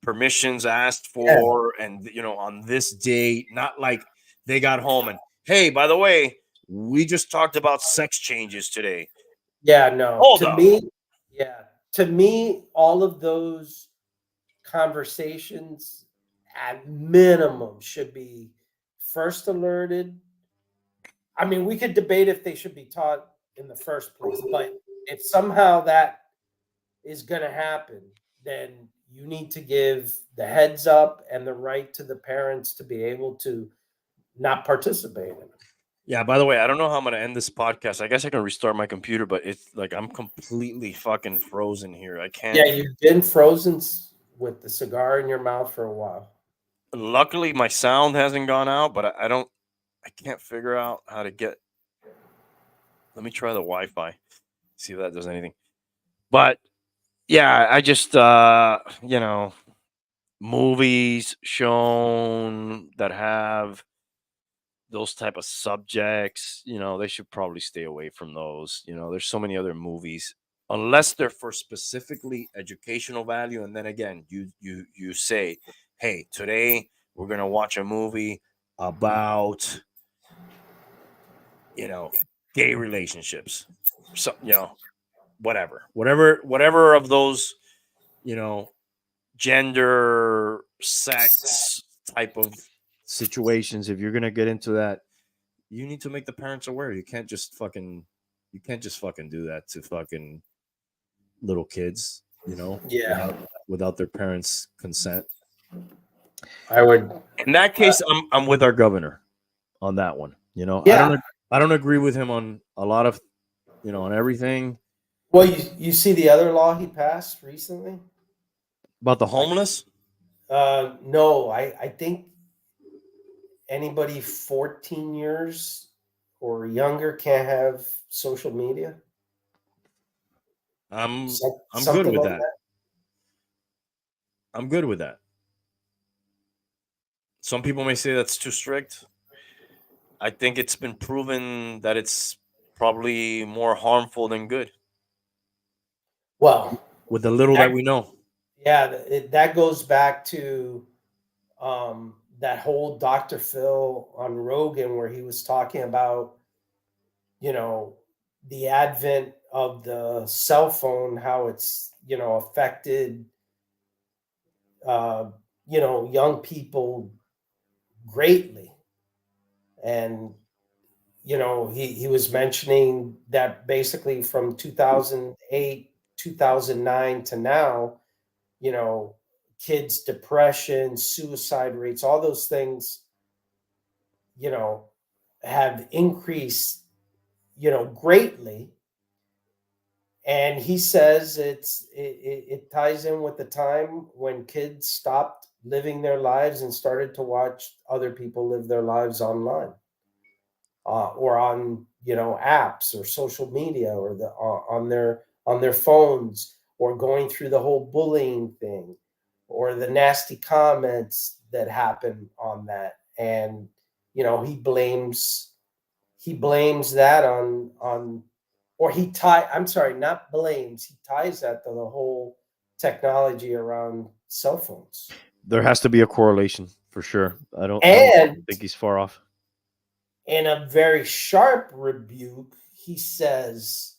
permissions asked Yeah, for, and on this date, not like they got home and, hey, by the way, we just talked about sex changes today. yeah, no. Hold To up. me, yeah, to me, all of those conversations at minimum should be first alerted. I mean, we could debate if they should be taught in the first place, but if somehow that is going to happen, then you need to give the heads up and the right to the parents to be able to not participate in it. Yeah, by the way, I don't know how I'm gonna end this podcast. I guess I can restart my computer, but it's like I'm completely fucking frozen here. I Yeah, can't. you've been frozen with the cigar in your mouth for a while. Luckily, my sound hasn't gone out, but I don't. I can't figure out how to get. Let me try the Wi-Fi. See if that does anything. But yeah, I just movies shown that have those type of subjects, they should probably stay away from those. There's so many other movies, unless they're for specifically educational value, and then again, you say, hey, today we're gonna watch a movie about gay relationships, so whatever of those, you know gender, sex type of situations. If you're gonna get into that, you need to make the parents aware. You can't just fucking do that to fucking little kids, Yeah, without their parents' consent. I would. In that case, I'm with our governor on that one. Yeah. I don't agree with him on a lot of, on everything Well, you see the other law he passed recently? about the homeless. No, I think anybody 14 years or younger can't have social media. I'm I'm good Something with like that. that. I'm good with that. Some people may say that's too strict. I think it's been proven that it's probably more harmful than good, Well, with the little that that we know. yeah, that goes back to that whole Dr. Phil on Rogan, where he was talking about, you know, the advent of the cell phone, how it's, affected, uh, young people greatly. And, he was mentioning that basically from 2008, 2009 to now, you know, kids' depression, suicide rates, all those things, you know, have increased, greatly. And he says it ties in with the time when kids stopped living their lives and started to watch other people live their lives online, or on, apps or social media, or on their phones, or going through the whole bullying thing, or the nasty comments that happen on that. And he blames he blames that on or I'm sorry, not blames, he ties that to the whole technology around cell phones. There has to be a correlation for sure. I don't And think he's far off. in a very sharp rebuke, he says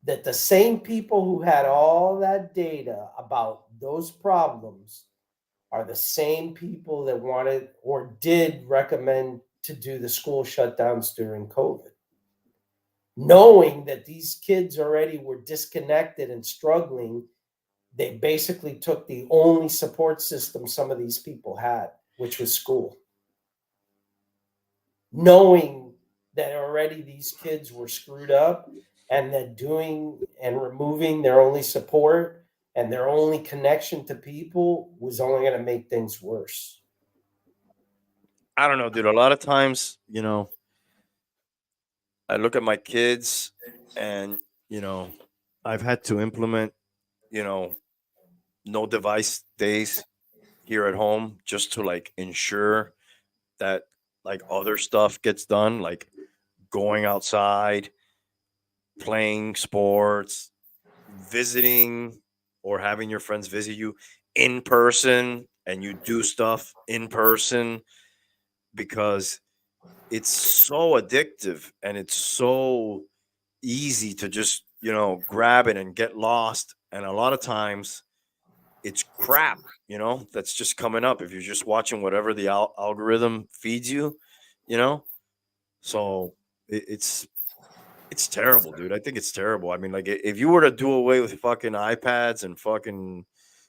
that the same people who had all that data about those problems are the same people that wanted or did recommend to do the school shutdowns during COVID, knowing that these kids already were disconnected and struggling. They basically took the only support system some of these people had, which was school, knowing that already these kids were screwed up, and that doing and removing their only support and their only connection to people was only going to make things worse. I don't know, dude. A lot of times, you know, I look at my kids and, you know, I've had to implement, you know, no device days here at home just to like ensure that like other stuff gets done, like going outside, playing sports, visiting, or having your friends visit you in person and you do stuff in person, because it's so addictive and it's so easy to just, you know, grab it and get lost. And a lot of times it's crap, you know, that's just coming up if you're just watching whatever the algorithm feeds you, you know. So it's terrible, dude. I think it's terrible. I mean, like, if you were to do away with fucking iPads and fucking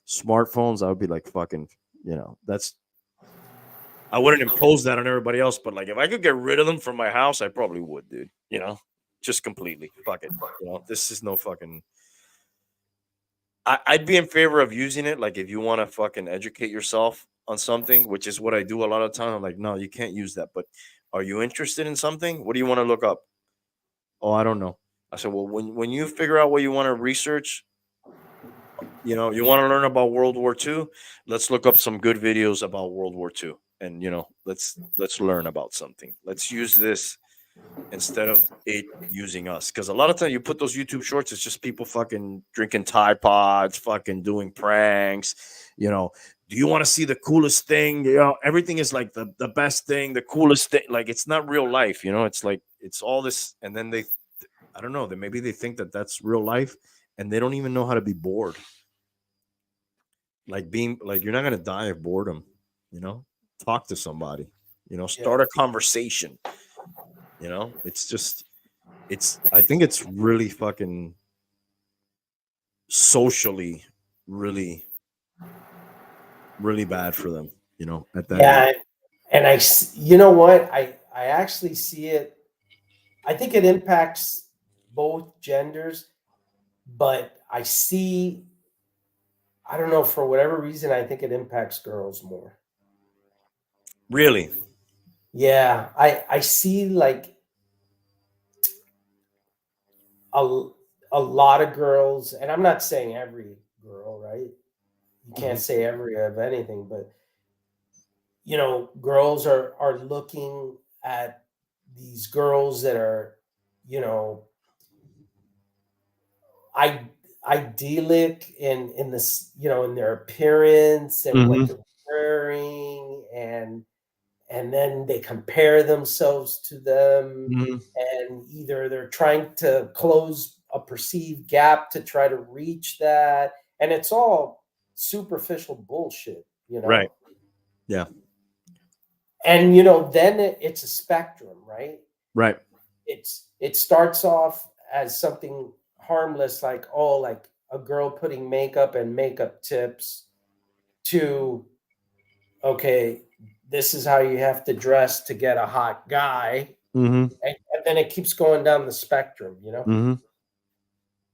smartphones, I would be like, fucking, you know, that's, I wouldn't impose that on everybody else, but like, if I could get rid of them from my house, I probably would, dude. You know, just completely. Fuck it. You know, this is no fucking. I'd be in favor of using it. Like, if you want to fucking educate yourself on something, which is what I do a lot of the time. I'm like, no, you can't use that. But are you interested in something? What do you want to look up? Oh, I don't know. I said, well, when you figure out what you want to research, you know, you want to learn about World War II, let's look up some good videos about World War II, and you know, let's learn about something. Let's use this instead of it using us, because a lot of times you put those YouTube shorts, it's just people fucking drinking Tide Pods, fucking doing pranks. You know, do you want to see the coolest thing? You know, everything is like the best thing, the coolest thing. Like, it's not real life. You know, it's like it's all this, and then they, I don't know, that maybe they think that that's real life, and they don't even know how to be bored. Like, being like, you're not gonna die of boredom. You know, talk to somebody. You know, start a conversation. You know, it's just, it's, I think it's really fucking socially really really bad for them, you know, at that age. Yeah, and you know what? I actually see it. I think it impacts both genders, but I don't know, for whatever reason, I think it impacts girls more. Really? Yeah, I see like a a lot of girls, and I'm not saying every girl, right? You can't Mhm. say every of anything, but you know, girls are looking at these girls that are, you know, I idyllic in this, you know, in their appearance and what Mhm. they're wearing, and then they compare themselves to them, Mhm. and either they're trying to close a perceived gap to try to reach that, and it's all superficial bullshit, you Right. know. Yeah. And you know, then it's a spectrum, right? Right. It starts off as something harmless, like, oh, like a girl putting makeup and makeup tips, to, okay, this is how you have to dress to get a hot guy. Mhm. And then it keeps going down the spectrum, you know, Mhm.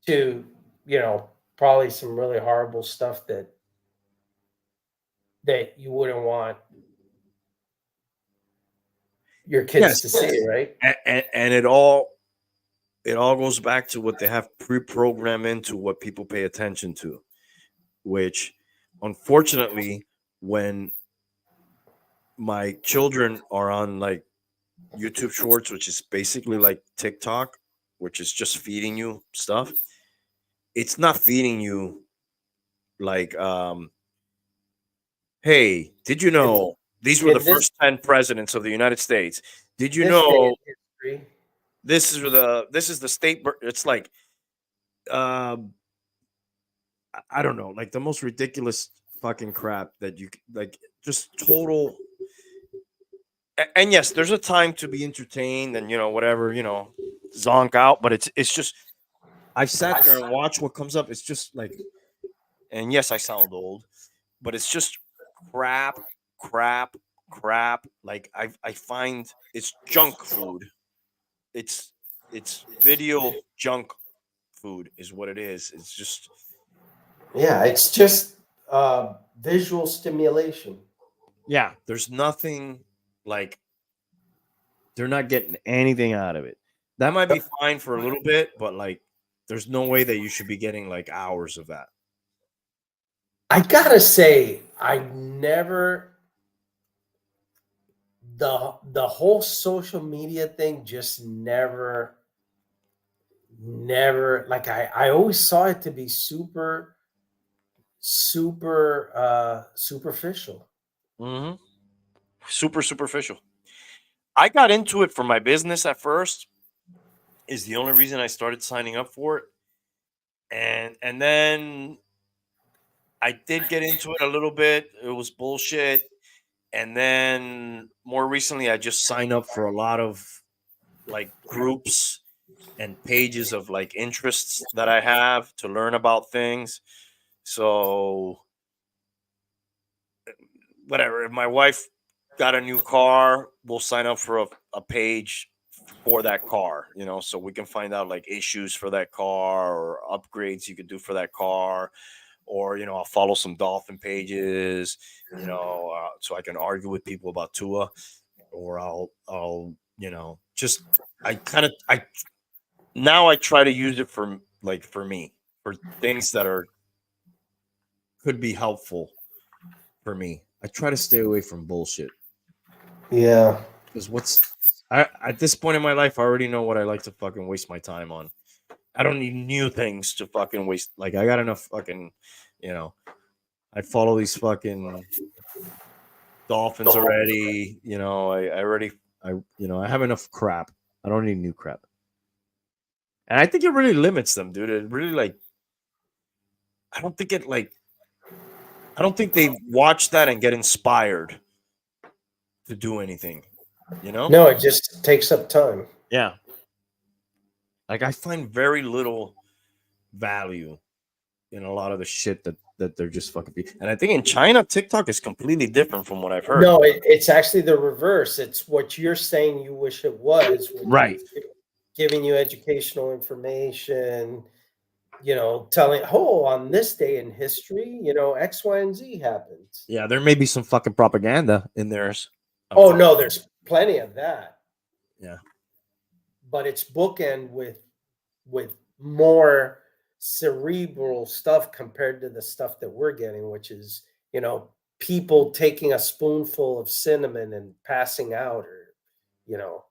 to, you know, probably some really horrible stuff that you wouldn't want your kids Yes. to see, right? And it all goes back to what they have pre-programmed into what people pay attention to, which, unfortunately, when my children are on like YouTube Shorts, which is basically like TikTok, which is just feeding you stuff. It's not feeding you like, hey, did you In, know these were the in this first 10 presidents of the United States? Did you this day know in history, this is the state? It's like, um, I don't know, like the most ridiculous fucking crap that like, just total. And yes, there's a time to be entertained and whatever, zonk out, but it's just I've sat there and watched what comes up. It's just like, and yes, I sound old, but it's just crap, crap, crap. Like I find it's junk food. It's it's video junk food is what it is. It's just yeah, it's just visual stimulation. yeah. There's nothing like they're not getting anything out of it. That might be fine for a little bit, but like there's no way that you should be getting like hours of that. I gotta say, I never the whole social media thing just never like I always saw it to be super superficial. Mm-hmm. Super superficial. I got into it for my business at first. Is the only reason I started signing up for it, and then I did get into it a little bit. It was bullshit, and then more recently, I just signed up for a lot of like groups and pages of like interests that I have to learn about things. So whatever. If my wife got a new car, we'll sign up for a page for that car, so we can find out like issues for that car or upgrades you could do for that car. Or, I'll follow some dolphin pages, so I can argue with people about Tua. Or just I now I try to use it for like for me, for things that could be helpful for me. I try to stay away from bullshit. Yeah. Because at this point in my life, I already know what I like to fucking waste my time on. I don't need new things to fucking waste. Like I got enough fucking, I follow these fucking Dolphins already. I have enough crap. I don't need new crap. And I think it really limits them, dude. It really like, I don't think they watch that and get inspired to do anything, No, it just takes up time. Yeah. Like I find very little value in a lot of the shit that they're just fucking. And I think in China, TikTok is completely different from what I've heard. No, it's actually the reverse. It's what you're saying you wish it was. Right. Giving you educational information, telling, oh, on this day in history, X, Y, and Z happened. Yeah, there may be some fucking propaganda in theirs. Oh, no, there's plenty of that. Yeah. But it's bookend with more cerebral stuff compared to the stuff that we're getting, which is, people taking a spoonful of cinnamon and passing out, or,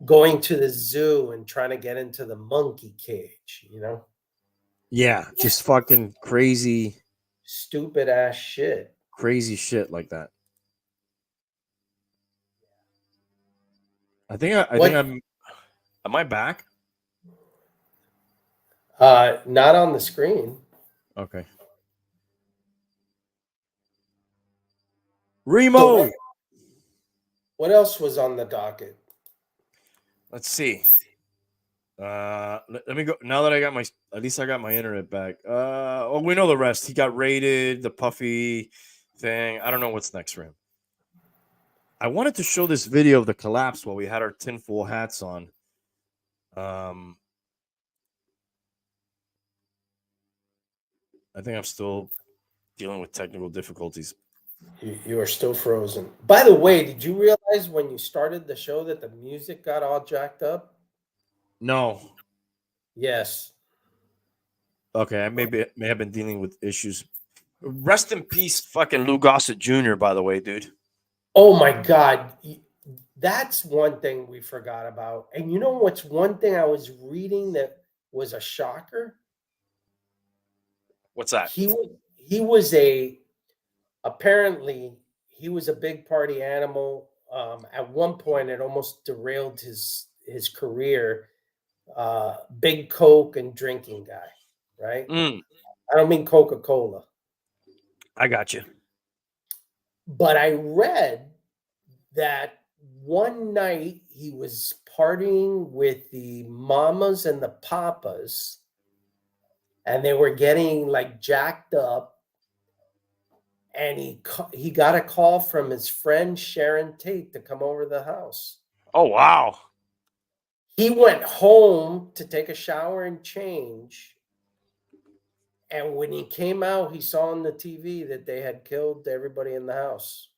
going to the zoo and trying to get into the monkey cage, Yeah, just fucking crazy, stupid ass shit. Crazy shit like that. I think I'm. Am I back? Not on the screen. Okay. Remo. So what else was on the docket? Let's see. Let me go. Now that at least I got my internet back. We know the rest. He got raided, the Puffy thing. I don't know what's next for him. I wanted to show this video of the collapse while we had our tinfoil hats on. I think I'm still dealing with technical difficulties. You are still frozen. By the way, did you realize when you started the show that the music got all jacked up? No. Yes. Okay, I may have been dealing with issues. Rest in peace, fucking Lou Gossett Jr., by the way, dude. Oh my God. That's one thing we forgot about. And you know what's one thing I was reading that was a shocker? What's that? He was a apparently he was a big party animal. At one point, it almost derailed his career. Big Coke and drinking guy, right? Mm, I don't mean Coca-Cola, I got you. but I read that one night he was partying with the mamas and the papas, and they were getting like jacked up. And he got a call from his friend Sharon Tate to come over to the house. Oh, wow. He went home to take a shower and change. And when he came out, he saw on the TV that they had killed everybody in the house.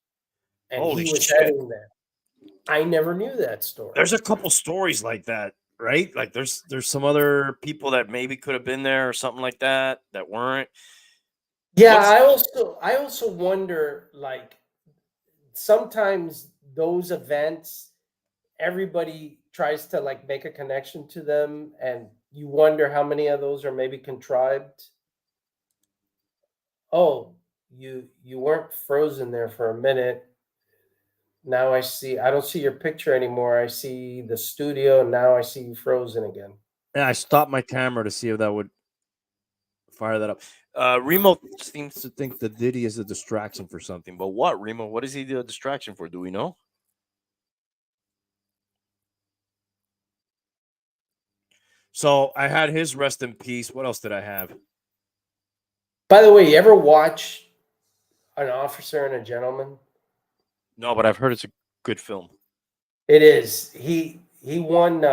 And Holy he was shit. heading there. I never knew that story. There's a couple stories like that, right? Like there's some other people that maybe could have been there or something like that weren't. Yeah, What's- I also wonder, like, sometimes those events, everybody tries to like make a connection to them, and you wonder how many of those are maybe contrived. Oh, you weren't frozen there for a minute. Now I don't see your picture anymore. I see the studio, and now I see you frozen again. Yeah, I stopped my camera to see if that would fire that up. Remo seems to think that Diddy is a distraction for something, but what, Remo? What is he the distraction for? Do we know? So I had his rest in peace. What else did I have? By the way, you ever watch An Officer and a Gentleman? No, but I've heard it's a good film. It is. He won.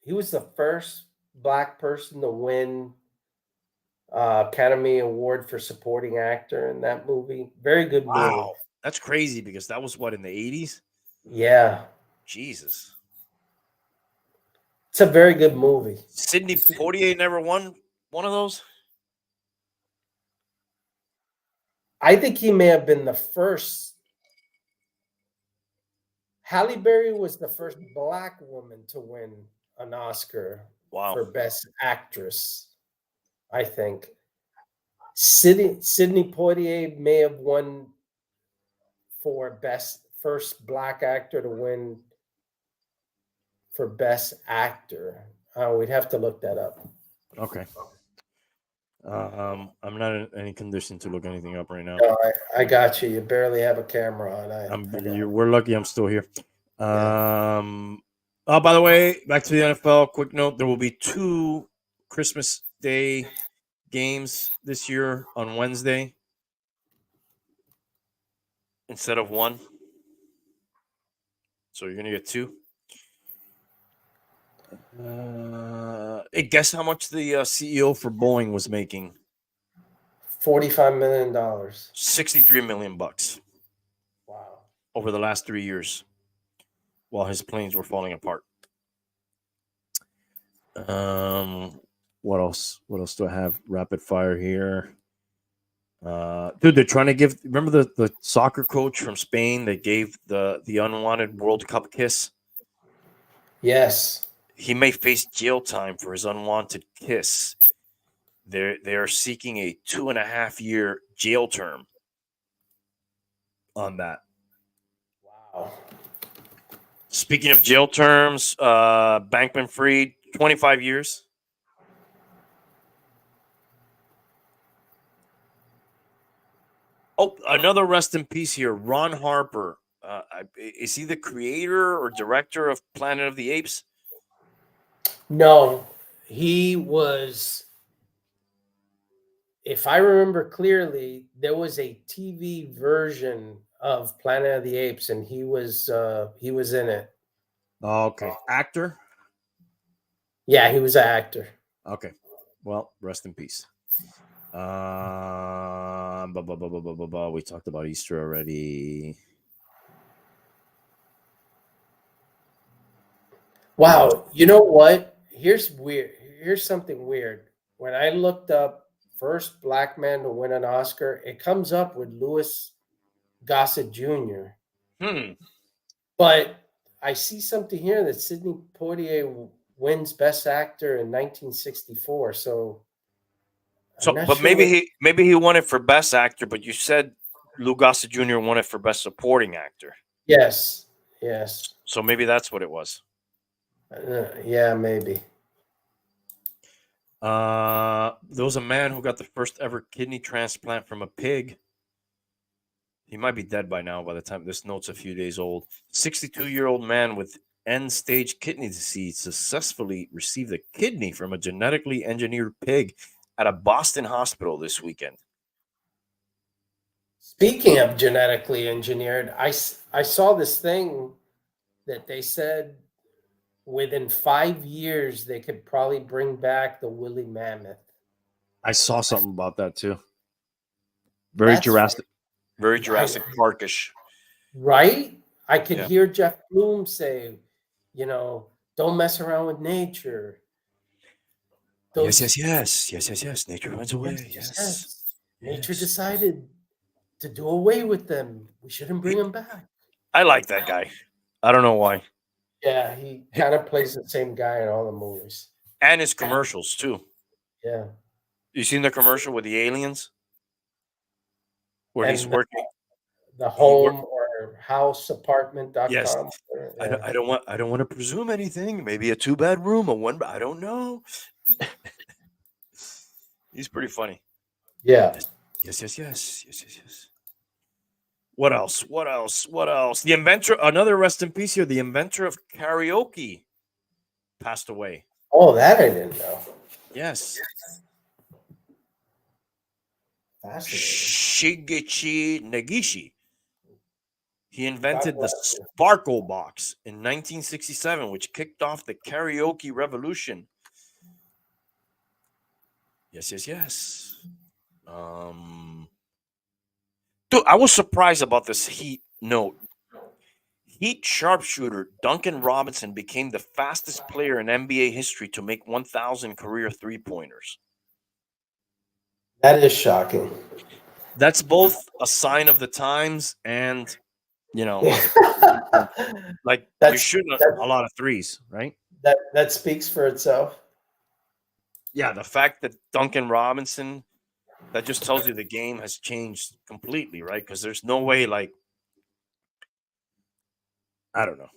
He was the first black person to win Academy Award for supporting actor in that movie. Very good movie. Wow, that's crazy because that was what in the 80s. Yeah, Jesus, it's a very good movie. Sidney Poitier never won one of those. I think he may have been the first. Halle Berry was the first black woman to win an Oscar Wow. for Best Actress, I think. Sidney Poitier may have won for first black actor to win for Best Actor. We'd have to look that up. Okay. I'm not in any condition to look anything up right now. No, I got you. You barely have a camera on. We're lucky I'm still here. Oh, by the way, back to the NFL. Quick note: there will be 2 Christmas Day games this year on Wednesday instead of 1. So you're gonna get 2. Hey, guess how much the CEO for Boeing was making? $45 million. $63 million Wow. over the last 3 years, while his planes were falling apart. What else? What else do I have? Rapid fire here. Dude, they're trying to give. Remember the soccer coach from Spain that gave the unwanted World Cup kiss? Yes. He may face jail time for his unwanted kiss. They are seeking a 2.5-year jail term on that. Wow. Speaking of jail terms, Bankman-Fried, 25 years. Oh, another rest in peace here. Ron Harper. Is he the creator or director of Planet of the Apes? No, he was. If I remember clearly, there was a TV version of Planet of the Apes, and he was in it. Okay, actor. Yeah, he was an actor. Okay, well, rest in peace. We talked about Easter already. Wow, you know what? Here's weird. Here's something weird. When I looked up first black man to win an Oscar, it comes up with Louis Gossett Jr. Hmm. But I see something here that Sidney Poitier wins Best Actor in 1964. So I'm not But sure what. maybe he won it for Best Actor, but you said Lou Gossett Jr. won it for Best Supporting Actor. Yes, yes. So maybe that's what it was. Yeah, maybe. There was a man who got the first ever kidney transplant from a pig. He might be dead by now by the time this note's a few days old. 62-year-old man with end-stage kidney disease successfully received a kidney from a genetically engineered pig at a Boston hospital this weekend. Speaking of genetically engineered, I saw this thing that they said within 5 years they could probably bring back the woolly mammoth. I saw something about that too. Very That's Jurassic. Very Jurassic Parkish. right. I could Yeah. hear Jeff Bloom say, don't mess around with nature. Yes. Nature finds a way. Yes. Nature decided to do away with them. We shouldn't bring them back. I like that guy. I don't know why. Yeah, he kind of plays the same guy in all the movies. And his commercials too. Yeah. You seen the commercial with the aliens? Where he's And working. the home or house apartment.com. Yes. Yeah. I don't want to presume anything. Maybe a 2-bedroom, a one. I don't know. He's pretty funny. Yeah. Yes. What else? The inventor, another rest in peace here. The inventor of karaoke passed away. Oh, that I didn't know. Yes. Fascinating. Shigechi Negishi. He invented the Sparkle Box in 1967, which kicked off the karaoke revolution. Yes. Dude, I was surprised about this Heat note. Heat sharpshooter Duncan Robinson became the fastest player in NBA history to make 1,000 career three-pointers. That is shocking. That's both a sign of the times and, like you're shooting a lot of threes, right? That speaks for itself. Yeah, the fact that Duncan Robinson, that just tells you the game has changed completely, right? Because there's no way, like, I don't know.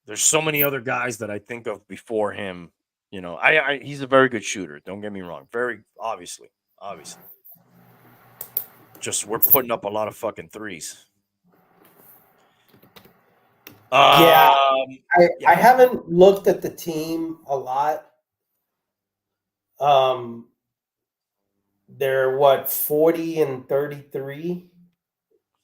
There's so many other guys that I think of before him. He's a very good shooter. Don't get me wrong. Very obviously. Just we're putting up a lot of fucking threes. I haven't looked at the team a lot. They're 40 and 33.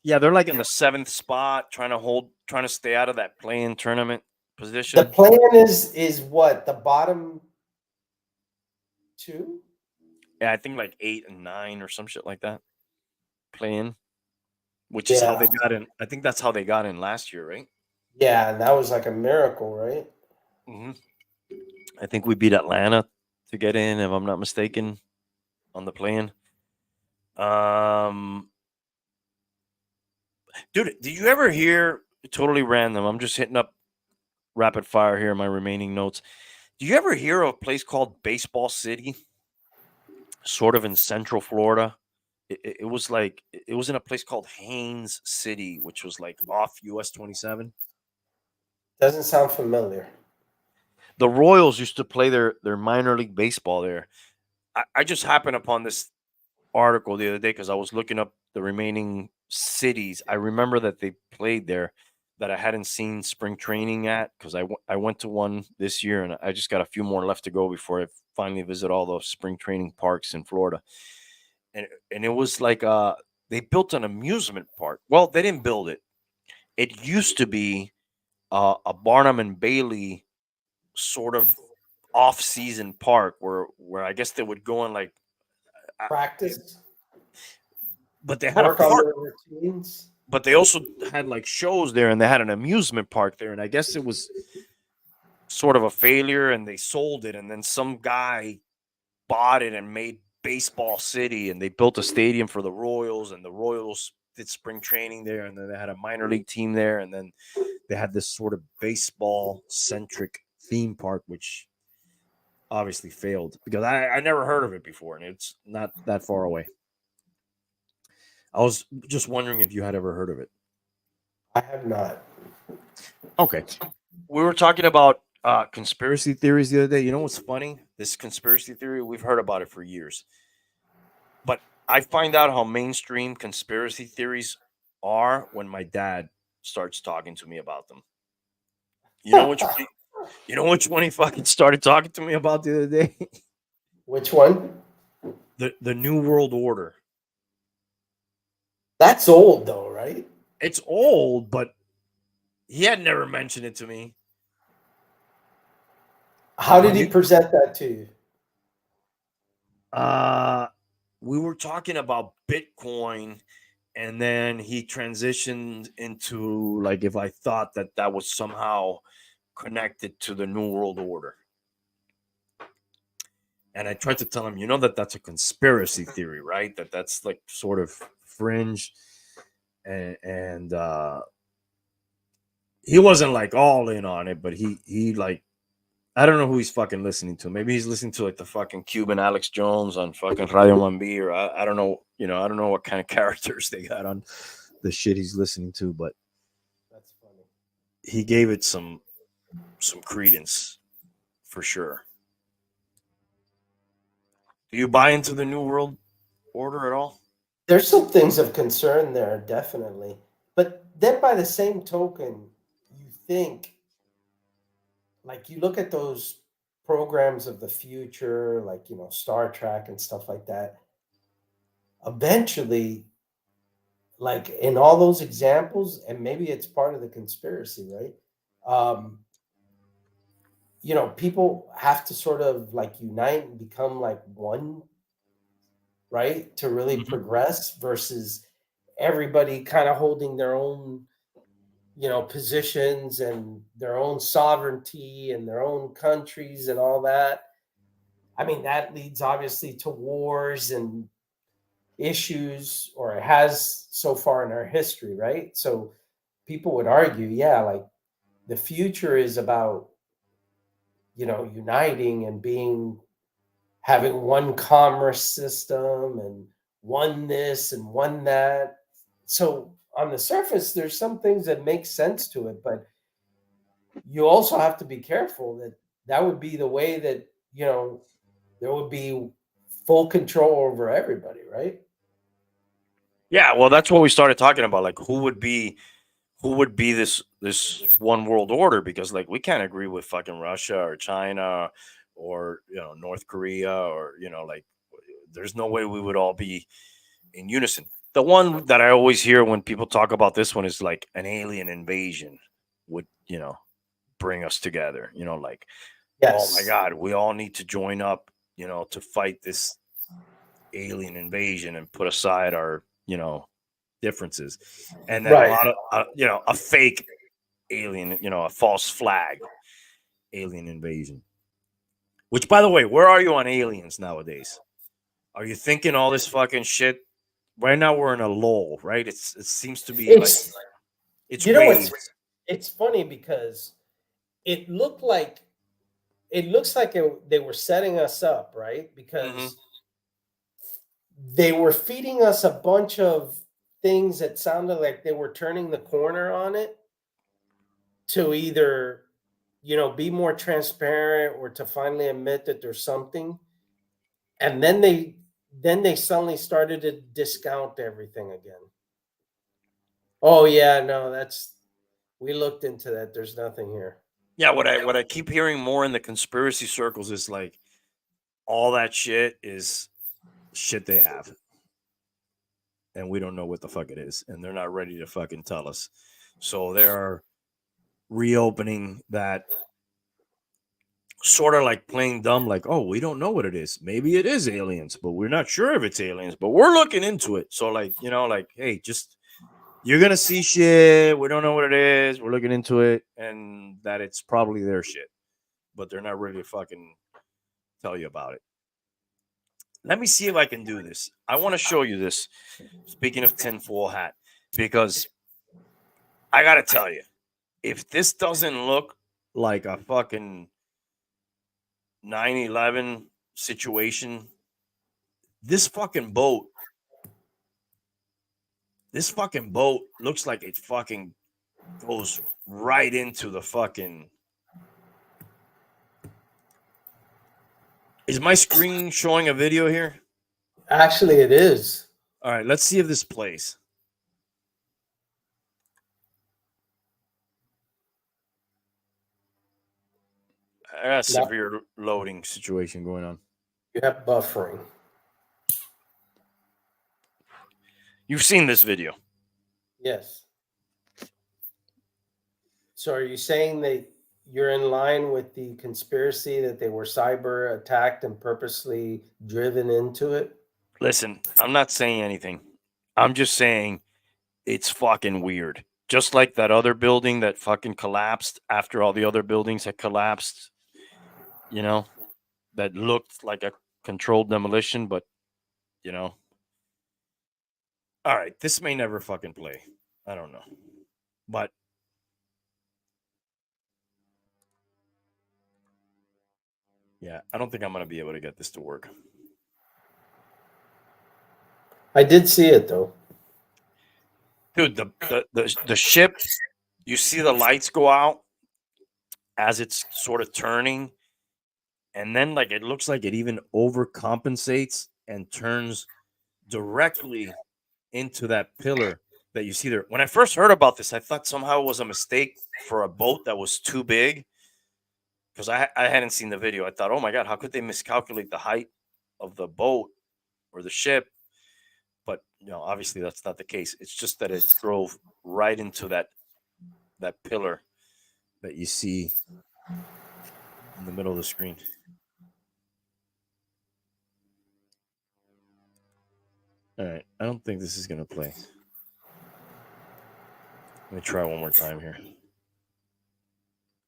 Yeah, they're like in the 7th spot, trying to stay out of that play-in tournament position. The plan is what, the bottom 2? Yeah, I think like 8 and 9 or some shit like that. Play-in, which is how they got in. I think that's how they got in last year, right? Yeah, and that was like a miracle, right? Mm-hmm. I think we beat Atlanta to get in, if I'm not mistaken, on the play-in. Dude, did you ever hear, totally random, I'm just hitting up rapid fire here in my remaining notes. Do you ever hear of a place called Baseball City? Sort of in Central Florida. It was in a place called Haines City, which was like off US 27. Doesn't sound familiar. The Royals used to play their minor league baseball there. I just happened upon this article the other day because I was looking up the remaining cities. I remember that they played there that I hadn't seen spring training at because I went to one this year and I just got a few more left to go before I finally visit all those spring training parks in Florida. And it was like they built an amusement park. Well, they didn't build it. It used to be a Barnum and Bailey sort of off-season park where I guess they would go and like practice. But they had work a park. on their routines. But they also had like shows there, and they had an amusement park there, and I guess it was sort of a failure, and they sold it, and then some guy bought it and made Baseball City, and they built a stadium for the Royals, and the Royals did spring training there, and then they had a minor league team there, and then they had this sort of baseball centric theme park, which obviously failed because I never heard of it before, and it's not that far away. I was just wondering if you had ever heard of it. I have not. Okay. We were talking about conspiracy theories the other day. You know what's funny? This conspiracy theory, we've heard about it for years. But I find out how mainstream conspiracy theories are when my dad starts talking to me about them. You know which you know which one he fucking started talking to me about the other day? Which one? The New World Order. That's old though, right? It's old, but he had never mentioned it to me. How did he present that to you? We were talking about Bitcoin, and then he transitioned into like if I thought that that was somehow connected to the New World Order. And I tried to tell him, you know, that that's a conspiracy theory, right? That's like sort of fringe, and he wasn't like all in on it, but he like, I don't know who he's fucking listening to. Maybe he's listening to like the fucking Cuban Alex Jones on fucking Radio Mambi, or I don't know, you know, I don't know what kind of characters they got on the shit he's listening to, but That's funny. he gave it some credence for sure. Do you buy into the New World Order at all? There's some things of concern there, definitely. But then by the same token, you think, like you look at those programs of the future, like, you know, Star Trek and stuff like that. Eventually, like in all those examples, and maybe it's part of the conspiracy, right? Um, you know, people have to sort of like unite and become like one, right? To really Mhm. progress versus everybody kind of holding their own, you know, positions and their own sovereignty and their own countries and all that. I mean, that leads obviously to wars and issues, or it has so far in our history, right? So people would argue, yeah, like the future is about, you know, uniting and being, having one commerce system and one this and one that. So on the surface, there's some things that make sense to it, but you also have to be careful that that would be the way that, you know, there would be full control over everybody, right? Yeah, well, that's what we started talking about. Like, who would be this one world order? Because like we can't agree with fucking Russia or China or you know North Korea, or you know like there's no way we would all be in unison. The one that I always hear when people talk about this one is like an alien invasion would, you know, bring us together. You know, like, oh my Yes. God, we all need to join up, you know, to fight this alien invasion and put aside our, you know, differences. And then a Right. lot of, you know, a fake alien, you know, a false flag alien invasion. Which, by the way, where are you on aliens nowadays? Are you thinking all this fucking shit? Right now we're in a lull, right? It seems to be like It's, it's you know, waves. it's funny because it looked like, it looks like they were setting us up, right? Mhm. Because they were feeding us a bunch of things that sounded like they were turning the corner on it to either, you know, be more transparent or to finally admit that there's something. And then they suddenly started to discount everything again. Oh yeah, no, that's, we looked into that. There's nothing here. Yeah, what I keep hearing more in the conspiracy circles is like all that shit is shit they have, and we don't know what the fuck it is, and they're not ready to fucking tell us. So they're reopening that, sort of like playing dumb, like, oh, we don't know what it is. Maybe it is aliens, but we're not sure if it's aliens, but we're looking into it. So, like, you know, like, hey, just you're gonna see shit. We don't know what it is. We're looking into it, and that it's probably their shit, but they're not ready to fucking tell you about it. Let me see if I can do this. I want to show you this. Speaking of tinfoil hat, because I got to tell you, if this doesn't look like a fucking 9/11 situation, this fucking boat looks like it fucking goes right into the fucking. Is my screen showing a video here? Actually, it is. All right, let's see if this plays. I got a severe loading situation going on. You have buffering. You've seen this video. Yes. So are you saying that you're in line with the conspiracy that they were cyber attacked and purposely driven into it? Listen, I'm not saying anything. I'm just saying it's fucking weird. Just like that other building that fucking collapsed after all the other buildings had collapsed, you know, that looked like a controlled demolition, but, you know. All right, this may never fucking play. I don't know. But yeah, I don't think I'm going to be able to get this to work. I did see it though. Dude, the ship, you see the lights go out as it's sort of turning, and then like it looks like it even overcompensates and turns directly into that pillar that you see there. When I first heard about this, I thought somehow it was a mistake for a boat that was too big, because I hadn't seen the video. I thought, oh my God, how could they miscalculate the height of the boat or the ship? But obviously that's not the case. It's just that it drove right into that pillar that you see in the middle of the screen. All right, I don't think this is gonna play. Let me try one more time here.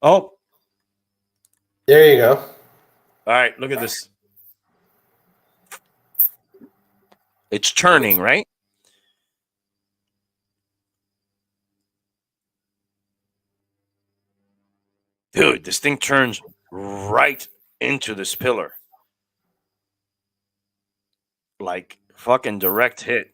Oh, there you go. All right, look at this. It's turning, right? Dude, this thing turns right into this pillar. Like fucking direct hit.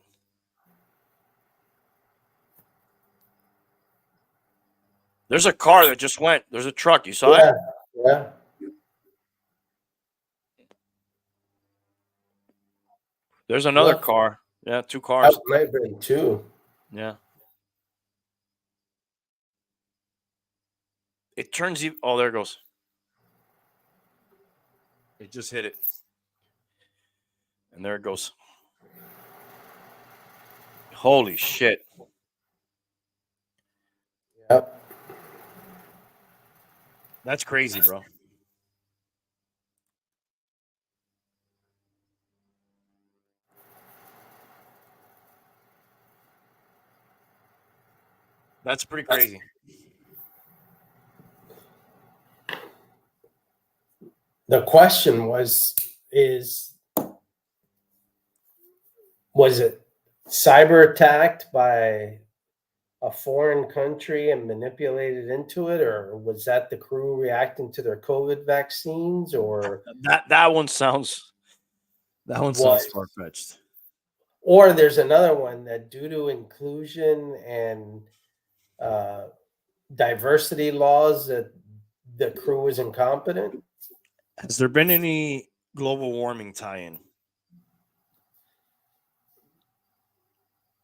There's a car that just went. There's a truck. You saw it? Yeah. There's another car. Yeah, two cars. That might have been two. Yeah. It turns you. Oh, there it goes. It just hit it. And there it goes. Holy shit. Yep. That's crazy, bro. That's pretty crazy. The question was it cyber attacked by a foreign country and manipulated into it, or was that the crew reacting to their COVID vaccines, or that one sounds far-fetched. Or there's another one that due to inclusion and diversity laws that the crew is incompetent. Has there been any global warming tie-in?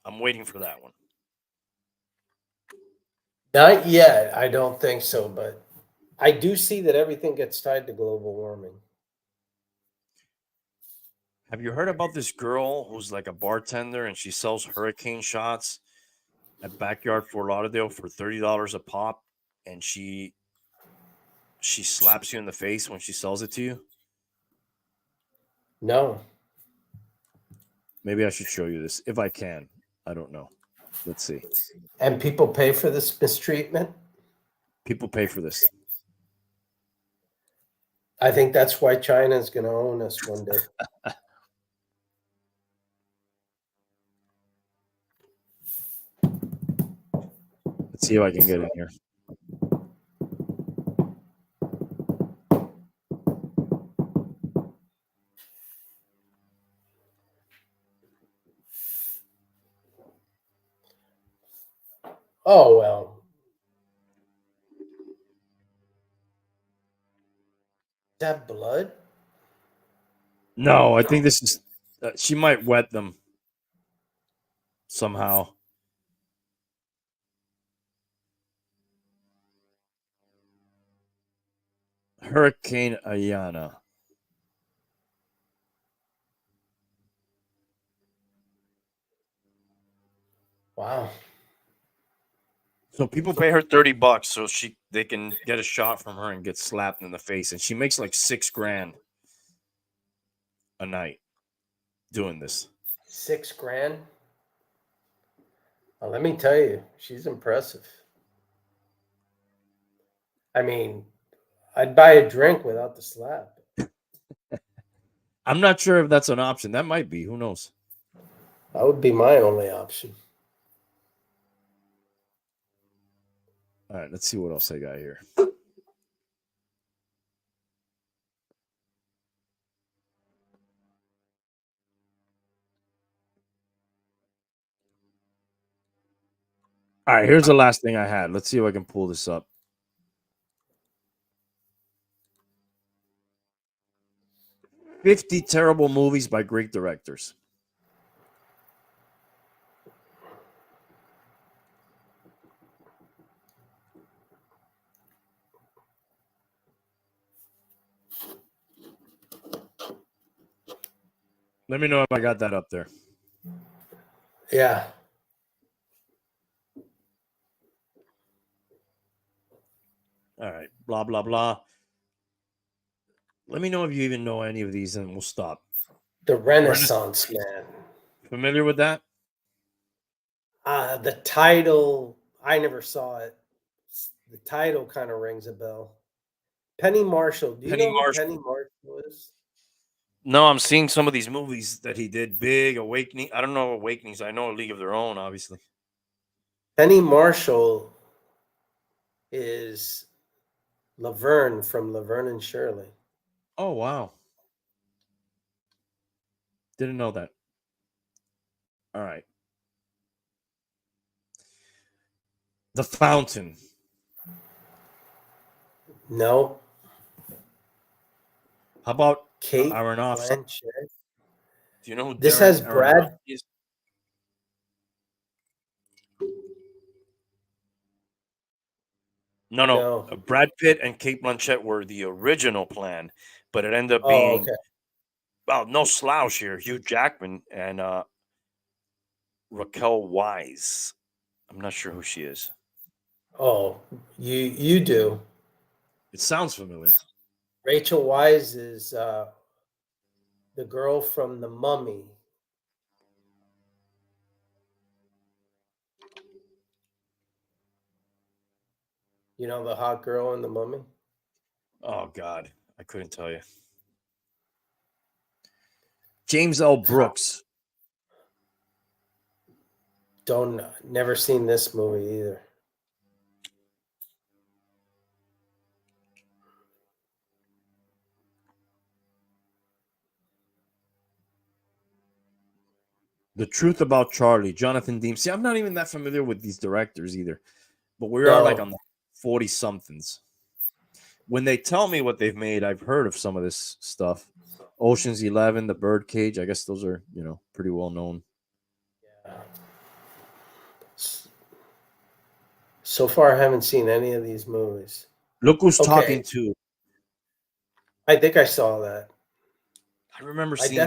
I'm waiting for that one. Not yet. I don't think so, but I do see that everything gets tied to global warming. Have you heard about this girl who's like a bartender and she sells hurricane shots at Backyard Fort Lauderdale for $30 a pop, and she slaps you in the face when she sells it to you? No. Maybe I should show you this if I can. I don't know. Let's see. And people pay for this mistreatment? People pay for this. I think that's why China is going to own us one day. Let's see if I can get in here. Oh well. Is that blood? No, I think this is. She might wet them somehow. Hurricane Ayana. Wow. So people pay her $30 so they can get a shot from her and get slapped in the face, and she makes like $6,000 a night doing this. $6,000. Well, let me tell you, she's impressive. I mean, I'd buy a drink without the slap. I'm not sure if that's an option. That might be. Who knows? That would be my only option. All right, let's see what else I got here. All right, here's the last thing I had. Let's see if I can pull this up. "50 terrible movies by great directors." Let me know if I got that up there. Yeah. All right, blah, blah, blah. Let me know if you even know any of these, and we'll stop. The Renaissance Man. Familiar with that? The title, I never saw it. The title kind of rings a bell. Penny Marshall. Do you Penny know who Marshall. Penny Marshall is? No, I'm seeing some of these movies that he did. Big Awakening. I don't know Awakenings. I know A League of Their Own, obviously. Penny Marshall is Laverne from Laverne and Shirley. Oh, wow. Didn't know that. All right. The Fountain. No. How about Kate Aronofsky? Blanchett. Do you know who This Darren has Aronofsky Brad. is? No. No. Brad Pitt and Kate Blanchett were the original plan, but it ended up Oh, being, okay. well, no slouch here. Hugh Jackman and Raquel Wise. I'm not sure who she is. Oh, you do. It sounds familiar. Rachel Wise is the girl from The Mummy. You know the hot girl in The Mummy? Oh, God. I couldn't tell you. James L. Brooks. Never seen this movie either. The Truth About Charlie. Jonathan Demme. See, I'm not even that familiar with these directors either, but we are like No. on the 40-somethings. When they tell me what they've made, I've heard of some of this stuff. Ocean's 11, The Birdcage. I guess those are, pretty well known. So far, I haven't seen any of these movies. Look Who's Okay. Talking To. I think I saw that. I remember I seeing.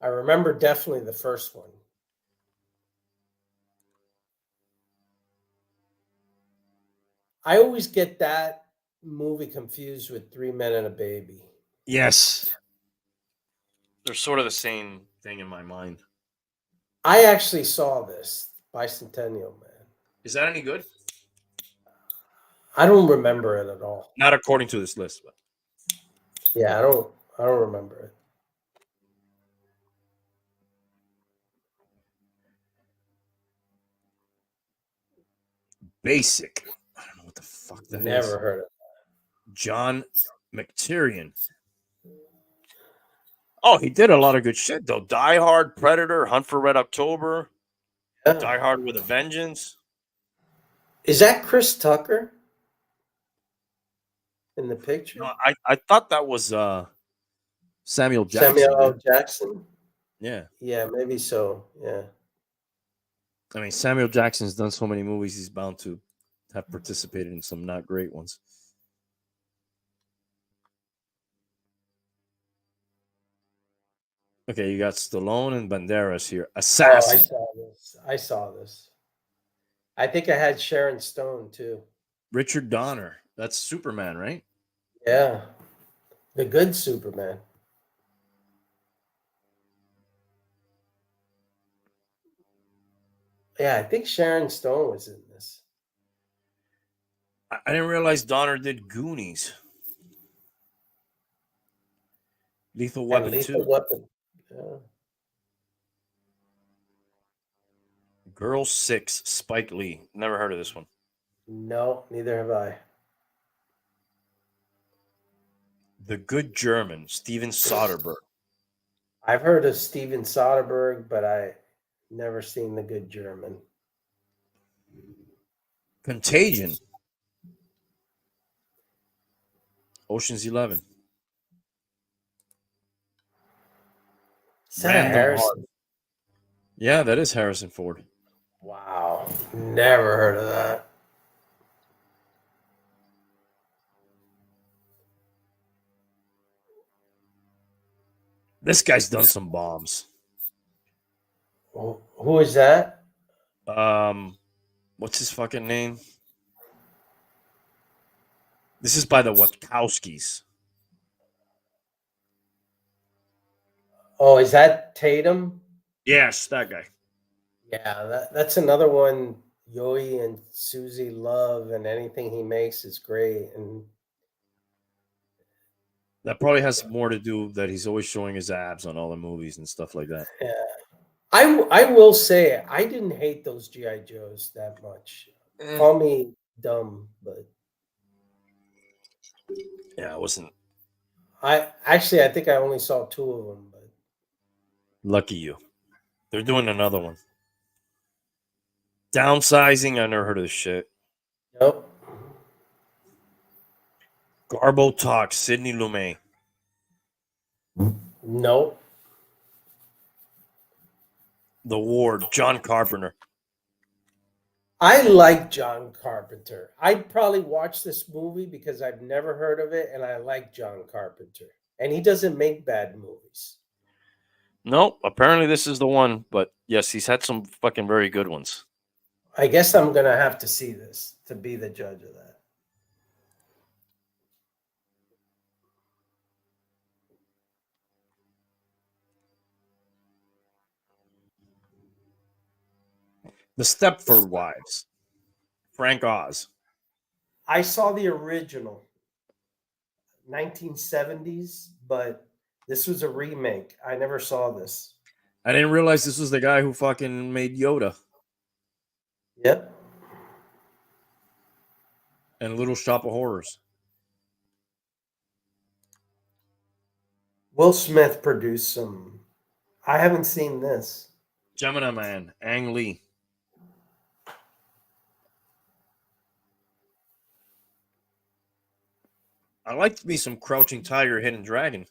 remember definitely the first one. I always get that movie confused with Three Men and a Baby. Yes. They're sort of the same thing in my mind. I actually saw this Bicentennial Man. Is that any good? I don't remember it at all. Not according to this list, but Yeah, I don't remember it. Basic. I don't know what the fuck that is. Never heard of John McTiernan. Oh, he did a lot of good shit though. Die Hard, Predator, Hunt for Red October, it. Die Hard with a Vengeance. Is that Chris Tucker in the picture? No, I thought that was Samuel Jackson. Samuel L. dude. Jackson? Yeah. Yeah, maybe so. Yeah. I mean, Samuel Jackson's done so many movies; he's bound to have participated in some not great ones. Okay, you got Stallone and Banderas here. Oh, Assassin. I saw this. I think I had Sharon Stone too. Richard Donner. That's Superman, right? Yeah. The good Superman. Yeah, I think Sharon Stone was in this. I didn't realize Donner did Goonies. Lethal And Weapon Lethal 2. Weapon. Yeah. Girl 6, Spike Lee. Never heard of this one. No, neither have I. The Good German, Steven Soderbergh. I've heard of Steven Soderbergh, but I never seen The Good German. Contagion. Ocean's 11. Is that Random Harrison? Heart. Yeah, that is Harrison Ford. Wow. Never heard of that. This guy's done some bombs. Who is that? What's his fucking name? This is by the Wachowskis. Oh, is that Tatum? Yes, that guy. Yeah, that's another one. Yoi and Susie love, and anything he makes is great. And That probably has more to do that he's always showing his abs on all the movies and stuff like that. yeah, I will say I didn't hate those GI Joes that much. Call me dumb, but Yeah, it wasn't. I think I only saw 2 of them. But Lucky you. They're doing another one. Downsizing. I never heard of this shit. nope. Garbo Talk, Sidney Lumet. Nope. The Ward, John Carpenter. I like John Carpenter. I'd probably watch this movie because I've never heard of it, and I like John Carpenter. And he doesn't make bad movies. No, apparently this is the one, but yes, he's had some fucking very good ones. I guess I'm gonna have to see this to be the judge of that. The Stepford Wives, Frank Oz. I saw the original 1970s, but this was a remake. I never saw this. I didn't realize this was the guy who fucking made Yoda Yep. and Little Shop of Horrors. Will Smith produced some. I haven't seen this. Gemini Man, Ang Lee. I like me some Crouching Tiger, Hidden Dragon.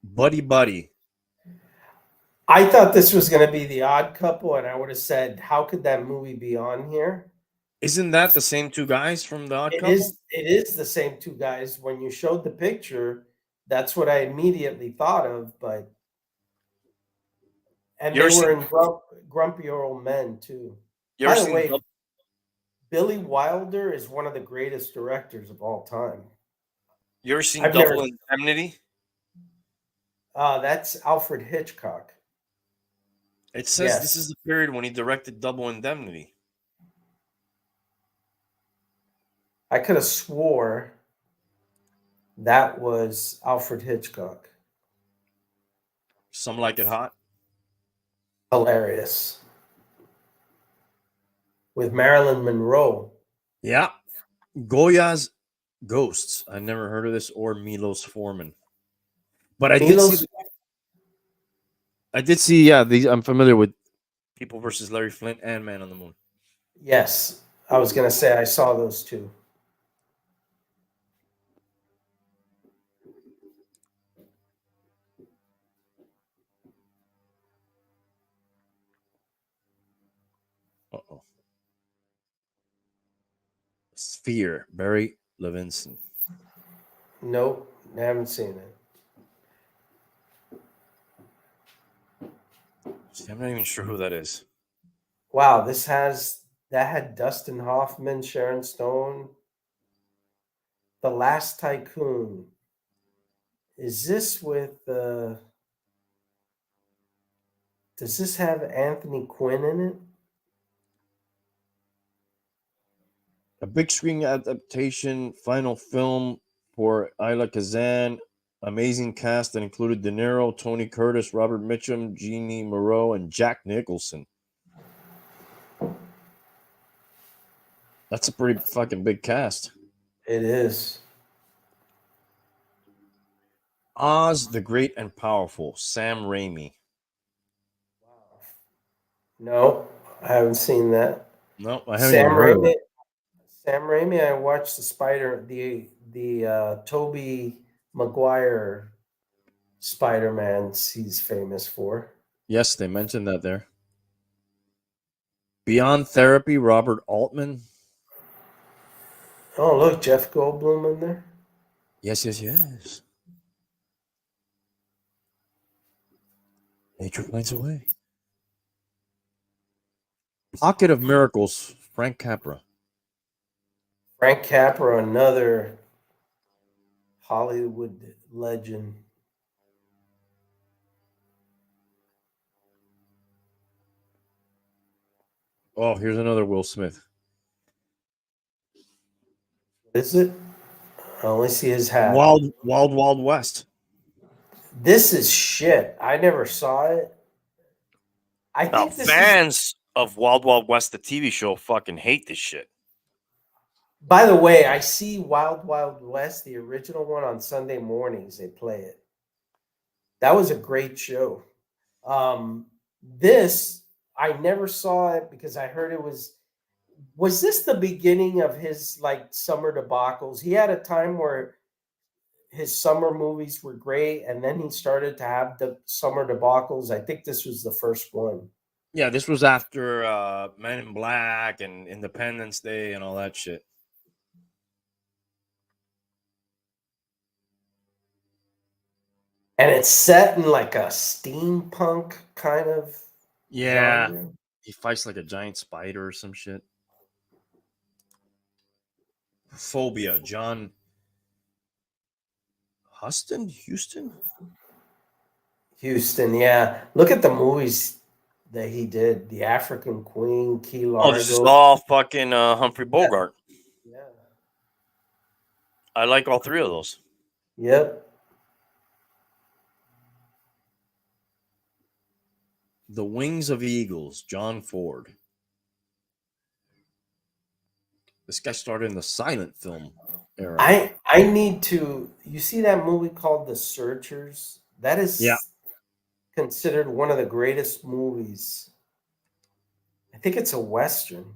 Buddy Buddy. I thought this was going to be The Odd Couple, and I would have said, "How could that movie be on here?" Isn't that the same 2 guys from The Odd It Couple? is. It is the same 2 guys. When you showed the picture, that's what I immediately thought of. But and You they ever were seen- in Grumpy Old Men too. You By ever the seen way, Dub- Billy Wilder is one of the greatest directors of all time. You ever seen I've Double never- Indemnity? That's Alfred Hitchcock. It says Yes. this is the period when he directed Double Indemnity. I could have swore that was Alfred Hitchcock. Some Like It Hot. Hilarious. With Marilyn Monroe. Yeah. Goya's Ghosts. I never heard of this, or Milos Forman. But I did see. Milos, I did see. Yeah, these. I'm familiar with People versus Larry Flint and Man on the Moon. yes. I was going to say I saw those two. Uh-oh. Sphere. Barry Levinson. Nope, I haven't seen it. See, I'm not even sure who that is. Wow, that had Dustin Hoffman, Sharon Stone, The Last Tycoon. Is this with does this have Anthony Quinn in it? A big screen adaptation, final film for Isla Kazan. Amazing cast that included De Niro, Tony Curtis, Robert Mitchum, Jeannie Moreau, and Jack Nicholson. That's a pretty fucking big cast. It is. Oz the Great and Powerful, Sam Raimi. No, I haven't seen that. No, I haven't even heard of it. Sam Raimi, I watched the Tobey Maguire Spider-Man he's famous for. Yes, they mentioned that there. Beyond Therapy, Robert Altman. Oh, look, Jeff Goldblum in there. Yes. Nature finds a way. Pocket of Miracles, Frank Capra. Frank Capra, another Hollywood legend. Oh, here's another Will Smith. Is it? I only see his hat. Wild West. This is shit. I never saw it. I Now, think this fans of Wild Wild West, the TV show, fucking hate this shit. By the way, I see Wild Wild West, the original one, on Sunday mornings. They play it. That was a great show. This, I never saw it because I heard it was this the beginning of his like summer debacles? He had a time where his summer movies were great, and then he started to have the summer debacles. I think this was the first one. Yeah, this was after Men in Black and Independence Day and all that shit. And it's set in like a steampunk kind of genre. He fights like a giant spider or some shit. Phobia, John Houston, yeah. Look at the movies that he did. The African Queen, Key Largo. Oh, this is all fucking Humphrey Bogart. Yeah. I like all three of those. Yep. The Wings of Eagles, John Ford. This guy started in the silent film era. I need to. You see that movie called The Searchers? That is considered one of the greatest movies. I think it's a Western.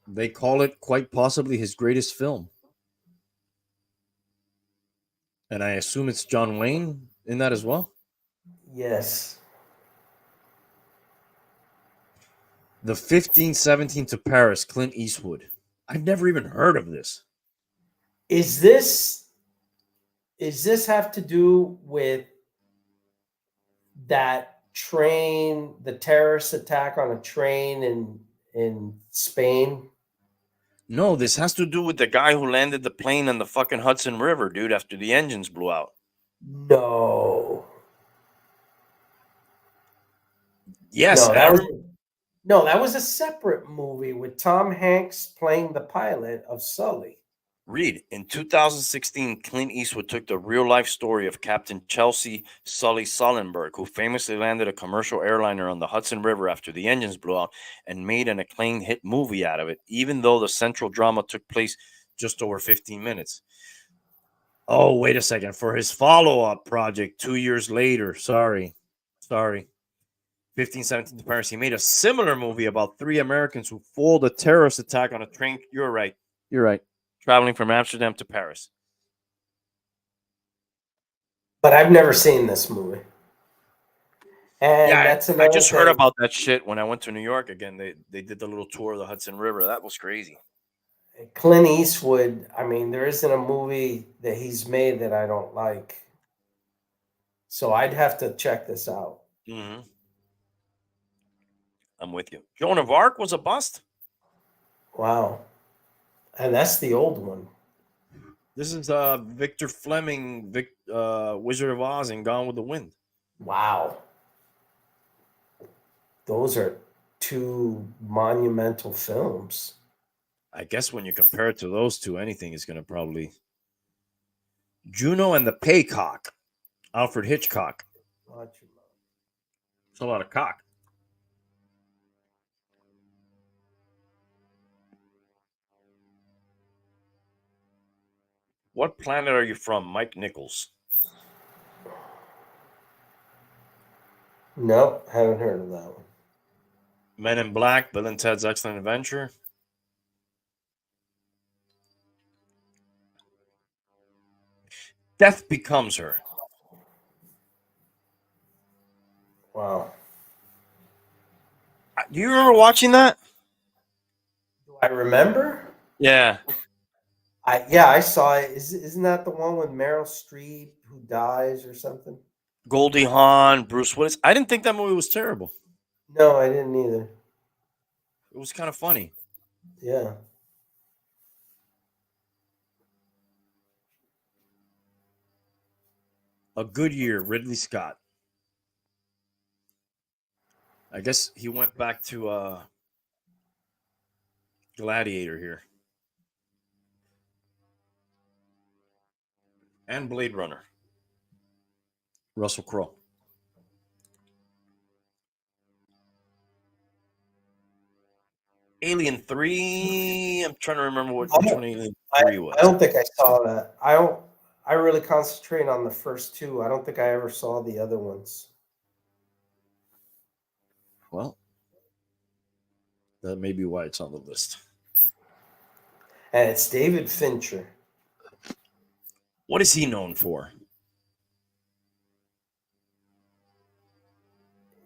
They call it quite possibly his greatest film. And I assume it's John Wayne in that as well? Yes. The 1517 to Paris, Clint Eastwood. I've never even heard of this. Is this have to do with that train, the terrorist attack on a train in Spain? No, this has to do with the guy who landed the plane on the fucking Hudson River, dude, after the engines blew out. No. Yes, no, that was a separate movie with Tom Hanks playing the pilot of Sully. Read, in 2016, Clint Eastwood took the real life story of Captain Chelsea Sully Sullenberg, who famously landed a commercial airliner on the Hudson River after the engines blew out, and made an acclaimed hit movie out of it, even though the central drama took place just over 15 minutes. Oh, wait a second. For his follow up project 2 years later, sorry, 1517 to Paris, he made a similar movie about three Americans who foiled a terrorist attack on a train. You're right. Traveling from Amsterdam to Paris. But I've never seen this movie. And Yeah, that's I another just heard thing. about that shit when I went to New York again. They did the little tour of the Hudson River. That was crazy. Clint Eastwood, I mean, there isn't a movie that he's made that I don't like. So I'd have to check this out. Mm-hmm. I'm with you. Joan of Arc was a bust. Wow. And that's the old one. This is Victor Fleming, Wizard of Oz and Gone with the Wind. Wow. Those are two monumental films. I guess when you compare it to those two, anything is going to probably... Juno and the Paycock. Alfred Hitchcock. It's a lot of cock. What planet are you from? Mike Nichols. Nope, haven't heard of that one. Men in Black, Bill and Ted's Excellent Adventure. Death Becomes Her. Wow. Do you remember watching that? Do I remember? Yeah. I saw it. Isn't that the one with Meryl Streep who dies or something? Goldie Hawn, Bruce Willis. I didn't think that movie was terrible. No, I didn't either. It was kind of funny. Yeah. A Good Year, Ridley Scott. I guess he went back to Gladiator here. And Blade Runner. Russell Crowe. Alien 3. I'm trying to remember which one Alien 3 was. I don't think I saw that. I really concentrate on the first two. I don't think I ever saw the other ones. Well, that may be why it's on the list. And it's David Fincher. What is he known for?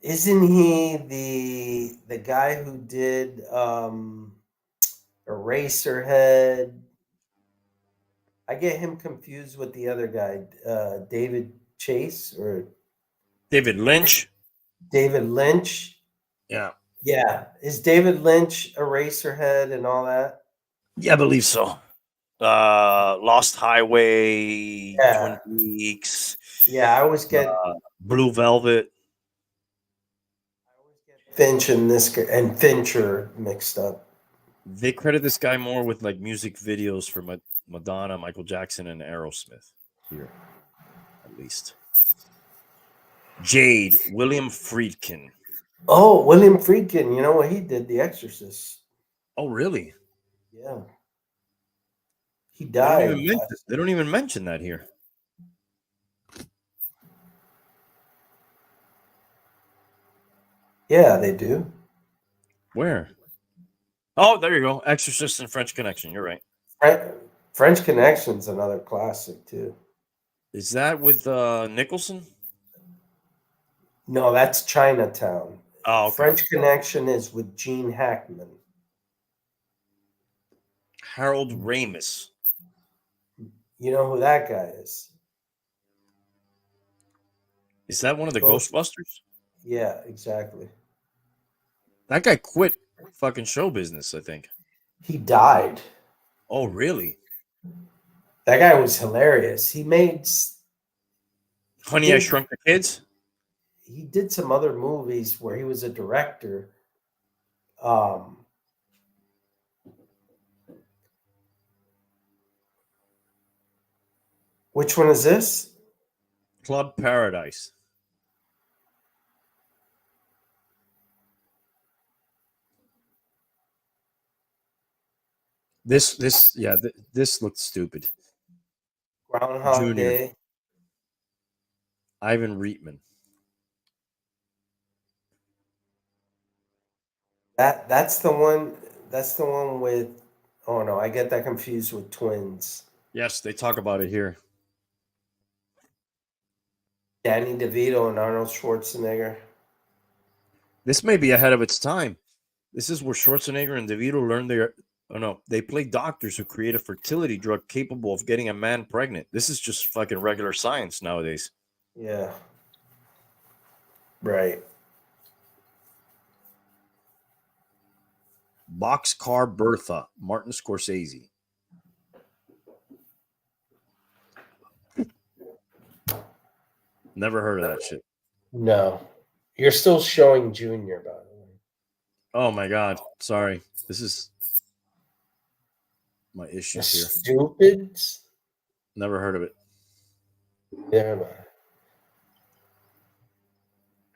Isn't he the guy who did Eraserhead? I get him confused with the other guy, David Chase or David Lynch. David Lynch. Yeah. Yeah. Is David Lynch Eraserhead and all that? Yeah, I believe so. Lost Highway, Yeah. Twin Peaks. Yeah, I always get Blue Velvet. Finch and Fincher mixed up. They credit this guy more with like music videos for Madonna, Michael Jackson, and Aerosmith here, at least. Jade, William Friedkin. Oh, William Friedkin. You know what he did? The Exorcist. Oh, really? Yeah. He died. They don't even mention that here. Yeah, they do. Where? Oh, there you go. Exorcist and French Connection. You're right. French Connection's another classic too. Is that with Nicholson? No, that's Chinatown. Oh, okay. French Connection is with Gene Hackman. Harold Ramis. You know who that guy is? Is that one of the Ghostbusters? Yeah, exactly. That guy quit fucking show business, I think. He died. Oh, really? That guy was hilarious. He made Honey, I Shrunk the Kids? He did some other movies where he was a director. Which one is this? Club Paradise. This looks stupid. Groundhog Junior. Day. Ivan Reitman. That's the one. That's the one with. Oh no, I get that confused with Twins. Yes, they talk about it here. Danny DeVito and Arnold Schwarzenegger. This may be ahead of its time. This is where Schwarzenegger and DeVito learned they play doctors who create a fertility drug capable of getting a man pregnant. This is just fucking regular science nowadays. Yeah. Right. Boxcar Bertha, Martin Scorsese. Never heard of that shit. No. You're still showing Junior, by the way. Oh my God. Sorry. This is my issues here. Stupids? Never heard of it. Yeah, man.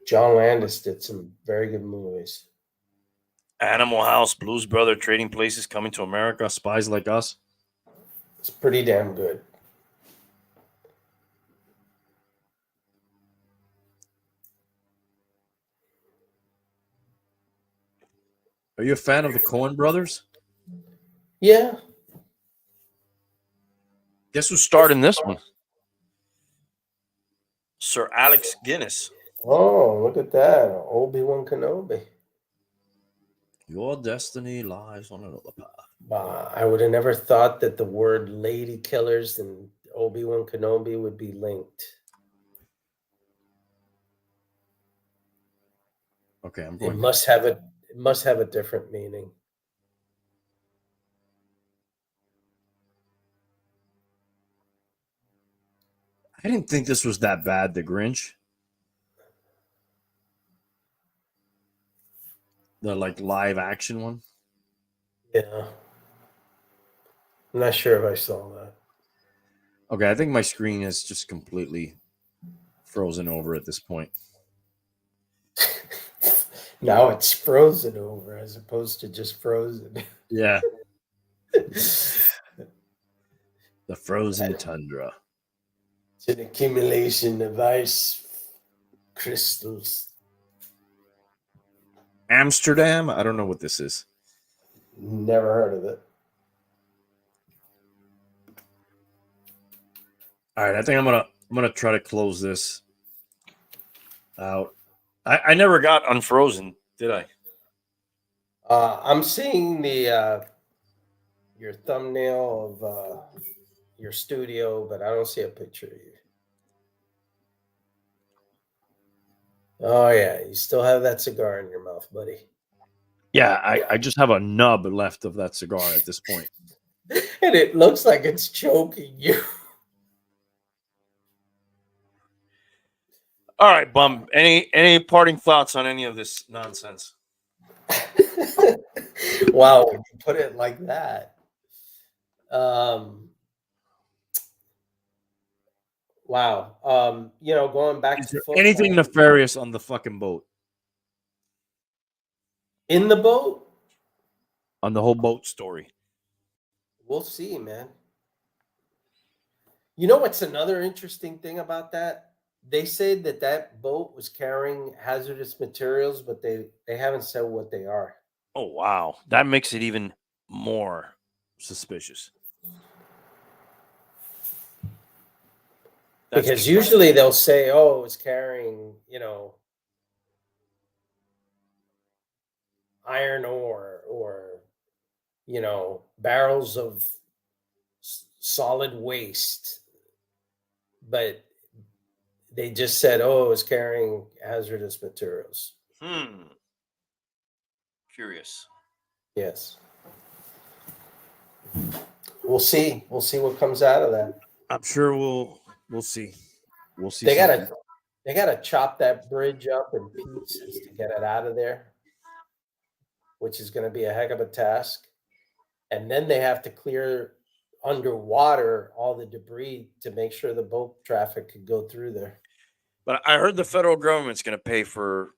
John Landis did some very good movies. Animal House, Blues Brother, Trading Places, Coming to America, Spies Like Us. It's pretty damn good. Are you a fan of the Coen brothers? Yeah. Guess who starred in this one? Sir Alex Guinness. Oh, look at that. Obi-Wan Kenobi. Your destiny lies on another path. I would have never thought that the word lady killers and Obi-Wan Kenobi would be linked. Okay, I'm It going. must have a different meaning. I didn't think this was that bad, The Grinch. The live action one. Yeah. I'm not sure if I saw that. Okay, I think my screen is just completely frozen over at this point. Now it's frozen over as opposed to just frozen. Yeah. The frozen tundra. It's an accumulation of ice crystals. Amsterdam? I don't know what this is. Never heard of it. All right, I think I'm gonna try to close this out. I never got unfrozen, did I? I'm seeing the your thumbnail of your studio, but I don't see a picture of you. Oh yeah, you still have that cigar in your mouth, buddy. Yeah, I just have a nub left of that cigar at this point. And it looks like it's choking you. All right, Bum. Any parting thoughts on any of this nonsense? Wow, when you put it like that. Wow. Going back Is to there football. anything nefarious on the fucking boat? In the boat? On the whole boat story? We'll see, man. You know what's another interesting thing about that? They said that boat was carrying hazardous materials, but they haven't said what they are. Oh wow, that makes it even more suspicious. Because usually they'll say, "Oh, it was carrying, iron ore or barrels of solid waste," but they just said, "Oh, it was carrying hazardous materials." Curious. Yes. We'll see. We'll see what comes out of that. I'm sure we'll see. We'll see. They gotta chop that bridge up in pieces to get it out of there, which is going to be a heck of a task. And then they have to clear underwater all the debris to make sure the boat traffic could go through there. But I heard the federal government's going to pay for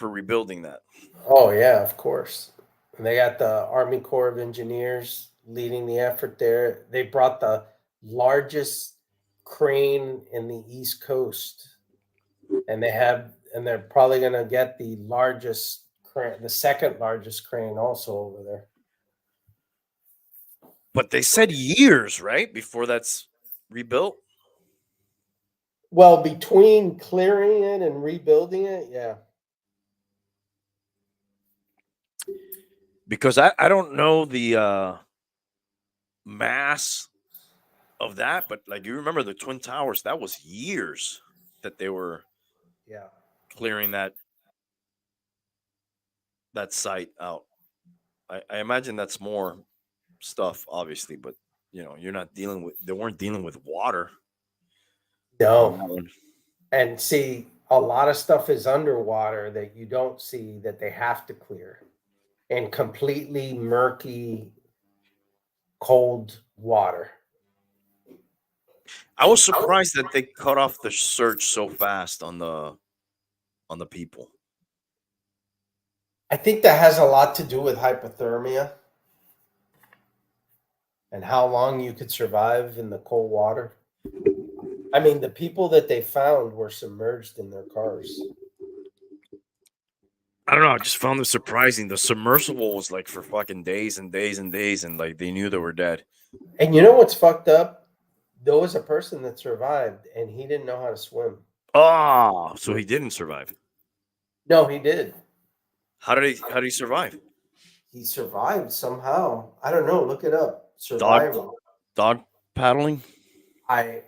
rebuilding that. Oh yeah, of course. And they got the Army Corps of Engineers leading the effort there. They brought the largest crane in the East Coast, and they're probably going to get the largest crane, the second largest crane, also over there. But they said years, right, before that's rebuilt. Well, between clearing it and rebuilding it, yeah. Because I don't know the mass of that, but like you remember the Twin Towers, that was years that they were Yeah. clearing that site out. I imagine that's more stuff, obviously, but you're not they weren't dealing with water. No. And see, a lot of stuff is underwater that you don't see that they have to clear, and completely murky, cold water. I was surprised that they cut off the search so fast on the people. I think that has a lot to do with hypothermia and how long you could survive in the cold water. I mean, the people that they found were submerged in their cars. I don't know. I just found this surprising. The submersible was like for fucking days and days and days, and like they knew they were dead. And you know what's fucked up? There was a person that survived, and he didn't know how to swim. Oh, so he didn't survive. No, he did. How did he survive? He survived somehow. I don't know. Look it up. Survival. Dog paddling? I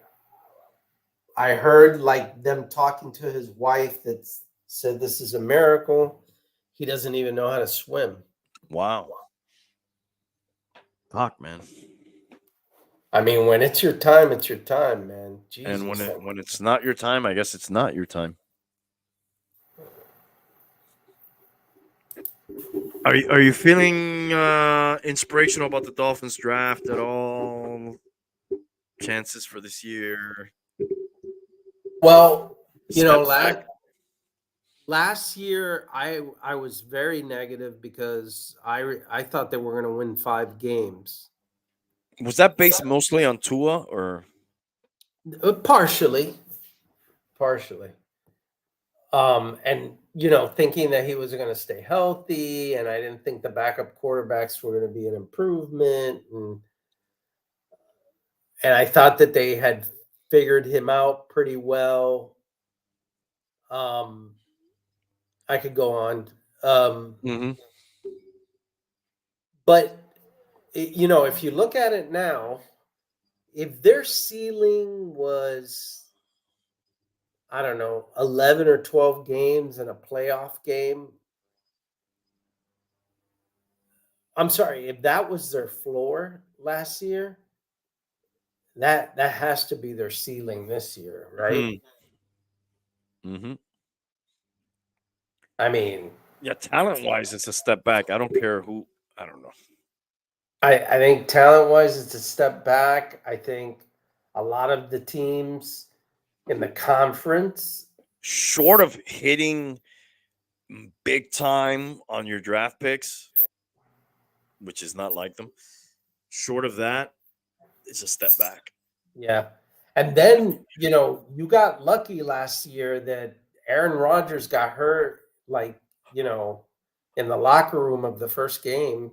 heard like them talking to his wife that said this is a miracle. He doesn't even know how to swim. Wow. Fuck, man. I mean, when it's your time, it's your time, man. Jesus. And when it's not your time, I guess it's not your time. Are you feeling inspirational about the Dolphins draft at all? Chances for this year? Well, last year I was very negative because I thought they were going to win 5 games. Was that based mostly on Tua or partially? And thinking that he was going to stay healthy, and I didn't think the backup quarterbacks were going to be an improvement, and I thought that they had figured him out pretty well. I could go on, but if you look at it now, if their ceiling was, I don't know, 11 or 12 games in a playoff game. I'm sorry, if that was their floor last year, that has to be their ceiling this year, right? Mm-hmm. I mean, yeah, talent-wise, it's a step back. I don't care who. I don't know. I think talent-wise, it's a step back. I think a lot of the teams in the conference, short of hitting big time on your draft picks, which is not like them, short of that, it's a step back. Yeah. And then, you got lucky last year that Aaron Rodgers got hurt, in the locker room of the first game,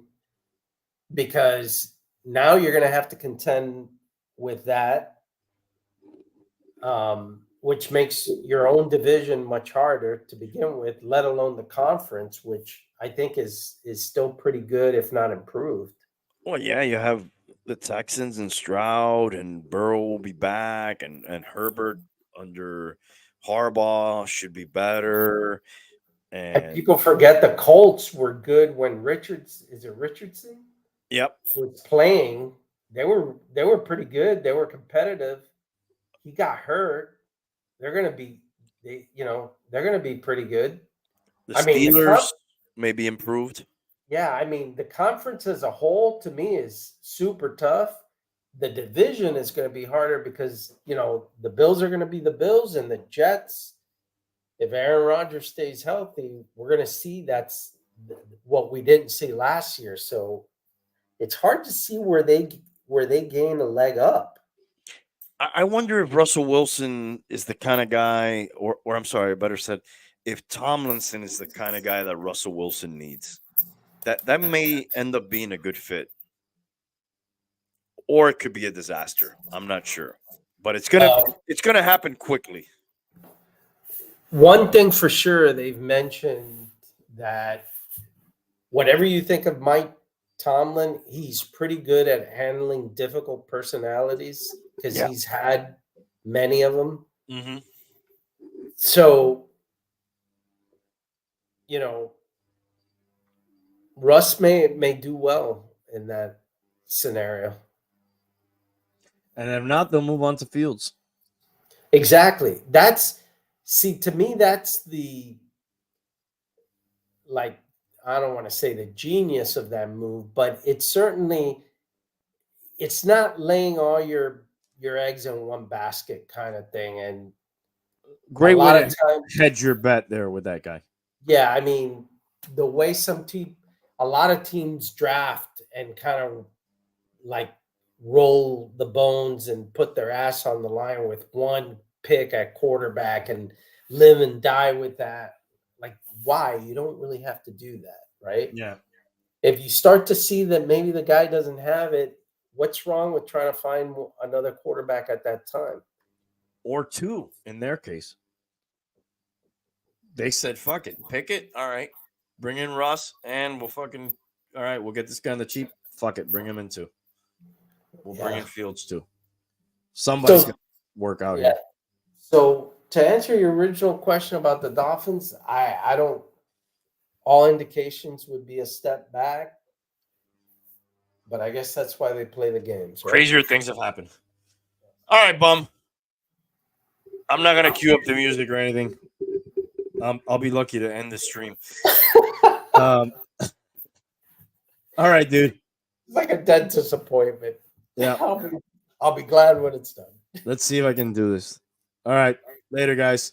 because now you're going to have to contend with that, which makes your own division much harder to begin with, let alone the conference, which I think is still pretty good, if not improved. Well, yeah, you have the Texans and Stroud, and Burrow will be back, and Herbert under Harbaugh should be better. And people forget the Colts were good when Richardson? Yep. Was playing. They were pretty good. They were competitive. He got hurt. They're going to be pretty good. The Steelers may be improved. Yeah, I mean, the conference as a whole to me is super tough. the division is going to be harder because, the Bills are going to be the Bills and the Jets. If Aaron Rodgers stays healthy, we're going to see that's what we didn't see last year. So it's hard to see where they gain a leg up. I wonder if Russell Wilson is the kind of guy, or I'm sorry, I better said, if Tomlinson is the kind of guy that Russell Wilson needs. That may end up being a good fit. Or it could be a disaster. I'm not sure. But it's gonna happen quickly. One thing for sure, they've mentioned that whatever you think of Mike Tomlin, he's pretty good at handling difficult personalities because he's had many of them. Mm-hmm. So, Russ may do well in that scenario. And if not, they'll move on to Fields. Exactly. To me, that's the, I don't want to say the genius of that move, but it's not laying all your eggs in one basket kind of thing. And great way to hedge your bet there with that guy. Yeah, I mean, the way a lot of teams draft and kind of roll the bones and put their ass on the line with one pick at quarterback and live and die with that. Why? You don't really have to do that, right? Yeah. If you start to see that maybe the guy doesn't have it, what's wrong with trying to find another quarterback at that time? Or two, in their case. They said, fuck it. Pick it. All right. Bring in Russ, and we'll get this guy on the cheap. Fuck it. Bring him in too. We'll bring in Fields too. Somebody's going to work out here. So to answer your original question about the Dolphins, I don't. All indications would be a step back, but I guess that's why they play the games. Right? Crazier things have happened. All right, bum. I'm not gonna cue up the music or anything. I'll be lucky to end the stream. All right, dude. It's like a dentist appointment. Yeah. I'll be glad when it's done. Let's see if I can do this. All right. Later, guys.